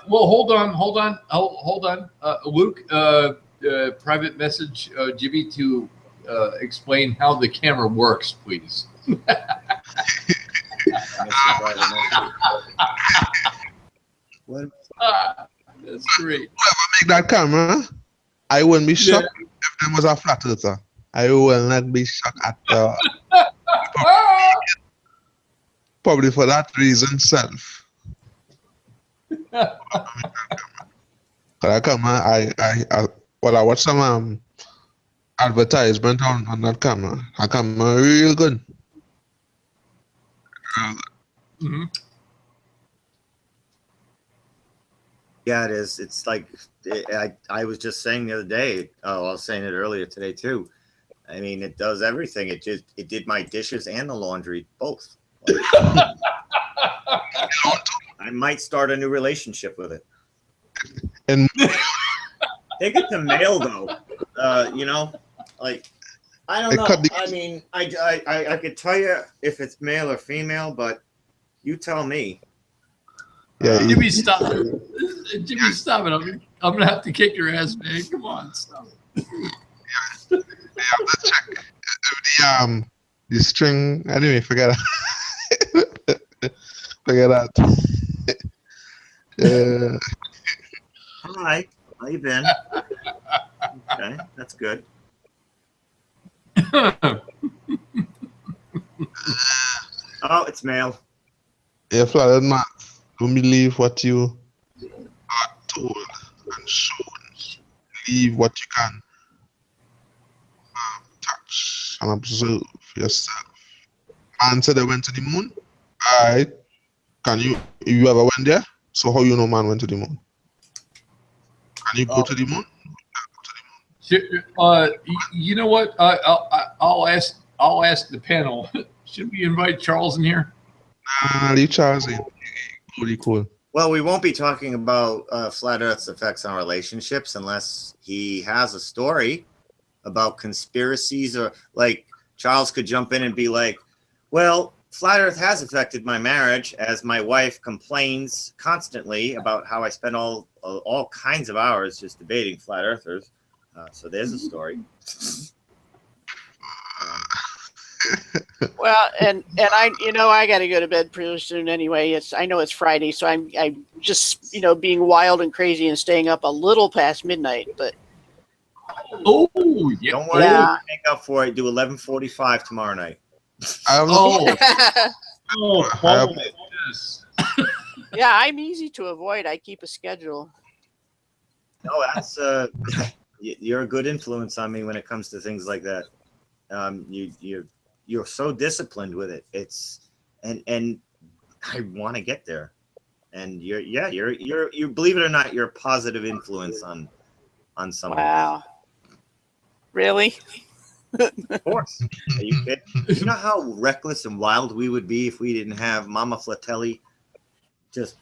Well, hold on. Luke, private message Jimmy to explain how the camera works, please. What? That's great. Whoever make that camera, I wouldn't be shocked if there was a flat earther. I will not be shocked at all. Probably for that reason self. That camera, I watched some advertisement on that camera. That camera real good. Mhm. Yeah, it is. It's like I was just saying the other day. Oh, I was saying it earlier today too. I mean, it does everything. It did my dishes and the laundry both. Like, I might start a new relationship with it. And Take it to mail though. You know, like I don't it know. cut the, I mean, I could tell you if it's male or female, but you tell me. yeah, Jimmy, stop. Jimmy, stop it. I'm gonna have to kick your ass, man. Come on, stop. let's check the string. Anyway, forget that. Forget that. Hi, how you been? Okay, that's good. Oh, it's male. Yeah, flattered man. Don't believe what you are told and shown. Believe what you can touch and observe yourself. Man said they went to the moon. Alright. You ever went there? So how you know man went to the moon? Can you go to the moon? You know what? I'll ask the panel. Should we invite Charles in here? Leave Charles in. Pretty cool. Well, we won't be talking about flat Earth's effects on relationships unless he has a story about conspiracies, or like Charles could jump in and be like, well, flat Earth has affected my marriage as my wife complains constantly about how I spend all kinds of hours just debating flat earthers. So there's a story. Well, and I got to go to bed pretty soon anyway. I know it's Friday, so I'm just being wild and crazy and staying up a little past midnight. But Oh, yeah. Don't worry, Yeah. make up for it. Do 11:45 tomorrow night. Oh, I- yes. yeah, I'm easy to avoid. I keep a schedule. No, that's you're a good influence on me when it comes to things like that. You're so disciplined with it. And I want to get there. And you believe it or not, you're a positive influence on someone. Wow. Really? Of course. Are you kidding? You know how reckless and wild we would be if we didn't have Mama Flatelli? Just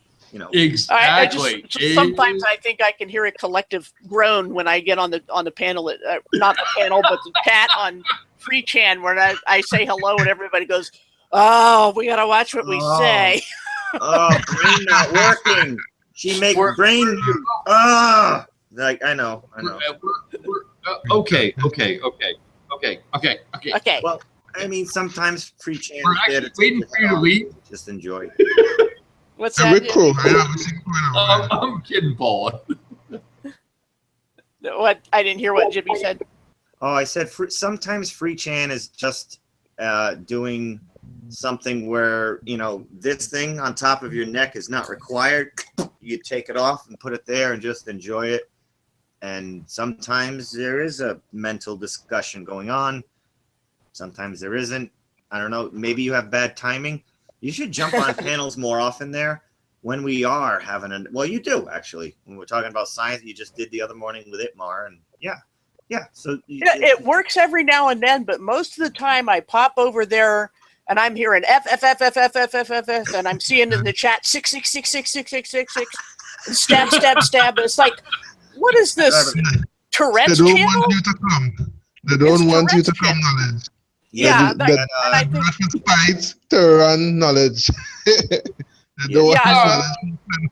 Exactly. Sometimes I think I can hear a collective groan when I get on the panel, not the panel, but the chat on Free Chan, where I say hello and everybody goes, "Oh, we gotta watch what we say." Oh, brain not working. She makes brain. Like I know. Okay. Okay. Well, I mean, sometimes Free Chan. We're actually waiting for you to leave. Just enjoy. What's We're that? cool. I'm kidding, Paula. What? I didn't hear what Jimmy said. Oh, I said sometimes Free Chan is just doing something where this thing on top of your neck is not required. You take it off and put it there and just enjoy it. And sometimes there is a mental discussion going on. Sometimes there isn't. I don't know. Maybe you have bad timing. You should jump on panels more often there when we are having well, you do actually. When we're talking about science, you just did the other morning with Itmar, and yeah. So It works every now and then, but most of the time I pop over there and I'm hearing F, and I'm seeing in the chat 6666666 and stab. It's like, what is this? Tourette's They don't channel? want you to come. They don't want you to come, knowledge. Yeah, They and I think fight to run knowledge. They don't want knowledge.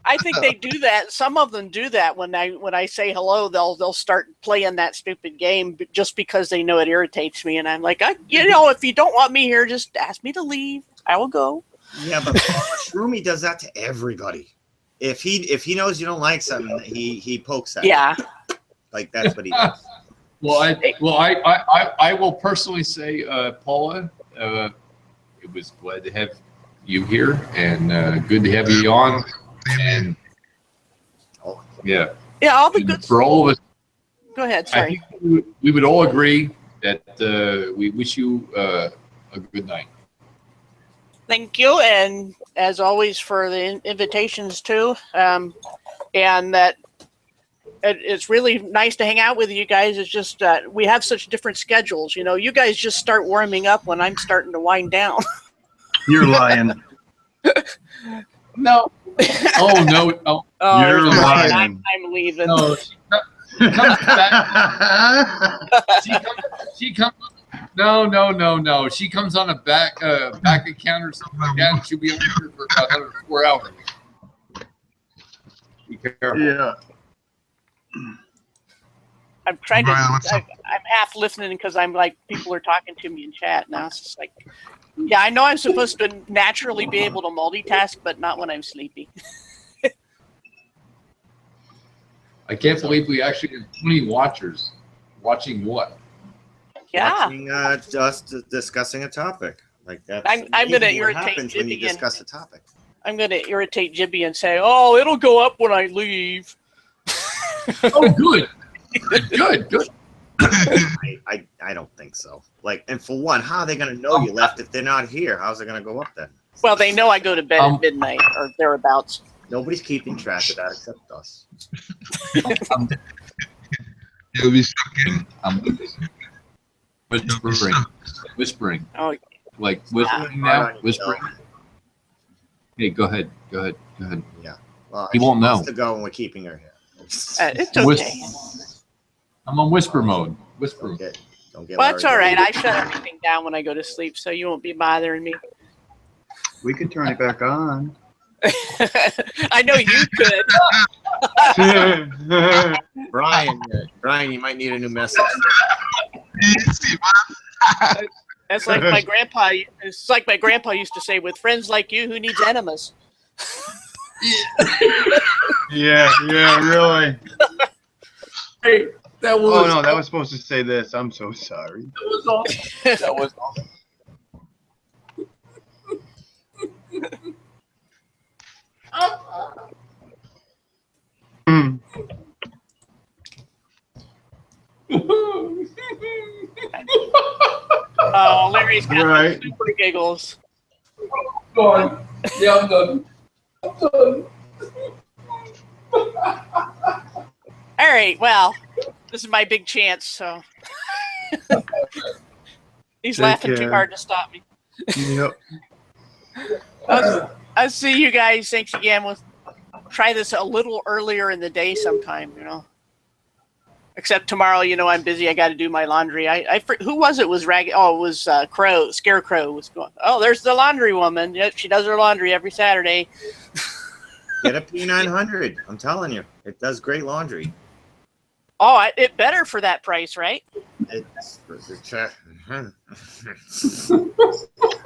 I think they do that. Some of them do that when I say hello. They'll start playing that stupid game just because they know it irritates me. And I'm like, if you don't want me here, just ask me to leave. I will go. Yeah, but Shroomy does that to everybody. If he knows you don't like something, he pokes at you. Like that's what he does. Well, I will personally say, Paula, it was glad to have you here, and good to have you on. And yeah, all the good for all of us. Go ahead. I Sorry. think we would all agree that we wish you a good night. Thank you, and as always for the invitations too. And that it's really nice to hang out with you guys. It's just we have such different schedules. You know, you guys just start warming up when I'm starting to wind down. You're lying. No. Oh no. Oh Oh, You're there's no way. lying. I'm leaving. no. She comes back. She comes. No. She comes on a back account or something like that, and she'll be on here for about another 4 hours. Be careful. Yeah. I'm trying to. Brian, what's up? I'm half listening because I'm like people are talking to me in chat now. It's just like, yeah, I know I'm supposed to naturally be able to multitask, but not when I'm sleepy. I can't believe we actually have 20 watchers. Watching what? Yeah, Watching, just discussing a topic. Like that's I'm gonna amazing what irritate happens when you Jibby and- discuss a topic. I'm gonna irritate Jibby and say, "Oh, it'll go up when I leave." Oh, good. Good. I don't think so. Like, and for one, how are they going to know you left if they're not here? How's it going to go up then? Well, they know I go to bed at midnight or thereabouts. Nobody's keeping track of that except us. You'll be stuck in. Whispering. Oh, Like whispering now. Whispering. Hey, go ahead. Go ahead. Yeah. Well, He won't know. Wants to go and we're keeping her here. it's okay. I'm on whisper mode. Whisper. Okay. Don't get Well, it's all Larry right. I shut everything down when I go to sleep, so you won't be bothering me. We could turn it back on. I know you could. Brian, you might need a new message. That's like my grandpa. It's like my grandpa used to say, "With friends like you, who needs enemas?" Yeah, really. Hey, that was. Oh no, that was supposed to say this. I'm so sorry. That was awesome. That was awesome. Hmm. Oh, Larry's got Right. super giggles. Gone. Yeah, I'm done. I'm done. All right, well, this is my big chance, so. He's Take laughing too care. hard to stop me. Yep. I'll see you guys. Thanks again. We'll try this a little earlier in the day sometime, you know. Except tomorrow, you know, I'm busy. I got to do my laundry. Who was it? Was Rag? Oh, it was Scarecrow was going. Oh, there's the laundry woman. Yep, she does her laundry every Saturday. Get a P900. I'm telling you, it does great laundry. Oh, it better for that price, right? It's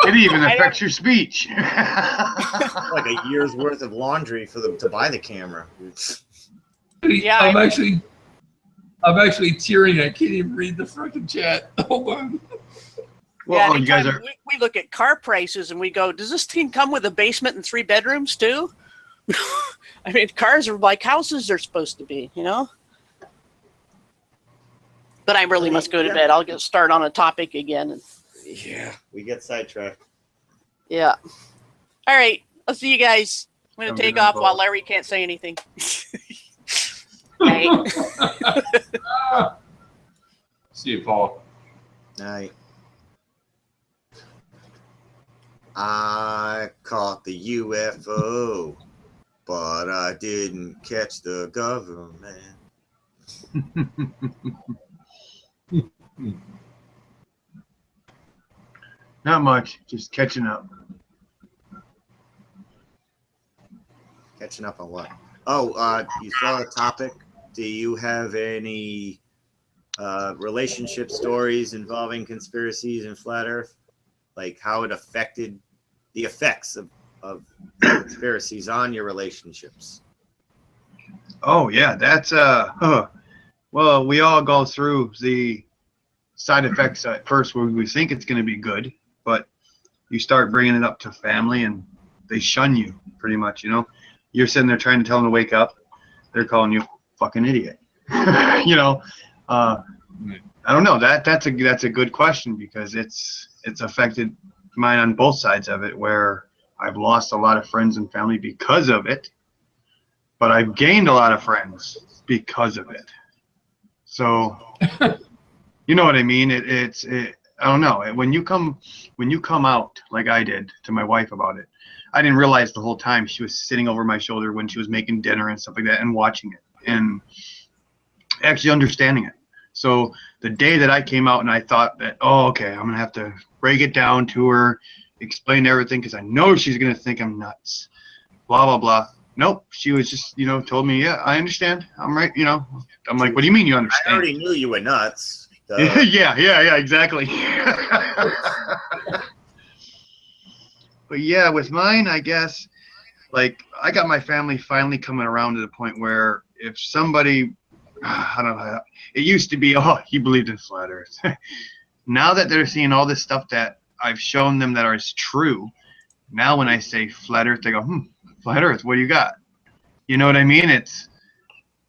It even affects your speech. like a year's worth of laundry for them to buy the camera. Yeah, I'm actually tearing. I can't even read the freaking chat. Hold on. Well, yeah, you guys anytime are. we look at car prices and we go, does this thing come with a basement and 3 bedrooms too? I mean, cars are like houses they're supposed to be, you know? But I really must go to bed. I'll get start on a topic again. Yeah, we get sidetracked. Yeah. All right. I'll see you guys. I'm going to Have a take good night, off while Paul. Larry can't say anything. Hey. See you, Paul. Night. I caught the UFO, but I didn't catch the government. Not much, just catching up. Catching up on what? Oh, you saw the topic. Do you have any relationship stories involving conspiracies and flat Earth? Like how it affected the effects of conspiracies on your relationships? Oh yeah, that's well, we all go through the side effects at first where we think it's going to be good, but you start bringing it up to family and they shun you pretty much, you know. You're sitting there trying to tell them to wake up, they're calling you fucking idiot. You know, I don't know. That's a good question because it's affected mine on both sides of it, where I've lost a lot of friends and family because of it, but I've gained a lot of friends because of it. So, you know what I mean? I don't know. When you come out like I did to my wife about it, I didn't realize the whole time she was sitting over my shoulder when she was making dinner and stuff like that, and watching it and actually understanding it. So the day that I came out and I thought that, oh, okay, I'm gonna have to break it down to her, explain everything, because I know she's gonna think I'm nuts, blah blah blah. Nope, she was just, told me, yeah, I understand. I'm right, I'm like, what do you mean you understand? I already knew you were nuts. Yeah, exactly. But yeah, with mine, I guess, like, I got my family finally coming around to the point where if somebody, I don't know, it used to be, oh, he believed in flat earth. Now that they're seeing all this stuff that I've shown them that is true, now when I say flat earth, they go, flat earth, what do you got? You know what I mean?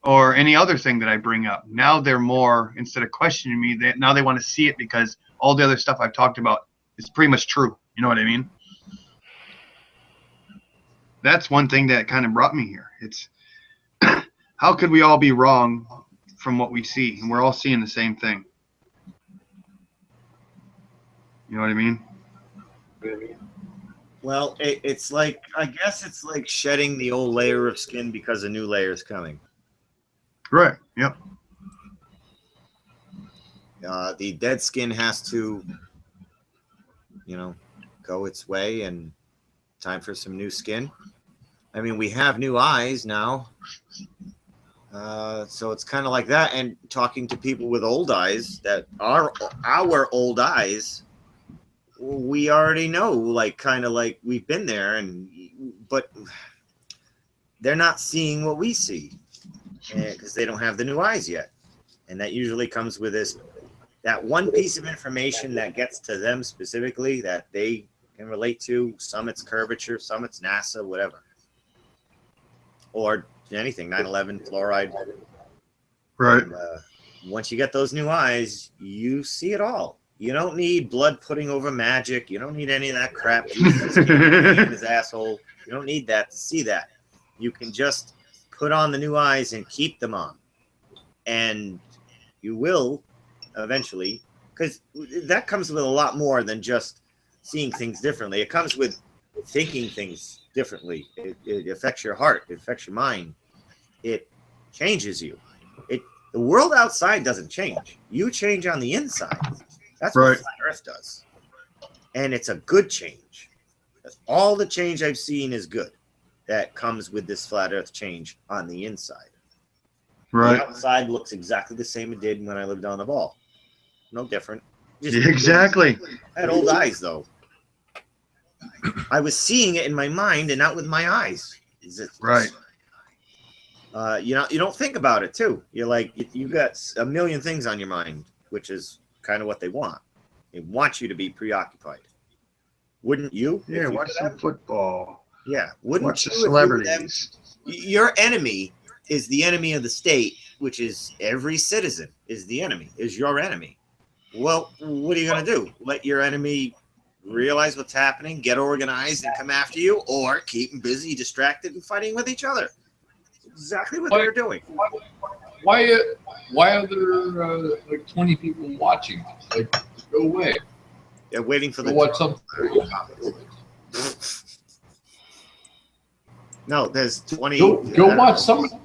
Or any other thing that I bring up. Now they're more, instead of questioning me, now they want to see it, because all the other stuff I've talked about is pretty much true. You know what I mean? That's one thing that kind of brought me here. It's how could we all be wrong from what we see, and we're all seeing the same thing? You know what I mean? Well, it's like, I guess it's like shedding the old layer of skin because a new layer is coming. Right. Yep. The dead skin has to, go its way, and time for some new skin. I mean, we have new eyes now. So it's kind of like that. And talking to people with old eyes that are our old eyes, we already know, like, kind of like we've been there, but they're not seeing what we see because they don't have the new eyes yet. And that usually comes with that one piece of information that gets to them specifically that they can relate to. Some it's curvature, some it's NASA, whatever. Or anything, 9/11, fluoride. Right. And, once you get those new eyes, you see it all. You don't need blood putting over magic. You don't need any of that crap. Jesus in his asshole. You don't need that to see that. You can just put on the new eyes and keep them on. And you will eventually, because that comes with a lot more than just seeing things differently. It comes with thinking things differently. It affects your heart. It affects your mind. It changes you. The world outside doesn't change. You change on the inside. That's what Right. Flat Earth does. And it's a good change. That's all the change I've seen is good. That comes with this Flat Earth change on the inside. Right. The outside looks exactly the same it did when I lived on the ball. No different. Just Exactly. I had old eyes, though. I was seeing it in my mind and not with my eyes. Right. You don't think about it, too. You're like, you got a million things on your mind, which is kind of what they want. They want you to be preoccupied. Wouldn't you? Yeah, watch some football. Yeah. Wouldn't Watch the you if you were them? celebrities. Your enemy is the enemy of the state, which is every citizen is the enemy, is your enemy. Well, what are you going to do? Let your enemy realize what's happening, get organized, and come after you, or keep them busy, distracted, and fighting with each other? Exactly what they're doing. Why are there like 20 people watching? Like, go away. They're waiting for Go the watch something. No, there's 20. Go watch something.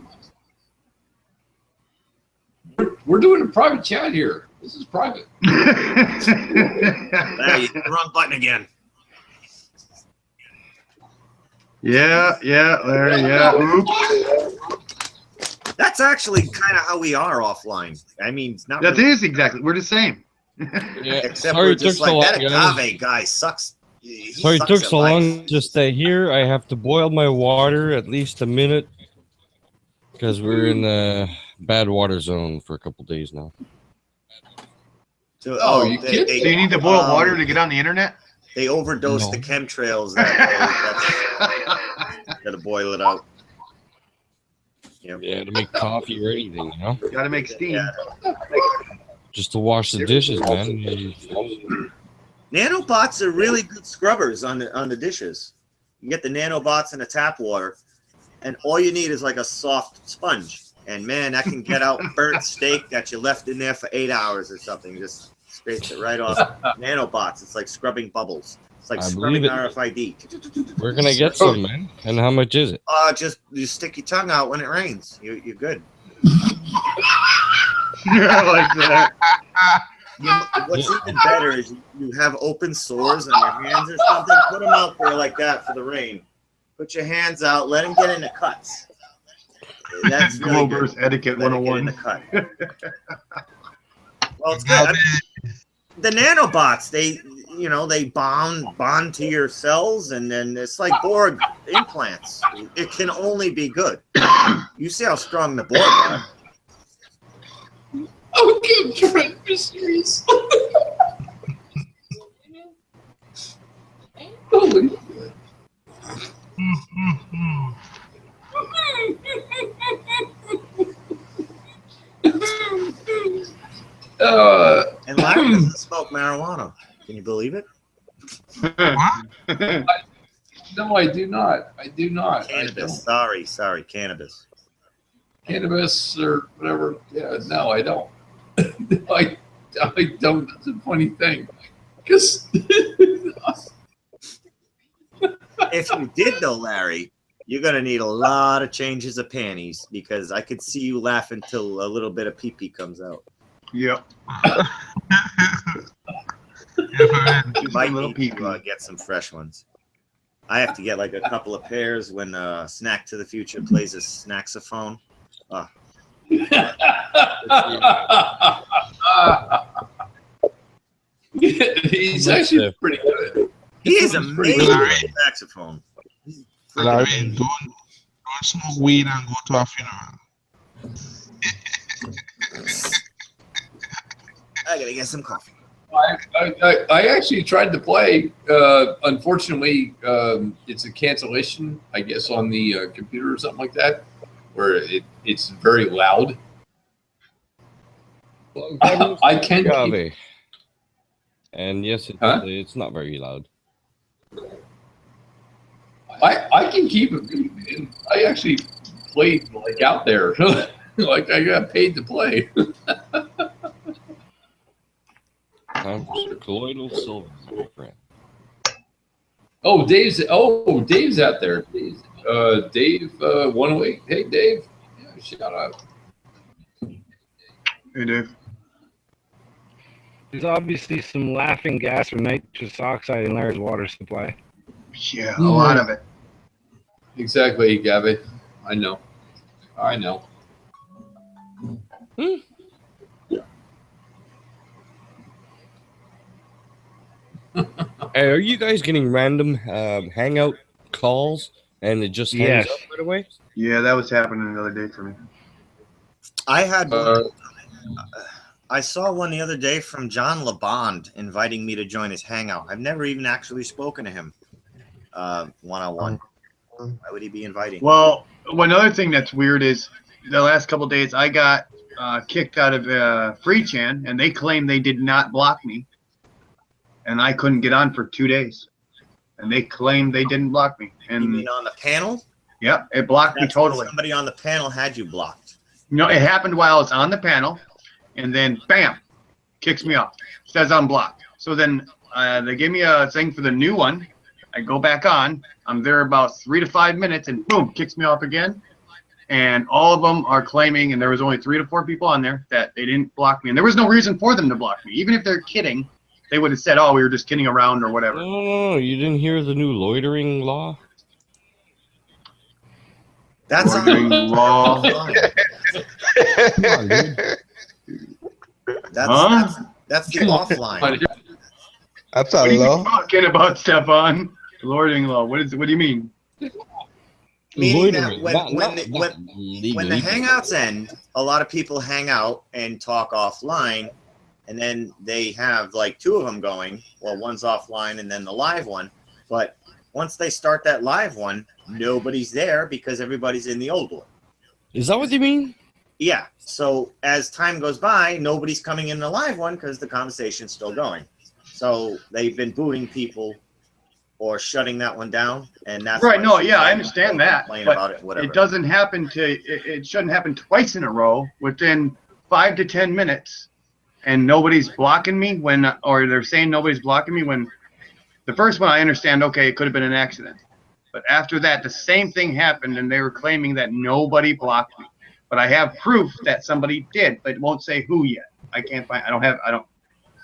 We're doing a private chat here. This is private. There, you hit the wrong button again. Yeah, Larry, yeah. Oops. That's actually kind of how we are offline. I mean, it's not That really, is exactly. We're the same. Yeah, except sorry we're it took just so like long, that guys. agave guy sucks. He Sorry it sucks took at so life. long to stay here. I have to boil my water at least a minute because we're in a bad water zone for a couple days now. So, Oh, you kidding? So you need to boil water to get on the internet? They overdose No. the chemtrails that way. Gotta boil it out. Yep. Yeah, to make coffee or anything, Got to make steam. Yeah. just to wash the dishes, man. Nanobots are really good scrubbers on the dishes. You get the nanobots in the tap water, and all you need is like a soft sponge. And man, that can get out burnt steak that you left in there for 8 hours or something. Just scrapes it right off. Nanobots. It's like scrubbing bubbles. It's like scrubbing RFID. We're gonna get some, man. And how much is it? Just you stick your tongue out when it rains. You're good. I like that. What's even better is you have open sores on your hands or something. Put them out there like that for the rain. Put your hands out. Let them get in the cuts. That's really Glober's etiquette Let it get 101. in the cut. Well, it's good. The nanobots, they bond to your cells, and then it's like Borg implants. It can only be good. You see how strong the Borg are. Oh, good Trent Mysteries. Holy. And Larry doesn't smoke marijuana. Can you believe it? No, I do not. I do not. Cannabis. Sorry, cannabis. Cannabis or whatever. Yeah, no, I don't. I don't. That's a funny thing. Because If you did though, Larry, you're gonna need a lot of changes of panties, because I could see you laughing till a little bit of pee-pee comes out. Yep. You might little need pee-pee. to get some fresh ones. I have to get like a couple of pairs when Snack to the Future plays a snaxophone. He's actually pretty good. He is amazing at saxophone. Larry, don't smoke weed and go to a funeral. I gotta get some coffee. I actually tried to play. Unfortunately, it's a cancellation, I guess, on the computer or something like that, where it's very loud. I can. Agave. And yes, it's not very loud. I can keep it, man. I actually played like out there, like I got paid to play. Time for colloidal silver, my friend. Oh, Dave's out there. Dave 108. Hey, Dave. Yeah, shout out. Hey, Dave. There's obviously some laughing gas from nitrous oxide in Larry's water supply. Yeah, a lot of it. Exactly, Gabby. I know. Hey, are you guys getting random hangout calls and it just hangs up right away? Yeah, that was happening the other day for me. I had one. I saw one the other day from John LeBond inviting me to join his hangout. I've never even actually spoken to him one-on-one. Why would he be inviting? Well, one other thing that's weird is the last couple of days I got kicked out of FreeChan, and they claimed they did not block me, and I couldn't get on for 2 days, and they claimed they didn't block me. And you mean on the panel? Yep, it blocked me totally. Somebody on the panel had you blocked. No, it happened while I was on the panel, and then bam, kicks me off. Says I'm blocked. So then they gave me a thing for the new one. I go back on. I'm there about 3 to 5 minutes, and boom, kicks me off again. And all of them are claiming, and there was only 3 to 4 people on there, that they didn't block me. And there was no reason for them to block me. Even if they're kidding, they would have said, oh, we were just kidding around or whatever. No, you didn't hear the new loitering law? That's Loitering law. Come on, dude. That's the offline. That's What a are you law. talking about, Stefan? Loitering law. What do you mean? Meaning that Loitering, when the hangouts end, a lot of people hang out and talk offline, and then they have like 2 of them going. Well, one's offline and then the live one. But once they start that live one, nobody's there because everybody's in the old one. Is that what you mean? Yeah. So as time goes by, nobody's coming in the live one because the conversation's still going. So they've been booting people or shutting that one down, and that's Right. why No, she's yeah, I like, understand "Don't that, complain but about it, whatever." it doesn't happen it shouldn't happen twice in a row within 5 to 10 minutes, and nobody's blocking me or they're saying nobody's blocking me when the first one I understand, okay, it could have been an accident. But after that, the same thing happened, and they were claiming that nobody blocked me. But I have proof that somebody did, but it won't say who yet. I can't find.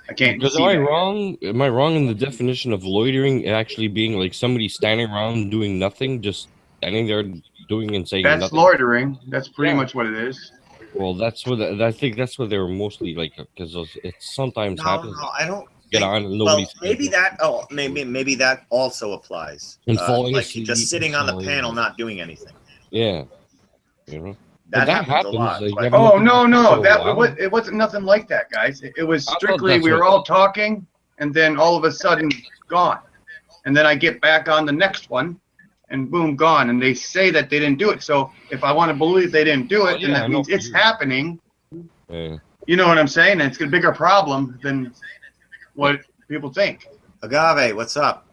I can't Because see am I that. wrong? Am I wrong in the definition of loitering actually being like somebody standing around doing nothing, just standing there doing and saying That's nothing? loitering. That's pretty Yeah. much what it is. Well, that's what I think. That's what they were mostly like, because it sometimes No, happens. no, I don't Get think. on and Well, nobody's maybe that. Oh, maybe that also applies. and falling Like asleep, just sitting on the falling- panel, not doing anything. Yeah, you know. That But that happens a happens. lot. Like, you But have Oh nothing no, to do no, for a while. it wasn't nothing like that, guys. It was I thought strictly that's we were what- all talking, and then all of a sudden gone, and then I get back on the next one, and boom, gone. And they say that they didn't do it. So if I want to believe they didn't do it, then yeah, I that know means for it's you. happening. Yeah. You know what I'm saying? And it's a bigger problem than what people think. Agave, what's up?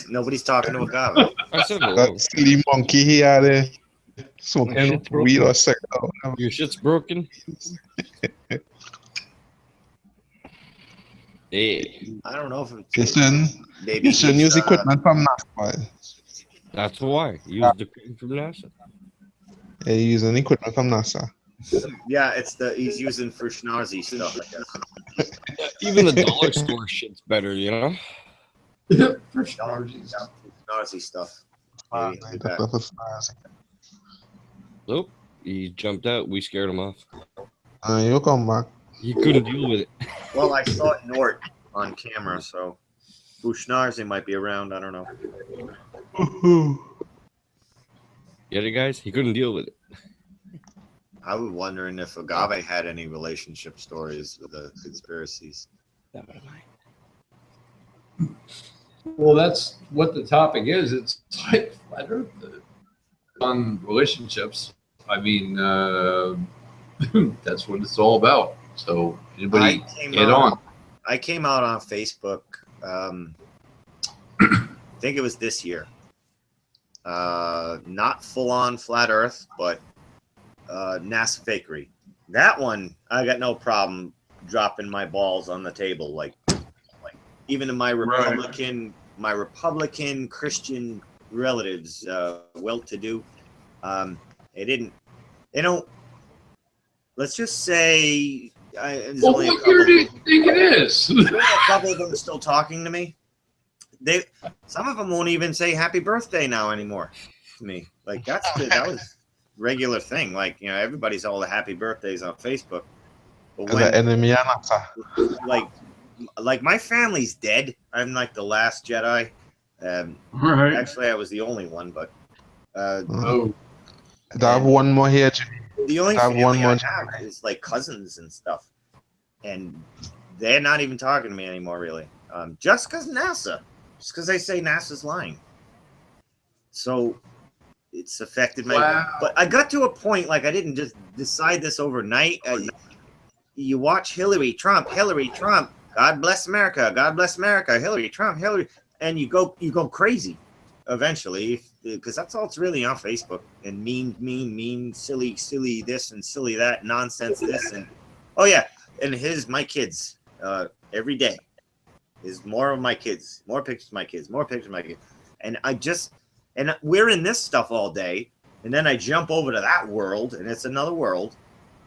Nobody's talking to Agave. I said hello. That silly monkey here, there, smoking shit's broken. weed or cigarette. Your shit's broken. Hey, I don't know if it's You shouldn't use equipment from NASA. that's why. Use the equipment from NASA. Yeah, you're using equipment from NASA. Yeah, he's using for schnarzy stuff, I guess. Even the dollar store shit's better, you know. For snarges. Schnarzy stuff. Maybe he'll be back. Nope. He jumped out. We scared him off. You'll come back. He couldn't deal with it. Well, I saw Nort on camera, so Bushnarzi might be around. I don't know. Get it, guys? He couldn't deal with it. I was wondering if Agave had any relationship stories with the conspiracies. Well, that's what the topic is. It's like flat Earth on relationships. I mean, that's what it's all about. So anybody get on? I came out on Facebook. I think it was this year. Not full on flat Earth, but NASA fakery. That one, I got no problem dropping my balls on the table. Like even to my Republican Christian relatives, well-to-do. They didn't. They don't. Let's just say. Well, what year do you think it is? A couple of them are still talking to me. Some of them won't even say happy birthday now anymore to me. Like that was regular thing. Like, you know, everybody's all the happy birthdays on Facebook. But when, like my family's dead. I'm like the last Jedi. Right. Actually, I was the only one, but Oh, I have one more here, Jimmy. the only I have family one more. I have is like cousins and stuff, and they're not even talking to me anymore, really. Just because NASA, just because they say NASA's lying. So it's affected my. Wow. But I got to a point like I didn't just decide this overnight. You watch Hillary Trump. God bless America. God bless America. Hillary Trump. And you go crazy eventually, because that's all it's really on Facebook. And mean, silly this and silly that, nonsense this and oh yeah, and my kids every day is more of my kids, more pictures of my kids, and and we're in this stuff all day, and then I jump over to that world, and it's another world,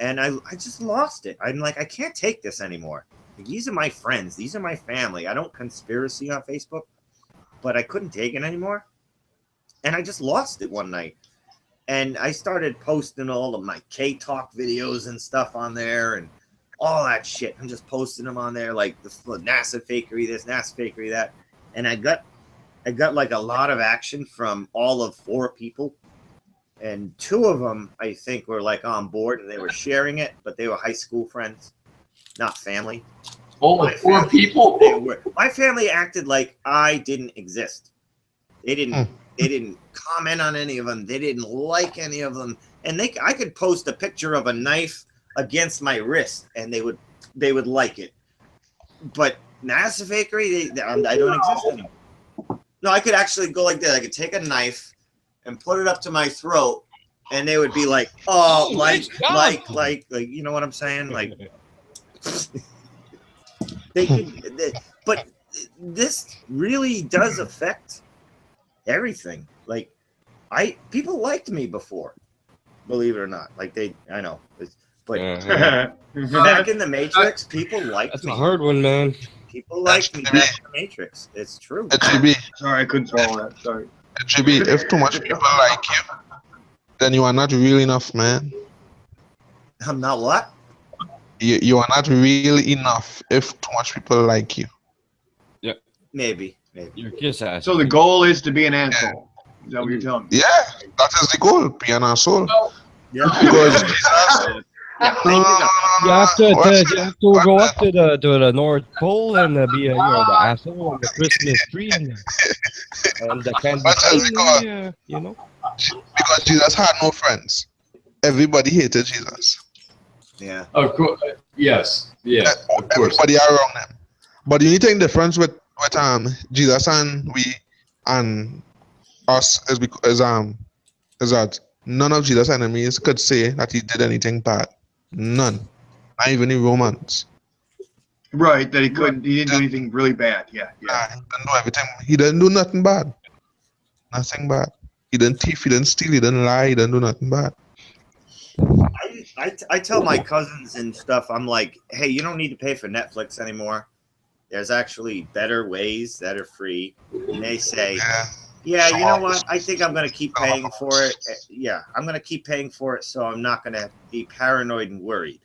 and I just lost it. I'm like, I can't take this anymore. These are my friends. These are my family. I don't conspiracy on Facebook, but I couldn't take it anymore. And I just lost it one night. And I started posting all of my K-Talk videos and stuff on there and all that shit. I'm just posting them on there, like the NASA fakery, this, NASA fakery, that. And I got like a lot of action from all of 4 people. And 2 of them, I think, were like on board and they were sharing it, but they were high school friends, not family. all the 4 people. My family acted like I didn't exist. They didn't comment on any of them. They didn't like any of them. And I could post a picture of a knife against my wrist and they would like it. But massive fakery, I don't exist anymore. No, I could actually go like this. I could take a knife and put it up to my throat, and they would be like, "Oh, like, you know what I'm saying?" Like, but this really does affect everything. Like, people liked me before, believe it or not. Like I know, but back in the Matrix, people liked That's me. a hard one, man. People liked me back in the Matrix. It's true. It should be. Sorry, I couldn't swallow that. Sorry. It should be. If too much people like you, then you are not real enough, man. I'm not what? You are not real enough if too much people like you. Maybe. Your kiss ass. So the goal is to be an asshole. Is that what you're telling me? Yeah, that is the goal. Be an asshole. Yeah. Because You have to go up to the North Pole and be the asshole on the Christmas tree and the candy cane, you know. Because Jesus had no friends. Everybody hated Jesus. Yeah. Of course. Yes. Yeah. Of course. Everybody around him. But the only thing difference with Jesus and us is that none of Jesus' enemies could say that he did anything bad. None. Not even the Romans. Right, that he didn't do anything really bad. Yeah. He didn't do everything. He didn't do nothing bad. Nothing bad. He didn't thief, he didn't steal, he didn't lie, he didn't do nothing bad. I tell my cousins and stuff, I'm like, hey, you don't need to pay for Netflix anymore. There's actually better ways that are free. And they say, yeah, you know what? I think I'm going to keep paying for it. Yeah, I'm going to keep paying for it, so I'm not going to be paranoid and worried.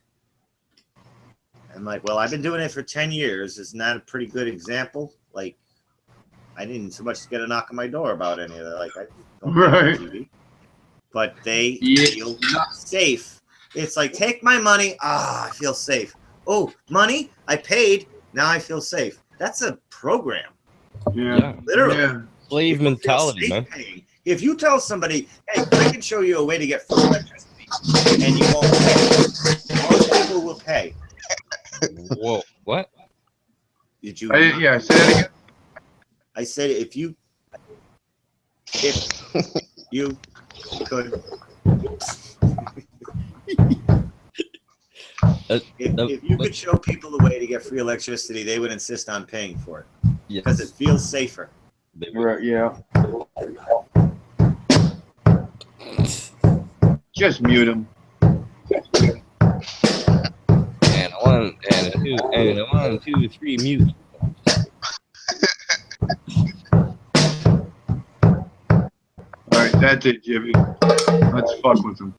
I'm like, well, I've been doing it for 10 years. Isn't that a pretty good example? Like, I didn't so much get a knock on my door about any of that. Like, I don't watch TV. But they feel safe. It's like, take my money. I feel safe. Oh, money? I paid. Now I feel safe. That's a program. Yeah. Literally. Yeah. Slave mentality, man. Paying. If you tell somebody, hey, I can show you a way to get free electricity, and you won't pay, most people will pay. Whoa, what? Did you? Say that again. I said if you could. If you could show people a way to get free electricity, they would insist on paying for it because it feels safer. Right, yeah. Just mute him. And a one, two, three, mute. All right, that's it, Jimmy. Let's fuck with him.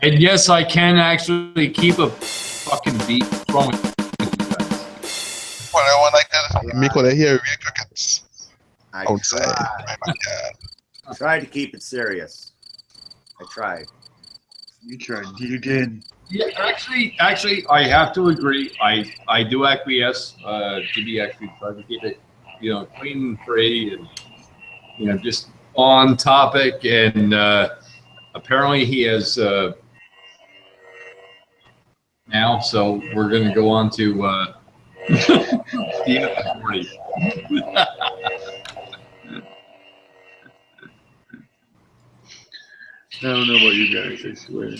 And yes, I can actually keep a fucking beat flowing. Well, I want like that. Me could hear real crickets I outside. tried to keep it serious. I tried. You tried. You did. Yeah, actually, I have to agree. I do acquiesce. Jimmy actually tried to keep it, clean and free, and just on topic. And apparently, he has now. So we're going to go on to the authority. I don't know about you guys, I swear.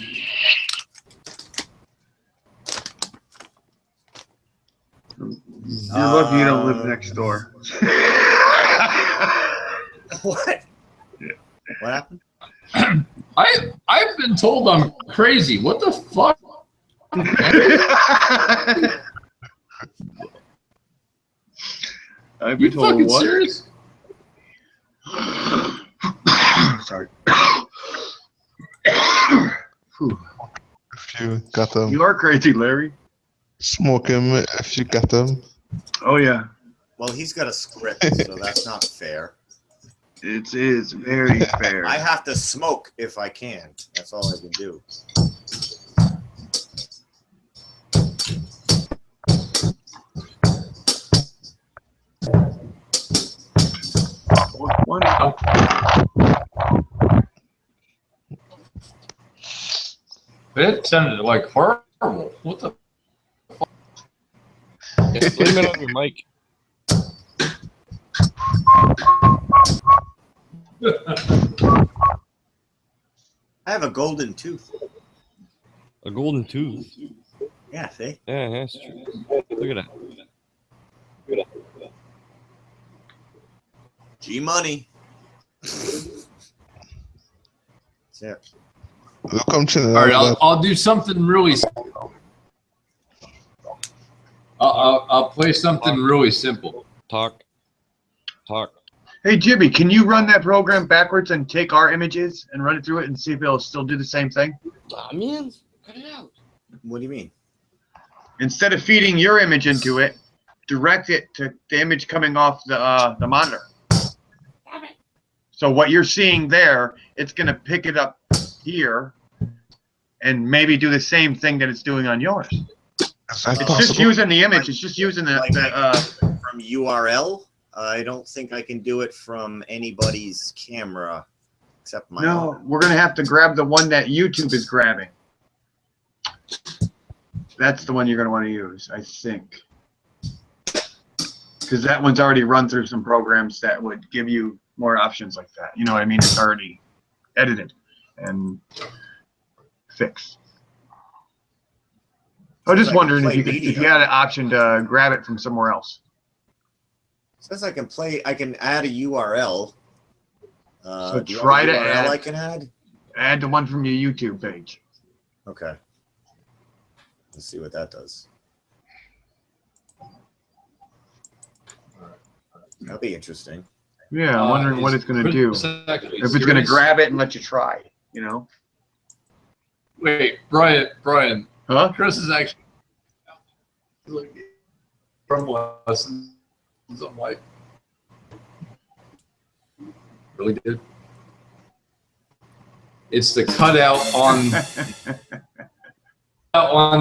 You're lucky you don't live next door. What? What happened? I've been told I'm crazy. What the fuck? I've You been told fucking what? serious? Sorry. If you got them, You are crazy, Larry. smoke him if you got them. Oh yeah, Well, he's got a script, so that's not fair. it is very fair. I have to smoke if I can. That's all I can do. It sounded like horrible. What the? Yeah, blame it on your mic. I have a golden tooth. A golden tooth. Yeah, see? Yeah, that's true. Look at that. G Money. Yeah. Welcome to All right, I'll do something really. I'll play something really simple. Talk. Hey, Jimmy, can you run that program backwards and take our images and run it through it and see if it'll still do the same thing? Ah, man, cut it out. What do you mean? Instead of feeding your image into it, direct it to the image coming off the monitor. So what you're seeing there, it's going to pick it up here and maybe do the same thing that it's doing on yours. Is that It's possible? just using the image. It's just using From URL? I don't think I can do it from anybody's camera except my No, own. we're going to have to grab the one that YouTube is grabbing. That's the one you're going to want to use, I think. Because that one's already run through some programs that would give you more options like that. You know what I mean? It's already edited and fixed. I was just wondering if you had an option to grab it from somewhere else. It says I can add a URL. So do you try have a to URL add. I can add? Add the one from your YouTube page. Okay. Let's see what that does. That'll be interesting. Yeah, I'm wondering what it's going to do. If it's going to grab it and let you try, you know? Wait, Brian. Huh? Chris is actually from lessons. I'm like, really did. It's the cutout on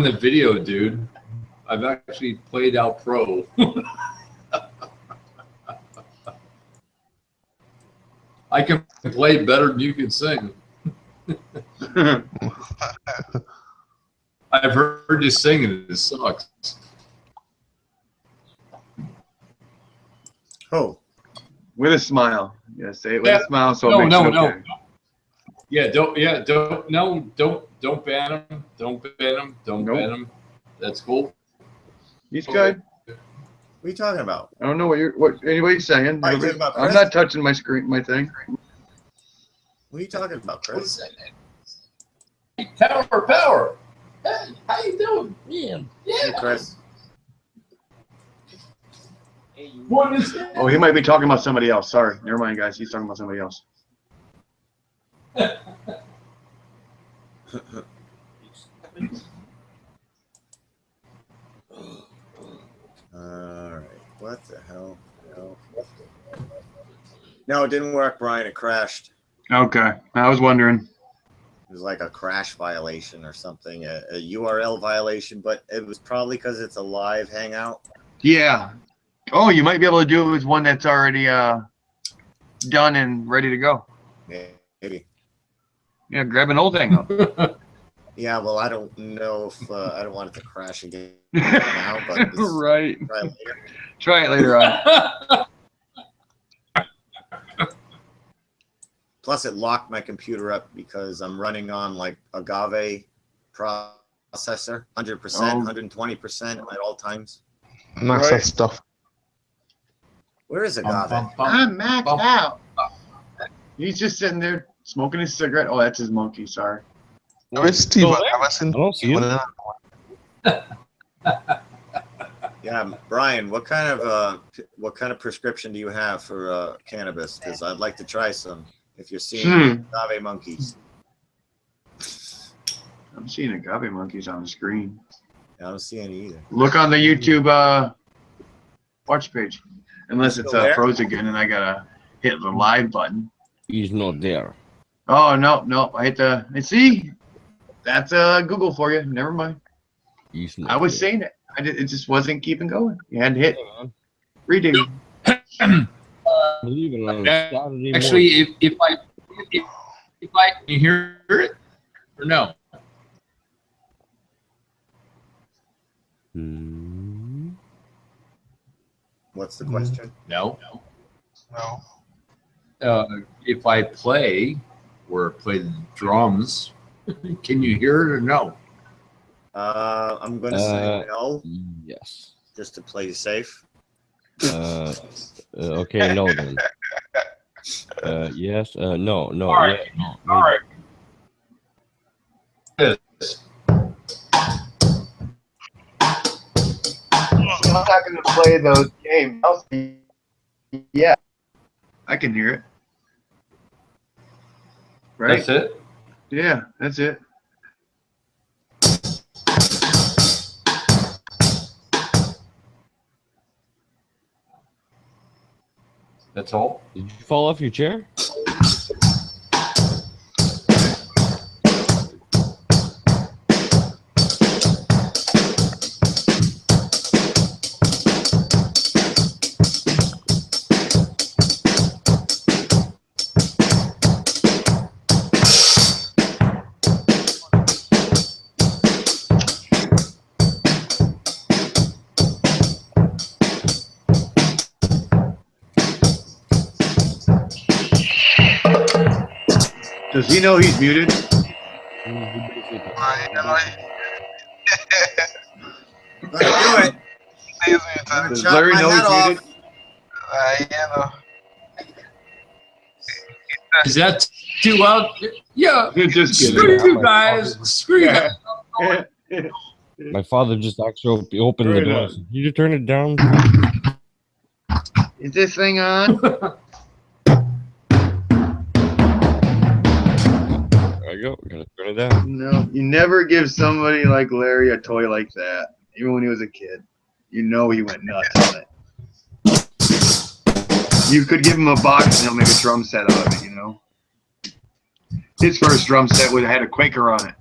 the video, dude. I've actually played out pro. I can play better than you can sing. I've heard you sing and it sucks. Oh. With a smile. Yeah, say it with a smile so it makes it okay. Yeah, don't ban him. Don't ban him. That's cool. He's good. What are you talking about? I don't know what anybody's saying. Are you talking about I'm Chris? not touching my thing. What are you talking about, Chris? Power. Hey, how you doing? Man. Hey, Chris. What is that? Oh, he might be talking about somebody else. Sorry. Never mind, guys. He's talking about somebody else. All right. What the hell? No, it didn't work, Brian. It crashed. Okay. I was wondering. It was like a crash violation or something, a URL violation, but it was probably because it's a live hangout. Yeah. Oh, you might be able to do it with one that's already done and ready to go. Maybe. Yeah, grab an old hangout. Yeah, well, I don't know if I don't want it to crash again now, but Right. try later. Try it later on. Plus, it locked my computer up because I'm running on like Agave processor, 100%, 120% at all times. Nice Right. stuff. Where is Agave? I'm maxed out. He's just sitting there smoking his cigarette. Oh, that's his monkey. Sorry. Where's Steve? Oh, I haven't seen I don't see him. Yeah, Brian, what kind of prescription do you have for cannabis? Because I'd like to try some. If you're seeing agave monkeys, I'm seeing agave monkeys on the screen. I don't see any either. Look on the YouTube watch page. Unless it's Still there? froze again and I gotta hit the live button. He's not there. Oh no! I hit the. See, that's Google for you. Never mind. He's not I was there. seeing it. It just wasn't keeping going. You had to hit redo. Believe it on Saturday Actually, if I can you hear it or no? What's the question? No. No. If I play or play the drums, can you hear it or no? I'm going to say no, Yes. just to play safe. Okay, no then. Yes. No. All right. Yeah, no, All right. Yes. I'm not going to play those games. Yeah, I can hear it. Right? That's it. Yeah, that's it. That's all. Did you fall off your chair? Does he know he's muted? I'm going to do it. I'm going to Does chop Larry my know head he's off. muted? Is that too loud? Yeah. Just Screw kidding. you guys. Screw you guys. My father just actually opened the Right door. on. Can you turn it down? Is this thing on? There you go. Gotta turn it down. No, you never give somebody like Larry a toy like that, even when he was a kid. You know he went nuts on it. You could give him a box and he'll make a drum set out of it, you know? His first drum set had a Quaker on it.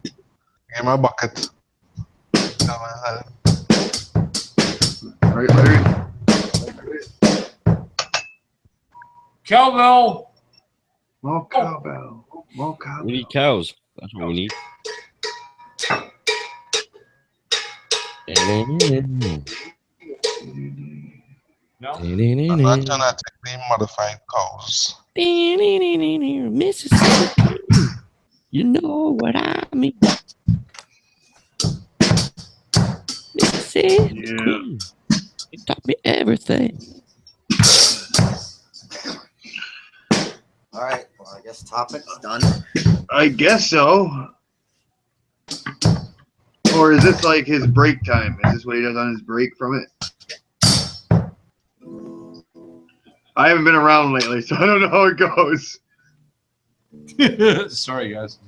Give my bucket. Right, Larry? Cowbell. More cowbell. More We cowbell. need cows. That's what we need. No. I'm not genetically modified cows. Mississippi. You know what I mean. Mississippi. Yeah. It taught me everything. All right. Well, I guess topic's done. I guess so. Or is this like his break time? Is this what he does on his break from it? I haven't been around lately, so I don't know how it goes. Sorry, guys.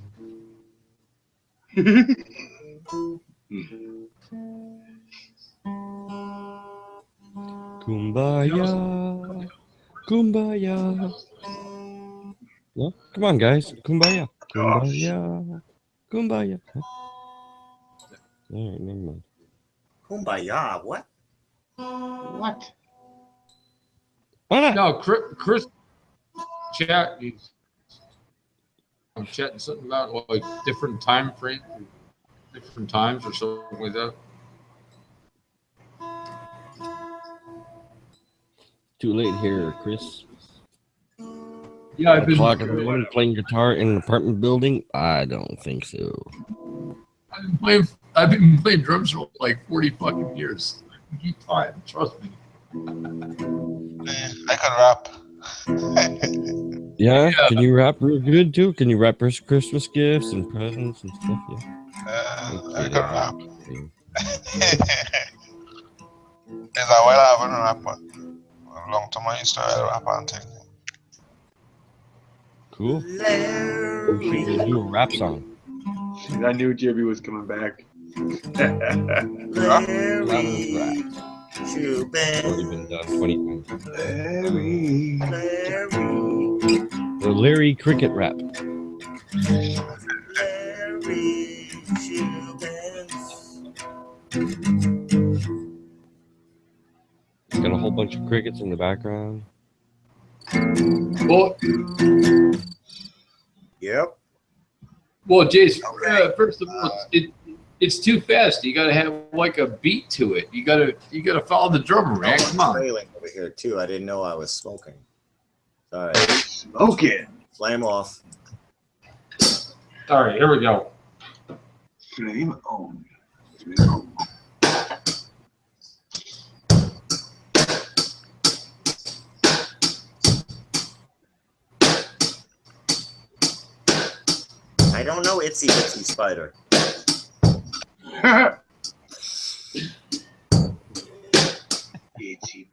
Kumbaya. Kumbaya. No? Come on, guys. Kumbaya. Kumbaya. Kumbaya. Huh? All right, never mind. Kumbaya. What? What? Why not? No, Chris chat. I'm chatting something about like different time frame, different times or something like that. Too late here, Chris. Yeah, I've O'clock in been the morning playing guitar in an apartment building? I don't think so. I've been playing drums for like 40 fucking years. Keep time, trust me. I can rap. Yeah? Yeah. Can you rap real good too? Can you rap Christmas gifts and presents and stuff? Yeah. I can rap. Yeah. It's a while I haven't rap, but a long time I used to rap and thing. Cool. We should do a rap song. I knew Jimmy was coming back. Already been done 20 times. Larry. The Larry Cricket rap. Got a whole bunch of crickets in the background. Well, Yep. well, Jace. First of all, it's too fast. You got to have like a beat to it. You got to follow the drummer, man. Come on. Trailing over here too. I didn't know I was smoking. Sorry. Okay. Flame off. All right, here we go. Flame on. I don't know Itsy Bitsy Spider. Itchy,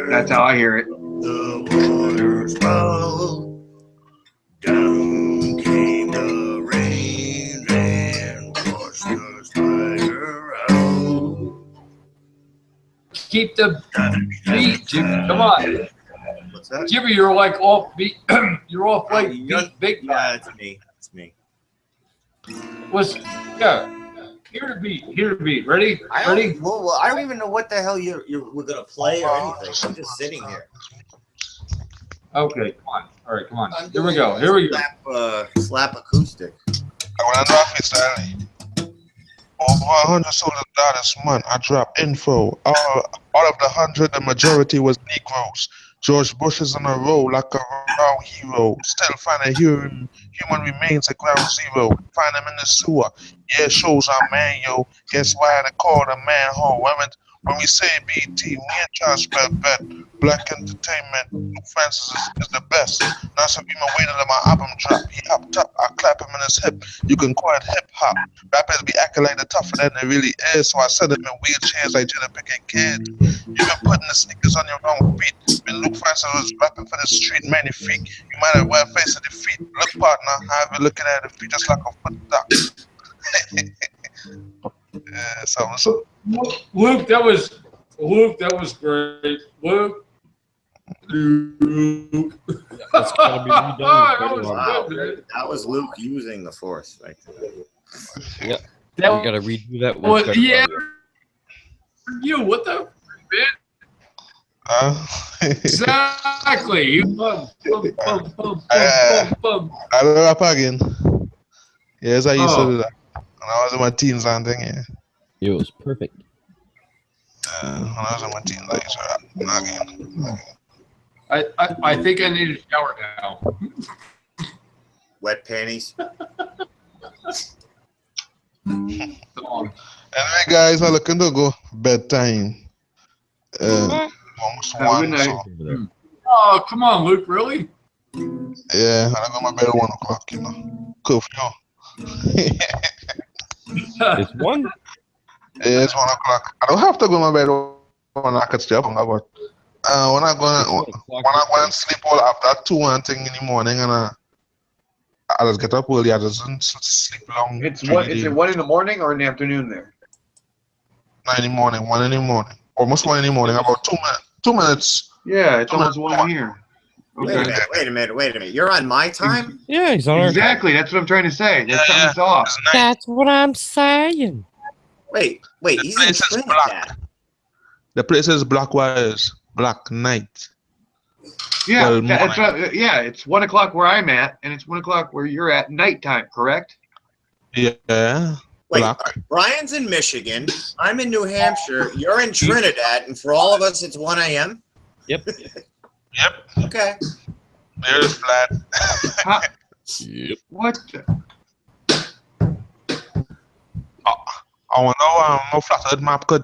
That's how I hear it. The waters roll, down came the rain and washed the spider out. Keep the beat, Jimmy. Come on, What's that? Jimmy. You're like off beat. You're off like beat big Yeah, time. it's me. It's me. Here to beat. Here to beat. Ready? Ready? Well, I don't even know what the hell we're gonna play or anything. I'm just sitting here. Okay, come on. All right, come on. Here we go. Here we go. Slap acoustic. I want to know freestyle. Over $100 this month, I dropped info. Out of the 100, the majority was Negroes. George Bush is on a roll like a raw hero. Still finding human remains at ground zero. Find him in the sewer. Yeah, shows our man, yo. Guess why they call the manhole? When we say BT, we ain't trying to spread bet. Black entertainment, Luke Francis is the best. Now so be my way to let my album drop. He hopped up, I clap him in his hip. You can call it hip hop. Rappers be acting like they're tougher than they really is. So I set them in wheelchairs like Jenna Pickett kids. You been putting the sneakers on your wrong feet. When Luke Francis was rapping for the street, many freak. You might have well faced a defeat. Look, partner, I have been looking at the feet just like a foot duck. Yeah, so. Luke, that was great. Luke. That's gotta be redone. Wow, that was Luke using the force right there. Yep. That, We gotta redo that one. well, yeah. You, what the exactly. You bum. I don't rap again. Yes, I used to do that. When I was in my teens and thing, yeah. It was perfect. When I was in my teens, I used to rap again. I think I need a shower now. Wet panties. Anyway, guys, I'm looking to go bedtime. Almost Have a one. good night. So, Oh, come on, Luke. Really? yeah, I go to my bed at 1 o'clock. You know, curfew. It's one. Yeah, it's 1 o'clock. I don't have to go to my bed when I could stay up, but when I go and sleep all after 2 and thing in the morning, and I just get up early. I just don't sleep long. Is it 1 in the morning or in the afternoon there? 9 in the morning, 1 in the morning, almost 1 in the morning. About 2 minutes. 2 minutes. Yeah, it's almost 1 here. Okay. Wait a minute. You're on my time? Yeah, he's on our Exactly. That's what I'm trying to say. That's something's off. It's night. That's what I'm saying. Wait. He's in place is Trinidad. The place is Black Wires, Black Night. Yeah, Well, that's what, yeah. It's 1 o'clock where I'm at, and it's 1 o'clock where you're at nighttime. Correct? Yeah. Wait, Black. Brian's in Michigan. I'm in New Hampshire. You're in Trinidad, and for all of us, it's 1 a.m. Yep. Yep. Okay. There's flat. Huh? Yep. What? I wonder how flattered map could.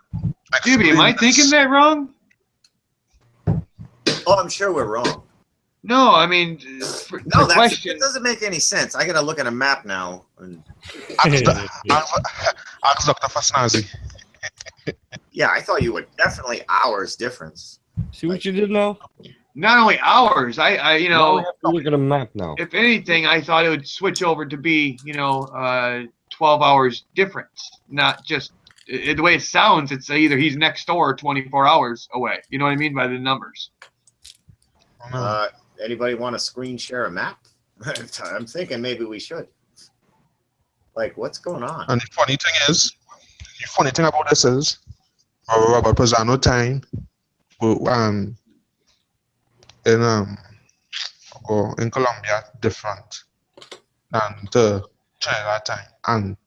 Jimmy, am I thinking that wrong? Oh, I'm sure we're wrong. No, I mean, No, the question. that doesn't make any sense. I gotta look at a map now. And, Ask Dr. Fasnazi. yeah, I thought you were definitely hours difference. See what you did now? Not only hours, I you Now we know, have to look at a map now. if anything, I thought it would switch over to be, 12 hours difference, not just the way it sounds. It's either he's next door or 24 hours away. You know what I mean by the numbers. Anybody want to screen share a map? I'm thinking maybe we should. Like, what's going on? And the funny thing about this is, Robert Pisano time, in or in Colombia different than the Trinidad time, and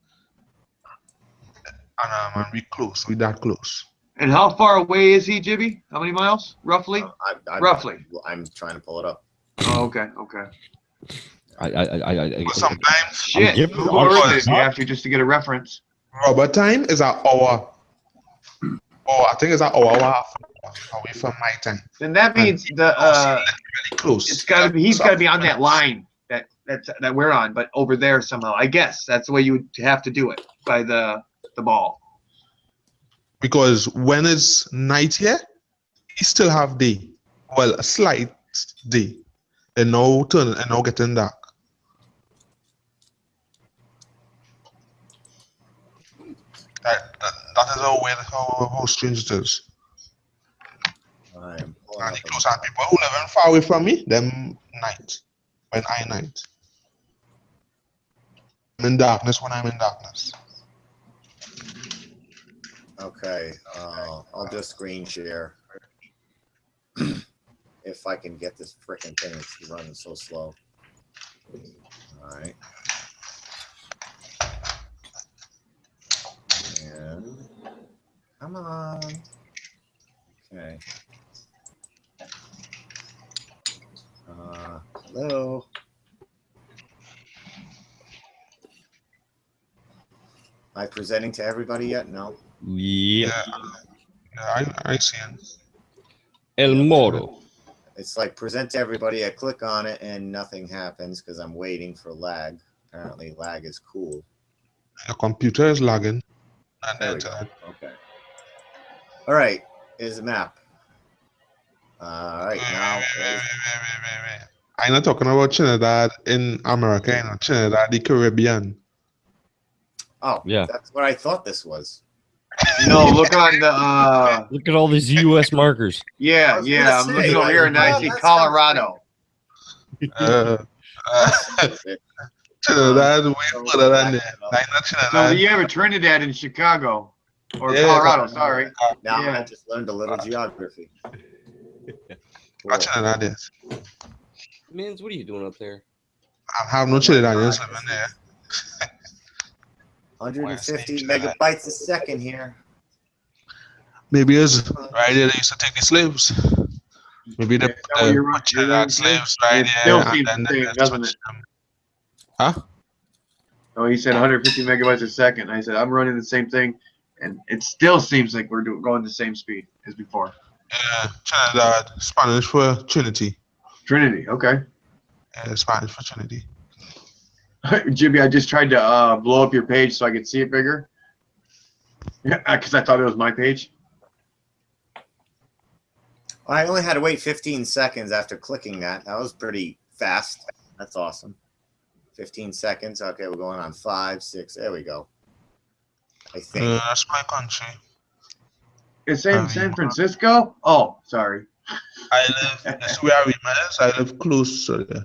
we close. We that close. And how far away is he, Jibby? How many miles, roughly? Roughly. I'm trying to pull it up. Oh, okay, okay. Sometimes Shit. giving Google all Earth this it if you have to just to get a reference. rubber time is an hour. Oh, I think it's an hour and a half away from my time. Then that means Really close. it's gotta be he's gotta be on that line that we're on, but over there somehow. I guess that's the way you would have to do it by the ball. Because when it's night here, he still have day. Well, a slight day. And now turning and now getting dark. That is how weird, how strange it is. I'm pulling And up the close and people who live far away from me, them night. When I night. I'm in darkness when I'm in darkness. Okay, I'll just screen share. If I can get this frickin' thing, it's running so slow. All right. And come on. Okay. Hello. Am I presenting to everybody yet? No. Yeah. Yeah, I see it. El Moro. It's like present to everybody. I click on it and nothing happens because I'm waiting for lag. Apparently, lag is cool. Your computer is lagging. And There the we go. internet. Okay. All right. Here's the map. All right. Now. Wait. I'm not talking about Trinidad in America, you know, Trinidad, the Caribbean. Oh, Yeah. that's what I thought this was. No, look on the Look at all these U.S. markers. yeah, was yeah. gonna I'm say, looking over like, here and I well, see that sounds Colorado. Trinidad, way So further than back there. it up. Like not So Trinidad. you have a Trinidad in Chicago or Yeah. Colorado, sorry. Now Yeah. I just learned a little geography. Not Cool. Trinidad, yes. Mans, what are you doing up there? I have no Trinidadians living there. 150 megabytes a second here. Maybe it's right there they used to take the slaves. Maybe they Yeah, is that what you're put doing? Trinidad slaves right It there. still and seems then the same, they doesn't switched it? them. Huh? Oh, he said 150 megabytes a second. I said I'm running the same thing, and it still seems like we're going the same speed as before. Yeah, Trinidad, Spanish for Trinity. Trinity, okay. Yeah, Spanish for Trinity. Jimmy, I just tried to blow up your page so I could see it bigger. Yeah, because I thought it was my page. I only had to wait 15 seconds after clicking that. That was pretty fast. That's awesome. 15 seconds. Okay, we're going on 5, 6. There we go. I think. That's my country. It's in San Francisco? Oh, sorry. I live, that's where Arima is. I live close to there.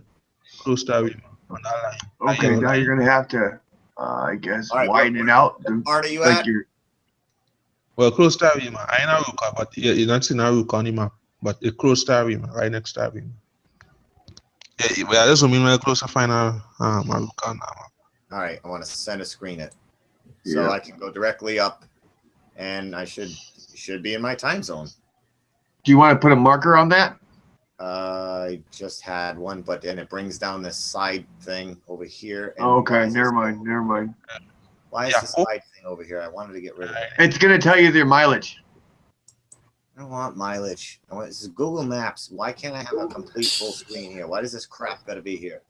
Close to Arima on that line. Okay, now you're going to have to, I guess, All right, widen it out. What part are you Like at? you're, Well, close to Arima. I in Aruka, but you're not seeing Aruka on the map. But it's close to Arima, right next to Arima. Yeah, well, that doesn't mean we're close to find Aruka on that map. All right, I want to center screen it. So Yeah. I can go directly up, and I should be in my time zone. do you want to put a marker on that? I just had one, but then it brings down this side thing over here. And Oh, why okay, is never this- mind. Why is Yeah. the side thing over here? I wanted to get rid of it. It's going to tell you your mileage. I don't want mileage. This is Google Maps. Why can't I have a complete full screen here? Why does this crap got to be here?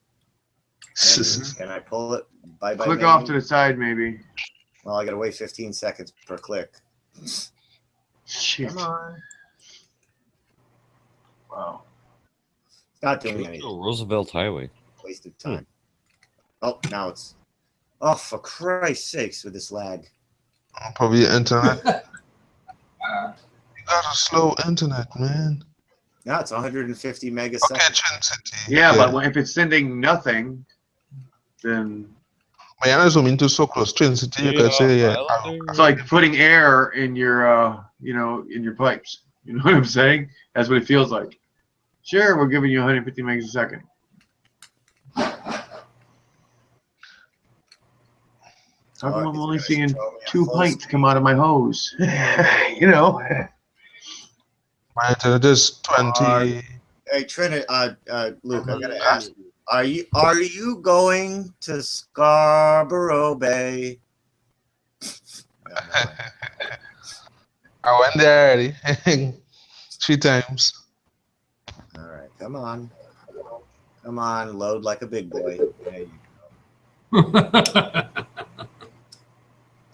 Can I pull it? Bye bye. Click off to the side, maybe. Well, I got to wait 15 seconds per click. Shit. Come on. Wow. It's not doing anything. Roosevelt Highway. Waste of time. Oh, now it's. Oh, for Christ's sakes, with this lag. Probably the internet. You got a slow internet, man. Now it's 150 Okay, megaseconds. Trinity. Yeah, but if it's sending nothing, then But you're not zooming to so close. Trinity, you could say, yeah. it's like putting air in your, in your pipes. You know what I'm saying? That's what it feels like. Sure, we're giving you 150 megs a second. How come Oh, I'm he's only gonna seeing show me a 2 full pints come out of my hose? You know. My internet is Are 20. Hey Trinity, Luke, I gotta ask you: are you going to Scarborough Bay? No, never mind. I went there already 3 times. All right, come on, load like a big boy. There you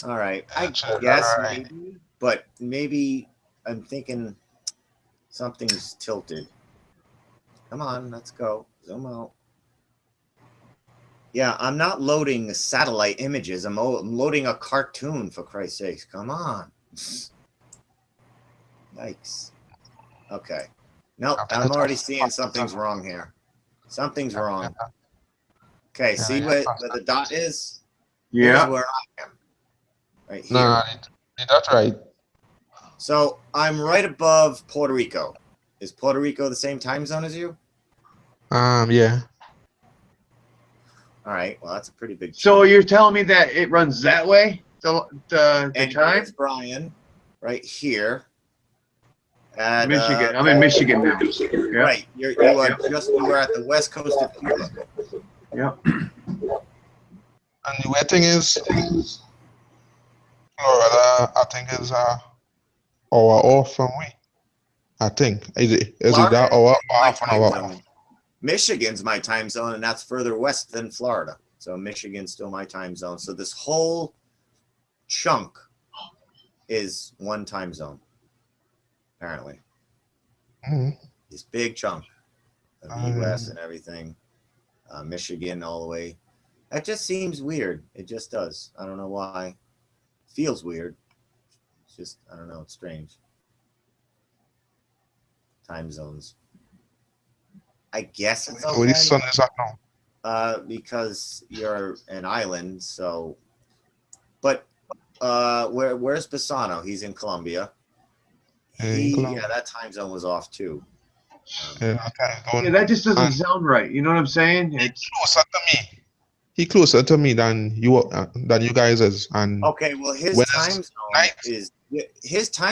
All right, I guess All right. maybe, but maybe I'm thinking something's tilted. Come on, let's go. Zoom out. Yeah, I'm not loading satellite images. I'm loading a cartoon, for Christ's sakes. Come on. Yikes. Okay. Nope, I'm already seeing something's wrong here. Something's wrong. Okay, see where the dot is? Here's Yeah. where I am. Right here. Nah, that's right. So I'm right above Puerto Rico. Is Puerto Rico the same time zone as you? Yeah. All right. Well, that's a pretty big. So chunk. you're telling me that it runs that way? The And time? here's Brian, right here. At, Michigan. I'm in Michigan now. Yeah. Right. You are at the west coast of Cuba. Yeah. And the weird thing is, Florida, I think, is hour off from we. I think. Is it that hour or half an hour off? Michigan's my time zone, and that's further west than Florida. So Michigan's still my time zone. So this whole chunk is one time zone, apparently. Mhm. This big chunk of the U.S. and everything, Michigan all the way. That just seems weird. It just does. I don't know why. It feels weird. It's just, I don't know. It's strange. Time zones. I guess it's okay. Where the sun is at now? Because you're an island, so. But where's Bassano? He's in Colombia. Yeah, that time zone was off too. Yeah, that just doesn't sound right. You know what I'm saying? It's closer to me. He closer to me than you guys is. And okay, well his time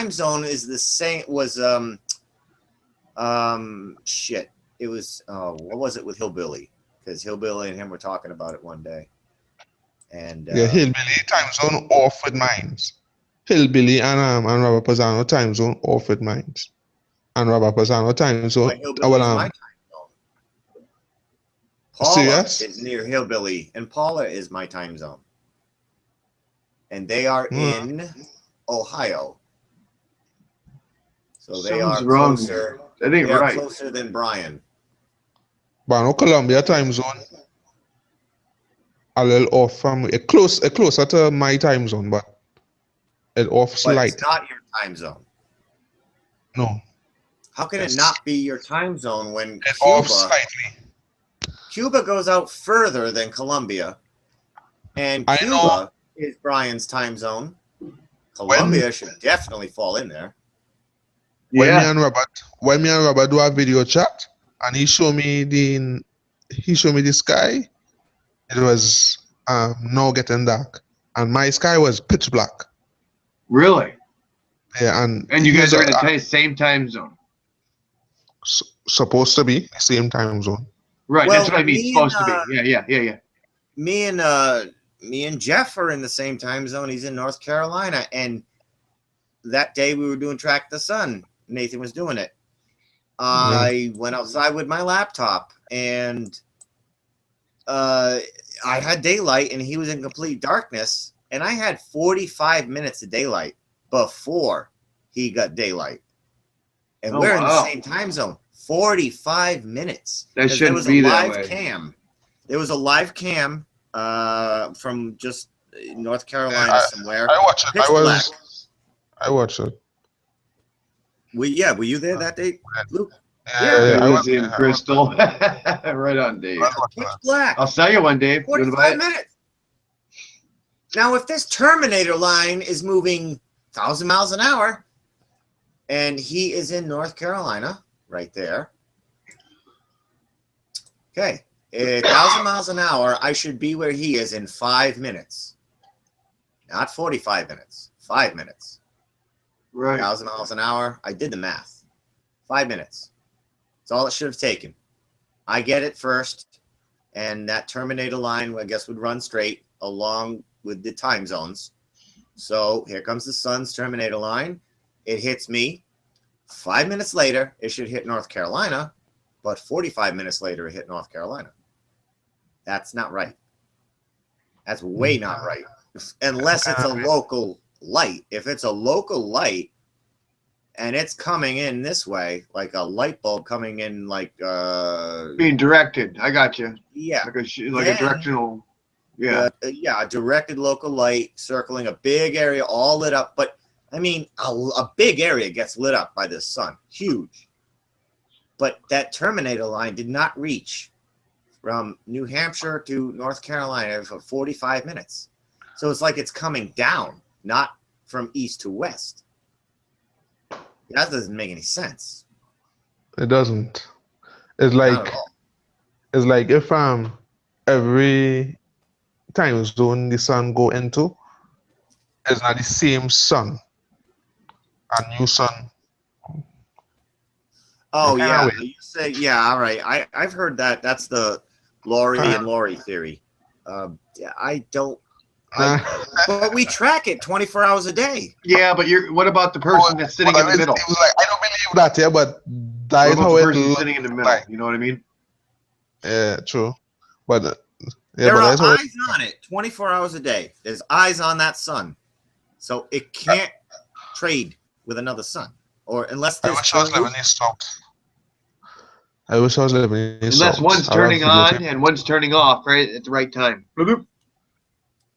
zone is the same. Was shit. It was what was it with Hillbilly? Because Hillbilly and him were talking about it one day. And yeah, Hillbilly time zone off with mines. Hillbilly and Robert Pisano time zone off with mines. And Robert Pisano time zone. Hillbilly's my time zone. Paula serious? is near Hillbilly, and Paula is my time zone. And they are in Ohio. So they are closer. That ain't right. Closer than Brian. But I know Colombia time zone a little off from closer to my time zone, but it off slightly. But it's not your time zone. No. How can it not be your time zone when it off slightly? Cuba goes out further than Colombia, and Cuba is Brian's time zone. Colombia should definitely fall in there. When me and Robert do a video chat, and he showed me the sky, it was now getting dark, and my sky was pitch black. Really? Yeah, and you guys are in the same time zone. Supposed to be same time zone. Right, well, that's what I mean. Supposed to be. Yeah. Me and Jeff are in the same time zone. He's in North Carolina, and that day we were doing Track the Sun. Nathan was doing it. I went outside with my laptop, and I had daylight, and he was in complete darkness, and I had 45 minutes of daylight before he got daylight. And we're in the same time zone. 45 minutes. That shouldn't be that way. Cam. There was a live cam from just North Carolina somewhere. I watched it. I watched it. Were you there that day, Luke? Yeah, I was in Bristol. Right on, Dave. Pitch black. I'll sell you one, Dave. 45 minutes. Now, if this Terminator line is moving 1,000 miles an hour, and he is in North Carolina, right there. Okay, 1,000 miles an hour. I should be where he is in 5 minutes. not 45 minutes, 5 minutes. Right. 1,000 miles an hour. I did the math. 5 minutes. That's all it should have taken. I get it first, and that terminator line, I guess, would run straight along with the time zones. So here comes the sun's terminator line. It hits me. 5 minutes later, it should hit North Carolina, but 45 minutes later, it hit North Carolina. That's not right. That's way not right. Unless it's a local light. If it's a local light and it's coming in this way, like a light bulb coming in, like being directed. I got you. Yeah, Like a directional. Yeah. Yeah, a directed local light circling a big area, all lit up. But I mean, a big area gets lit up by the sun, huge. But that terminator line did not reach from New Hampshire to North Carolina for 45 minutes. So it's like it's coming down, not from east to west. That doesn't make any sense. It doesn't. It's Not at all. if every time zone the sun go into, it's not the same sun. A new sun. Oh Kinda yeah, weird. you say yeah. All right, I've heard that. That's the Laurie and Laurie theory. Yeah, I don't. But we track it 24 hours a day. Yeah, but what about the person that's sitting in the middle? It was like, I don't believe that, yeah, but that What is about how the it person looks sitting in the middle? like. You know what I mean? Yeah, true. But There are that's how eyes on it 24 hours a day. There's eyes on that sun, so it can't trade with another sun, or unless I there's. wish I was living in South. I wish I was living in Unless South. one's I'd turning have to on and one's turning off right at the right time.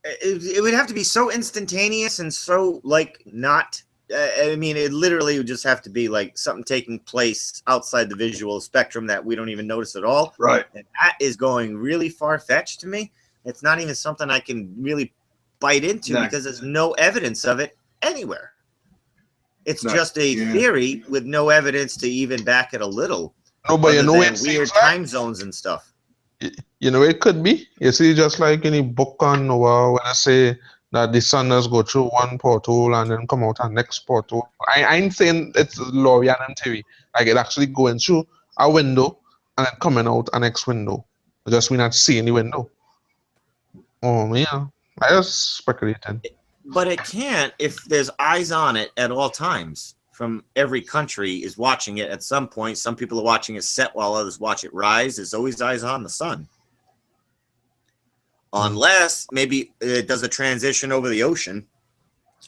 It would have to be so instantaneous and so like not. I mean, it literally would just have to be like something taking place outside the visual spectrum that we don't even notice at all. Right. And that is going really far fetched to me. It's not even something I can really bite into because there's no evidence of it anywhere. It's just a theory with no evidence to even back it a little. No, but you know than it weird seems like, time zones and stuff. you know, it could be. You see, just like any book on when I say that the sun does go through one portal and then come out a next portal. I ain't saying it's Lorian theory. Like it actually going through a window and then coming out a next window. Just we not seeing the window. Oh yeah, I just speculating. But it can't if there's eyes on it at all times. From every country is watching it at some point. Some people are watching it set while others watch it rise. There's always eyes on the sun. Unless maybe it does a transition over the ocean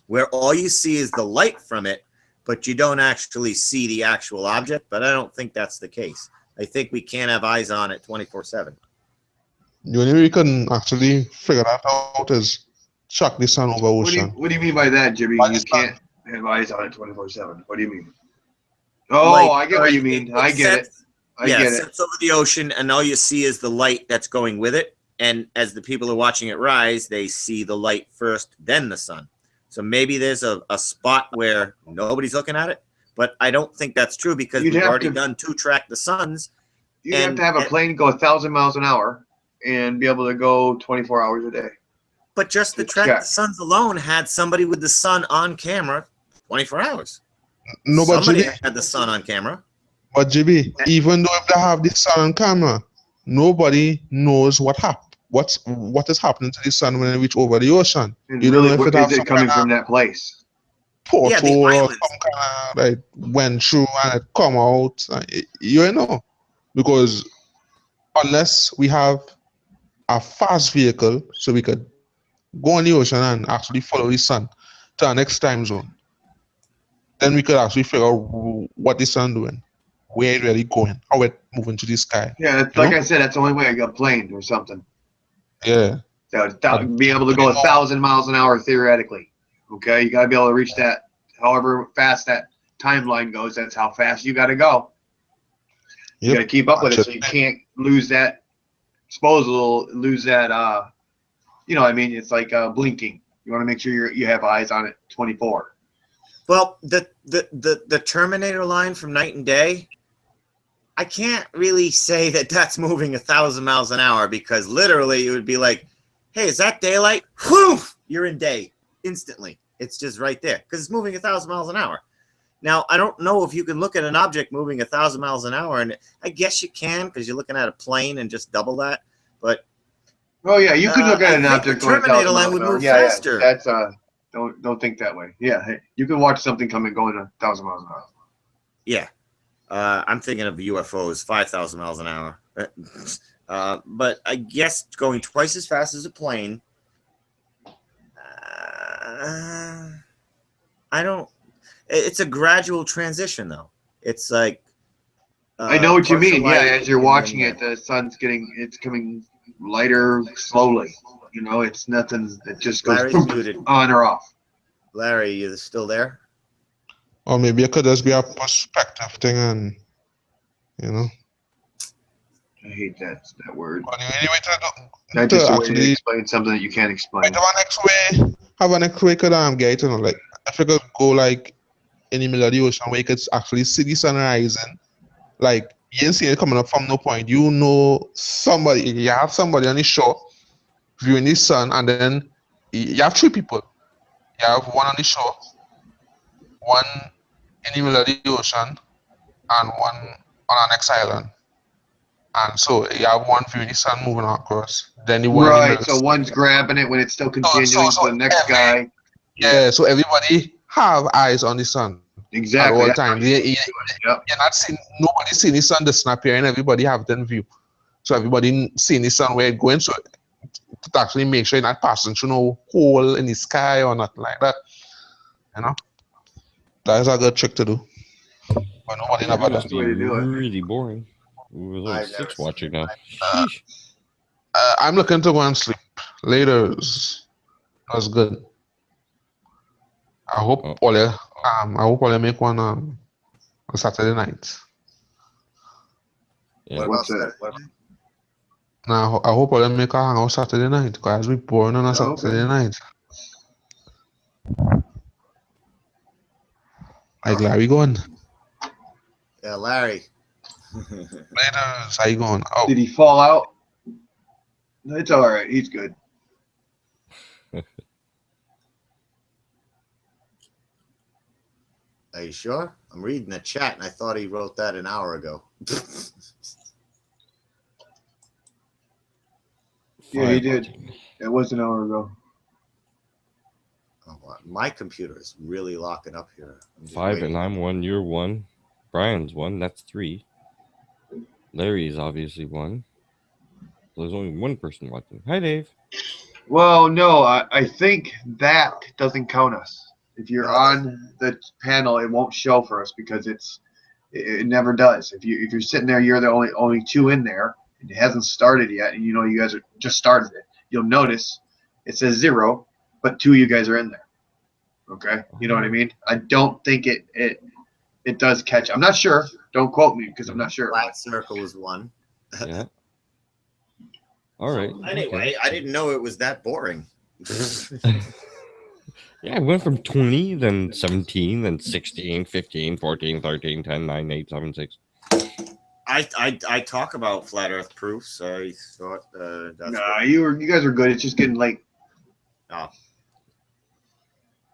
where all you see is the light from it, but you don't actually see the actual object. But I don't think that's the case. I think we can't have eyes on it 24/7. The only way we can actually figure that out is chuck the sun over ocean. What do you mean by that, Jimmy? You can't have eyes on it 24/7. What do you mean? Oh, Like, I get what you mean. I get it. I get it. It's over the ocean, and all you see is the light that's going with it. And as the people are watching it rise, they see the light first, then the sun. So maybe there's a spot where nobody's looking at it, but I don't think that's true because we've already done two track the suns. You'd have to have a plane go 1,000 miles an hour and be able to go 24 hours a day. But just the track the suns alone had somebody with the sun on camera 24 hours. No, but somebody GB, had the sun on camera. But GB, even though if they have the sun on camera, nobody knows what is happening to the sun when it reach over the ocean. And you really, don't know if is it coming from that place? Portal or some kind of like went through and it come out. You don't know, because unless we have a fast vehicle, so we could go on the ocean and actually follow the sun to our next time zone, then we could actually figure out what the sun doing, where it really going, how it moving to the sky. Yeah, like I said, that's the only way. A plane or something. Yeah. So be able to go 1,000 miles an hour theoretically. Okay, you got to be able to reach that. However fast that timeline goes, that's how fast you got to go. You got to keep up with it, so you can't lose that disposal. Lose that. You know, what I mean, it's like blinking. You want to make sure you have eyes on it 24. Well, the Terminator line from Night and Day, I can't really say that that's moving 1,000 miles an hour, because literally it would be like, hey, is that daylight? Whew, you're in day. instantly. It's just right there because it's moving 1,000 miles an hour. Now, I don't know if you can look at an object moving 1,000 miles an hour, and I guess you can because you're looking at a plane and just double that. But oh yeah, you could look at I an think object the going Terminator 1,000 line miles would an hour. move Yeah, faster. yeah. That's don't think that way. Yeah, hey, you can watch something coming going 1,000 miles an hour. Yeah, I'm thinking of UFOs, 5,000 miles an hour. But I guess going twice as fast as a plane. I don't. It's a gradual transition, though. It's like I know what you partial mean. Yeah, light as you're and watching then, it, the sun's it's coming lighter slowly. You know, it's nothing that just goes Larry's muted. on or off. Larry, you still there? Or maybe it could just be a perspective thing, and you know. I hate that word. But the only way That's to just a way to actually explain something that you can't explain. have an next way could get, you know, like if you could go like in the middle of the ocean where you could actually see the sun rising, like you didn't see it coming up from no point. You know somebody, you have somebody on the shore viewing the sun, and then you have three people. You have one on the shore, one in the middle of the ocean, and one on our next island. And so you have one viewing the sun moving across, then the one in the Right, middle. so one's grabbing it when it's still continuing to the next guy. Yeah, so everybody have eyes on the sun Exactly. at all That's how times. you You, do you, it. Yep. you're not seeing nobody seeing the sun disappearing. Everybody have them view. So everybody seeing the sun where it's going. So to actually make sure you're not passing through no hole in the sky or nothing like that. You know, that is a good trick to do. But nobody Yeah, never that's done. the way to do it. Really boring. We're I've like never six seen watching it. now. Sheesh. I'm looking to go and sleep later. That's good. I hope Oh. all you make one on Saturday night. Yeah. What What's about that? Saturday? Now I hope all you make a hangout Saturday night because we boring on a Oh, Saturday okay. night. Like Larry going. Yeah, Larry. Later, how you going? Oh, Did he fall out? It's all right. He's good. Are you sure? I'm reading the chat, and I thought he wrote that an hour ago. Yeah, he Five did. watching. It was an hour ago. Oh, wow. My computer is really locking up here. I'm just 5 waiting. and I'm 1. You're 1. Brian's 1. That's 3. Larry is obviously 1. So there's only one person watching. Hi, Dave. Well, no, I think that doesn't count us. If you're No, on the panel, it won't show for us because it never does. If you're sitting there, you're the only two in there, and it hasn't started yet, and you know you guys are just started it. You'll notice it says 0, but 2 of you guys are in there. Okay, you know what I mean? I don't think it does catch. I'm not sure. Don't quote me because I'm not sure. Flat circle is 1. Yeah. All right. Anyway, I didn't know it was that boring. Yeah, I went from 20, then 17, then 16, 15, 14, 13, 10, 9, 8, 7, 6. I talk about flat Earth proofs. I thought that's Nah, you guys are good. It's just getting late. Oh,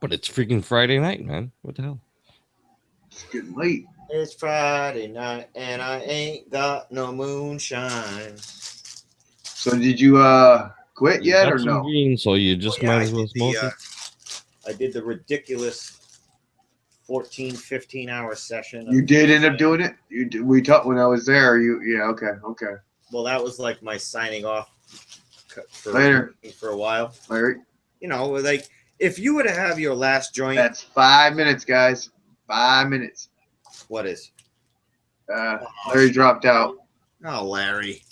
But it's freaking Friday night, man. What the hell? It's getting late. it's Friday night and I ain't got no moonshine. So did you quit You yet got or some no? green, so you just might as well smoke it. I did the ridiculous 14, 15-hour session. You did end up doing it. We talked when I was there. Yeah. Okay. Well, that was like my signing off Later. for a while. Larry, You know, like if you were to have your last joint, that's 5 minutes, guys. 5 minutes. what is? Larry dropped out. Oh, Larry.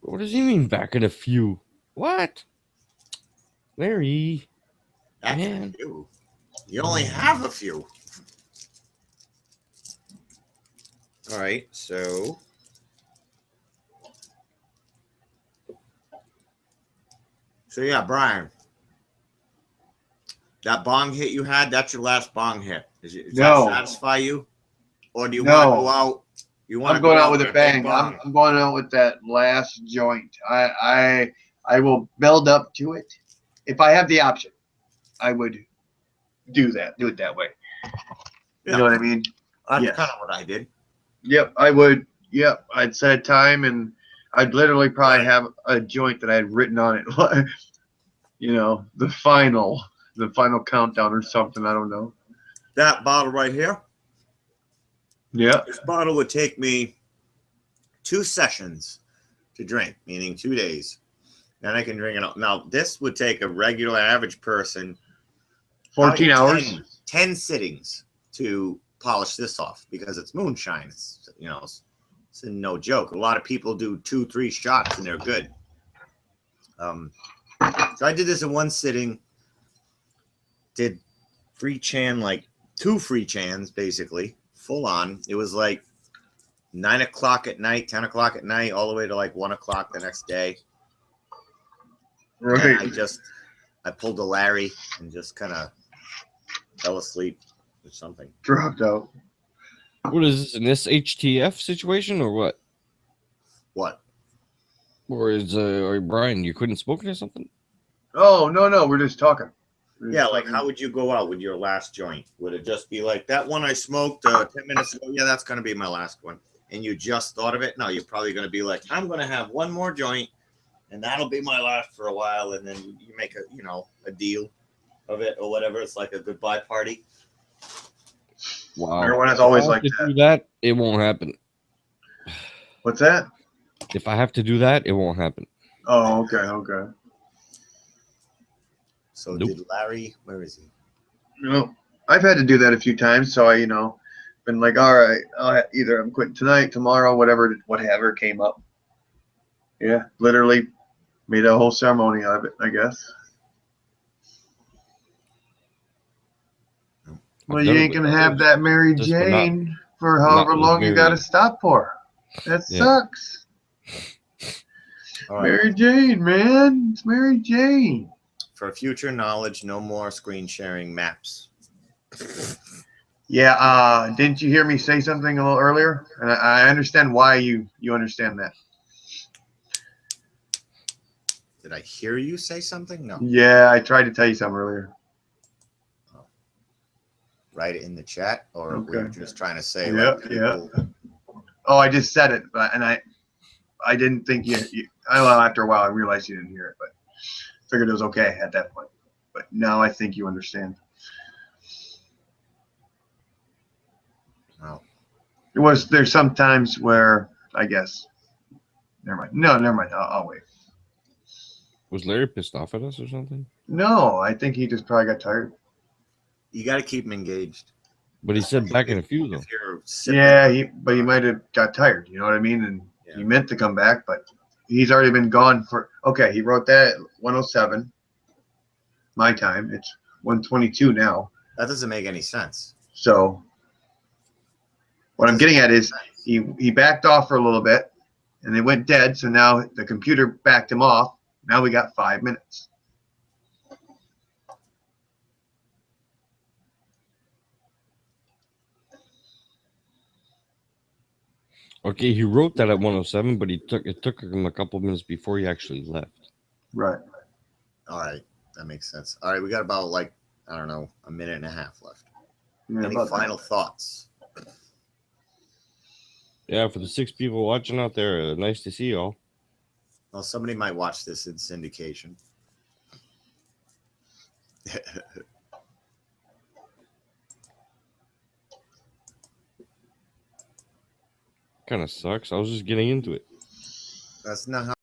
What does he mean back in a few? What? Larry. That's Man. a few. You only have a few. All right, so yeah, Brian. That bong hit you had, that's your last bong hit. Does No. that satisfy you? Or do you No. want to go out? You want I'm to going go out with a big bang. bong? I'm going out with that last joint. I will build up to it. If I have the option, I would do it that way. Yeah. You know what I mean? That's Yes. kind of what I did. Yep, I would. Yep, I'd set a time, and I'd literally probably have a joint that I had written on it. You know, the final countdown or something. I don't know. That bottle right here, Yeah. this bottle would take me 2 sessions to drink, meaning 2 days. Then I can drink it. Now, this would take a regular average person 14 probably hours. 10 sittings to polish this off because it's moonshine. It's, you know, it's no joke. A lot of people do 2-3 shots and they're good. So I did this in one sitting. Did free chan, like 2 free chans, basically full on. It was like 9 o'clock at night, 10 o'clock at night, all the way to like 1 o'clock the next day. Right. And I pulled a Larry and just kind of fell asleep or something. Dropped out. What is this, an SHTF situation or what? What? Or is or Brian, you couldn't smoke it or something? Oh no, we're just talking. Yeah, like how would you go out with your last joint? Would it just be like that one I smoked 10 minutes ago? Yeah, that's gonna be my last one. And you just thought of it? No, you're probably gonna be like, I'm gonna have one more joint, and that'll be my last for a while, and then you make a deal of it or whatever. It's like a goodbye party. Wow. Everyone has If I always have like to that. do that, it won't happen. What's that? If I have to do that, it won't happen. Oh, okay. So Nope. did Larry? Where is he? No, I've had to do that a few times. So I, been like, all right, either I'm quitting tonight, tomorrow, whatever came up. Yeah, literally made a whole ceremony out of it, I guess. Well, you ain't gonna have that Mary just for not- Jane for however with long you Mary. gotta stop for. That Yeah. sucks. All right. Mary Jane, man, it's Mary Jane. For future knowledge, no more screen sharing maps. Yeah, didn't you hear me say something a little earlier? And I understand why you understand that. Did I hear you say something? No. Yeah, I tried to tell you something earlier. Write it in the chat, or Okay. we're just trying to say Yeah, like people. Oh, I just said it, and I didn't think after a while I realized you didn't hear it, but figured it was okay at that point. But now I think you understand. Oh. There's some times where I guess. Never mind. No, never mind. I'll wait. Was Larry pissed off at us or something? No, I think he just probably got tired. You got to keep him engaged. But he said back in a few though. If you're sipping, Yeah, but he might have got tired. You know what I mean? And he meant to come back, but he's already been gone for. Okay, he wrote that at 1:07 my time. It's 1:22 now. that doesn't make any sense. So what I'm getting at is he backed off for a little bit, and it went dead. So now the computer backed him off. Now we got 5 minutes. Okay, he wrote that at 1:07, but it took him a couple minutes before he actually left. Right. All right, that makes sense. All right, we got about like I don't know, a minute and a half left. Yeah, Any about final thoughts? Yeah, for the 6 people watching out there, nice to see y'all. Well, somebody might watch this in syndication. Kind of sucks. I was just getting into it. That's not how.